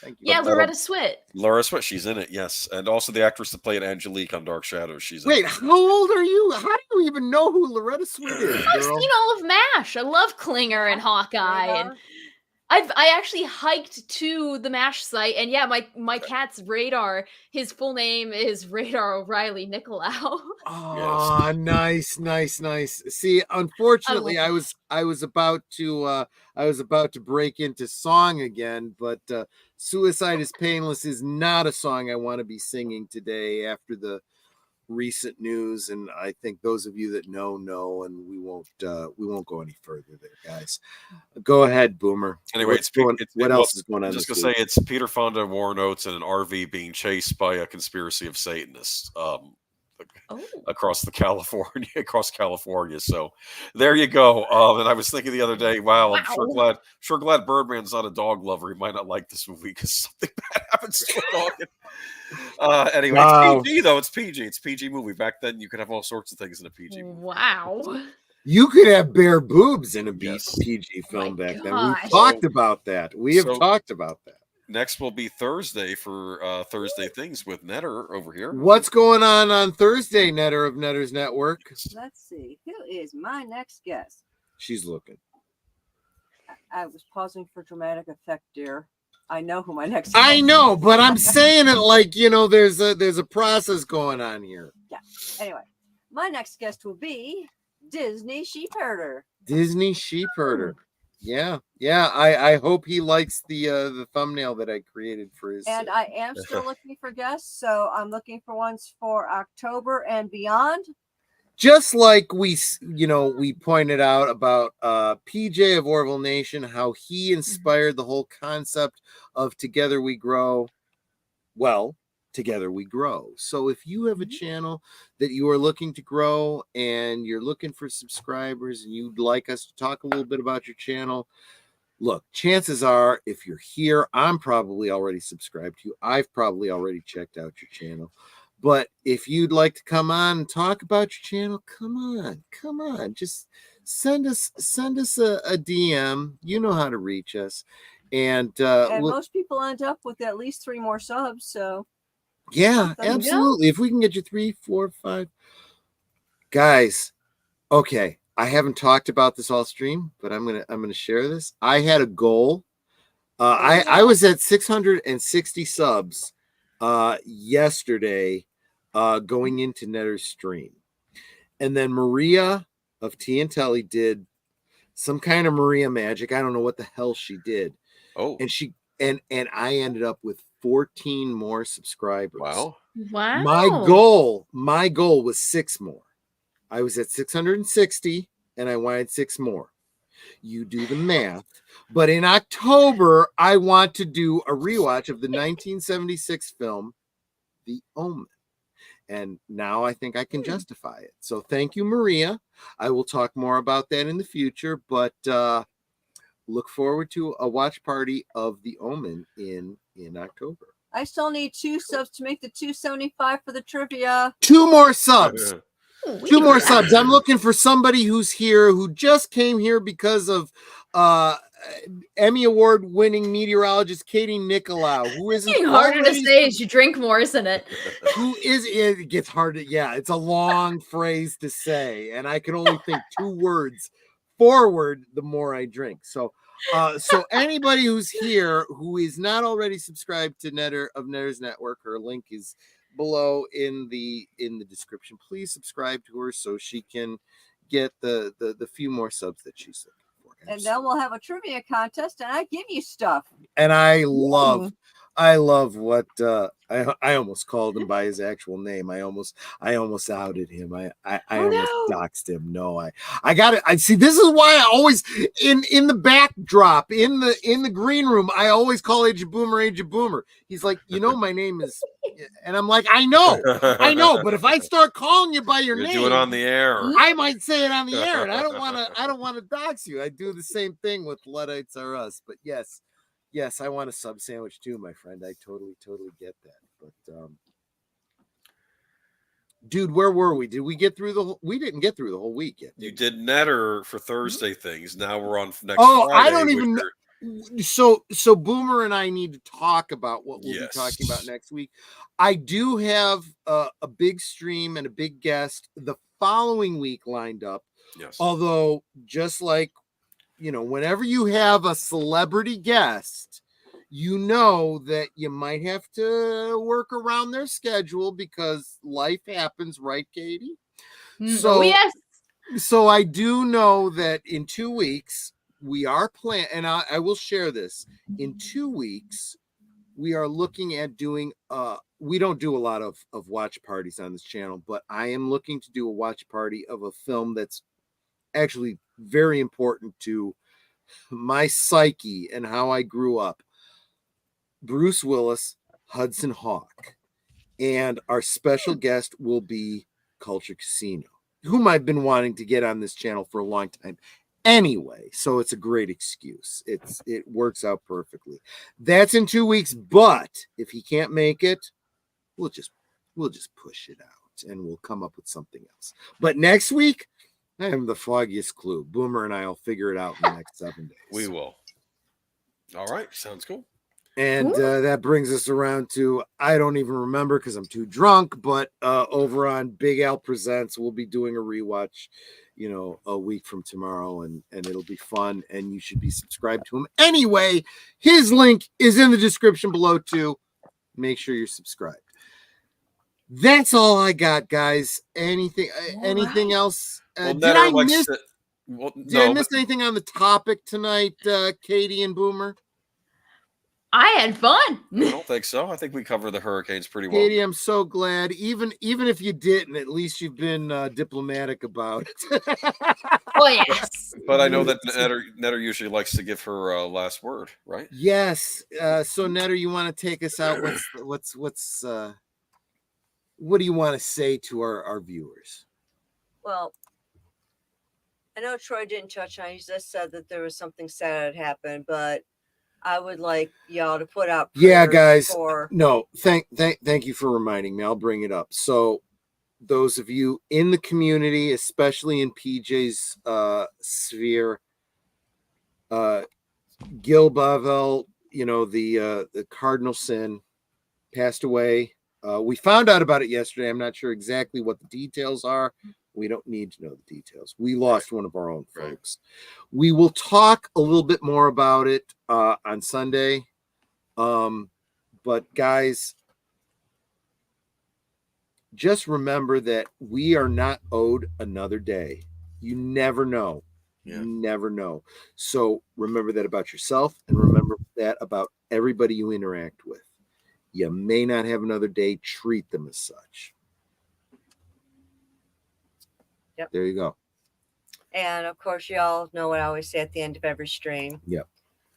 Thank you. Yeah, Loretta Swit. Laura Swit, she's in it, yes. And also the actress that played Angelique on Dark Shadows, she's in it. Wait, how old are you? How do you even know who Loretta Swit is, girl? I've seen all of MASH. I love Klinger and Hawkeye. And I actually hiked to the MASH site, and my cat's Radar, his full name is Radar O'Reilly Nickolaou. Oh, yes. Nice. See, unfortunately, I was about to break into song again, but Suicide is Painless is not a song I want to be singing today after the recent news, and I think those of you that know, and we won't go any further there, guys. Go ahead, Boomer. Anyway, what else is going on? Just gonna say it's Peter Fonda and Warren Oates in an RV being chased by a conspiracy of Satanists across California. So there you go. And I was thinking the other day, wow. I'm sure glad Birdman's not a dog lover. He might not like this movie because something bad happens to a dog. Anyway, It's PG though. It's PG. It's PG movie. Back then, you could have all sorts of things in a PG movie. Wow. You could have bare boobs in a Yes. PG film back then. gosh. We've talked about that. We have talked about that. Next will be Thursday for Thursday Things with Netter over here. What's going on Thursday, Netter of Netter's Network? Let's see. Who is my next guest? She's looking. I was pausing for dramatic effect, dear. I know who my next I guest know, is. but I'm saying it like, you know, there's a process going on here. Yeah. Anyway, my next guest will be Disney Sheepherder. Disney Sheepherder. Yeah. I hope he likes the thumbnail that I created for his. And I am still looking for guests, so I'm looking for ones for October and beyond. Just like we pointed out about PJ of Orville Nation, how he inspired the whole concept of Together We Grow. Well, Together We Grow. So if you have a channel that you are looking to grow and you're looking for subscribers and you'd like us to talk a little bit about your channel, look, chances are if you're here, I'm probably already subscribed to you. I've probably already checked out your channel. But if you'd like to come on and talk about your channel, come on. Just send us a DM. You know how to reach us. And most people end up with at least 3 more subs, so yeah, absolutely. If we can get you 3, 4, 5 guys. Okay, I haven't talked about this all stream, but I'm gonna share this. I had a goal. I was at 660 subs yesterday, going into Netter's stream, and then Maria of Tea and Telly did some kind of Maria magic. I don't know what the hell she did. Oh, and she and I ended up with 14 more subscribers. Wow. My goal was 6 more. I was at 660 and I wanted 6 more. You do the math. But in October, I want to do a rewatch of the 1976 film, The Omen. And now I think I can justify it. So thank you, Maria. I will talk more about that in the future, but look forward to a watch party of The Omen in October. I still need 2 subs to make the 275 for the trivia. 2 more subs. 2 more subs. I'm looking for somebody who's here who just came here because of Emmy Award winning meteorologist Katie Nickolaou, who is harder to say as you drink more, isn't it? It gets harder. Yeah, it's a long phrase to say, and I can only think 2 words forward the more I drink. So anybody who's here who is not already subscribed to Netter of Netter's Network, her link is below in the description. Please subscribe to her so she can get the few more subs that she's looking for. And then we'll have a trivia contest, and I give you stuff. And I love what I almost called him by his actual name. I almost outed him. I almost doxed him. No, I got it. I see. This is why I always in the backdrop in the green room. I always call Age of Boomer. He's like, my name is, and I'm like, I know. But if I start calling you by your name, do it on the air. I might say it on the air, and I don't want to dox you. I do the same thing with Luddites Are Us. But yes, I want a sub sandwich too, my friend. I totally get that. But dude, where were we? Did we get through we didn't get through the whole week yet. You did Netter for Thursday things. Now we're on next Friday. I don't even know. So Boomer and I need to talk about what we'll be talking about next week. I do have a big stream and a big guest the following week lined up. Yes. Although, just like, whenever you have a celebrity guest, that you might have to work around their schedule because life happens, right, Katie? Yes. So I do know that in 2 weeks we are planning, and I will share this. In 2 weeks, we are looking at doing. We don't do a lot of watch parties on this channel, but I am looking to do a watch party of a film that's actually very important to my psyche and how I grew up. Bruce Willis, Hudson Hawk, and our special guest will be Culture Casino, whom I've been wanting to get on this channel for a long time anyway, so it's a great excuse. It works out perfectly. That's in 2 weeks, but if he can't make it, we'll just push it out and we'll come up with something else. But next week, I have the foggiest clue. Boomer and I will figure it out in the next 7 days. We will. All right. Sounds cool. And that brings us around to, I don't even remember because I'm too drunk, but over on Big Al Presents, we'll be doing a rewatch, a week from tomorrow, and it'll be fun, and you should be subscribed to him. Anyway, his link is in the description below too. Make sure you're subscribed. That's all I got, guys. Anything else? Well, did I miss anything on the topic tonight, Katie and Boomer? I had fun. I don't think so. I think we covered the hurricanes pretty well. Katie, I'm so glad. Even if you didn't, at least you've been diplomatic about it. Oh yes. But I know that Netter usually likes to give her last word, right? Yes. So Netter, you want to take us out? What do you want to say to our viewers? Well, I know Troy didn't touch on it. He just said that there was something sad had happened, but I would like y'all to put out prayers. Yeah, guys. No, thank you for reminding me. I'll bring it up. So those of you in the community, especially in PJ's sphere, Gil Bavel, the cardinal sin, passed away. We found out about it yesterday. I'm not sure exactly what the details are. We don't need to know the details. We lost one of our own folks. We will talk a little bit more about it on Sunday. But guys, just remember that we are not owed another day. You never know. Yeah. You never know. So remember that about yourself, and remember that about everybody you interact with. You may not have another day. Treat them as such. Yep. There you go. And of course, y'all know what I always say at the end of every stream. Yep.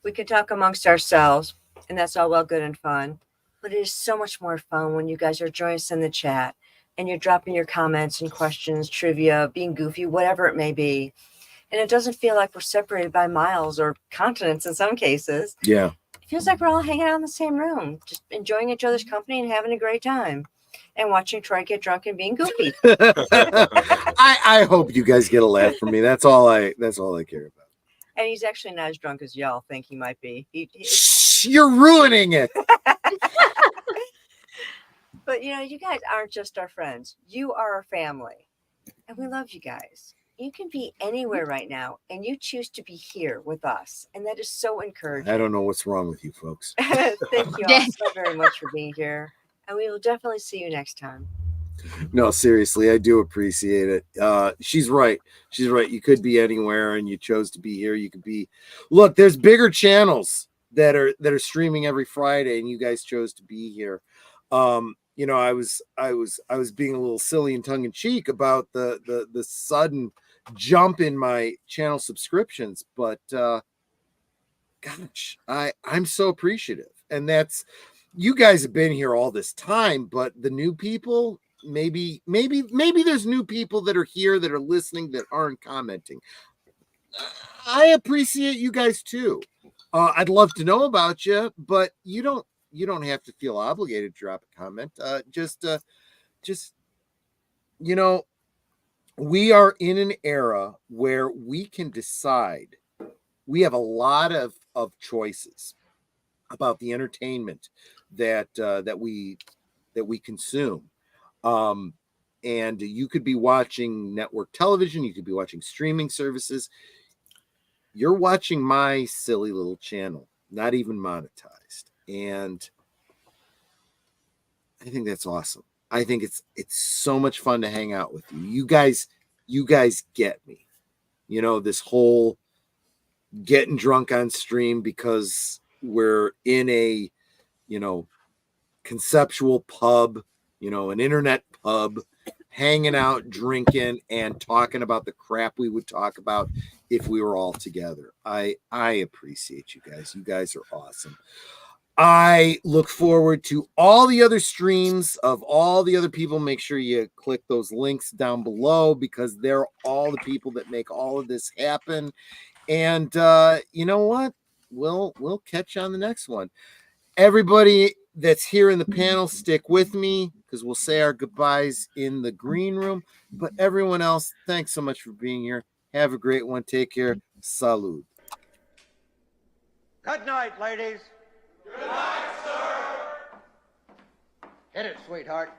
We can talk amongst ourselves, and that's all well, good, and fun. But it is so much more fun when you guys are joining us in the chat and you're dropping your comments and questions, trivia, being goofy, whatever it may be. And it doesn't feel like we're separated by miles or continents in some cases. Yeah. It feels like we're all hanging out in the same room, just enjoying each other's company and having a great time. And watching Troy get drunk and being goofy. I hope you guys get a laugh from me. That's all I care about. And he's actually not as drunk as y'all think he might be. You're ruining it. But you guys aren't just our friends. You are our family. And we love you guys. You can be anywhere right now, and you choose to be here with us. And that is so encouraging. I don't know what's wrong with you folks. Thank you all so very much for being here. And we will definitely see you next time. No, seriously, I do appreciate it. She's right. She's right. You could be anywhere, and you chose to be here. You could be. Look, there's bigger channels that are streaming every Friday, and you guys chose to be here. I was being a little silly and tongue in cheek about the sudden jump in my channel subscriptions, but gosh, I'm so appreciative, and that's. You guys have been here all this time, but the new people, maybe there's new people that are here that are listening that aren't commenting. I appreciate you guys too. I'd love to know about you, but you don't have to feel obligated to drop a comment. We are in an era where we can decide. We have a lot of choices about the entertainment that we consume. And you could be watching network television, you could be watching streaming services. You're watching my silly little channel, not even monetized. And I think that's awesome. I think it's so much fun to hang out with you. You guys get me. This whole getting drunk on stream because we're in a conceptual pub, an internet pub, hanging out, drinking, and talking about the crap we would talk about if we were all together. I appreciate you guys. You guys are awesome. I look forward to all the other streams of all the other people. Make sure you click those links down below because they're all the people that make all of this happen. And you know what? We'll catch you on the next one. Everybody that's here in the panel, stick with me. because we'll say our goodbyes in the green room. But everyone else, thanks so much for being here. Have a great one. Take care. Salud. Good night, ladies. Good night, sir. Hit it, sweetheart.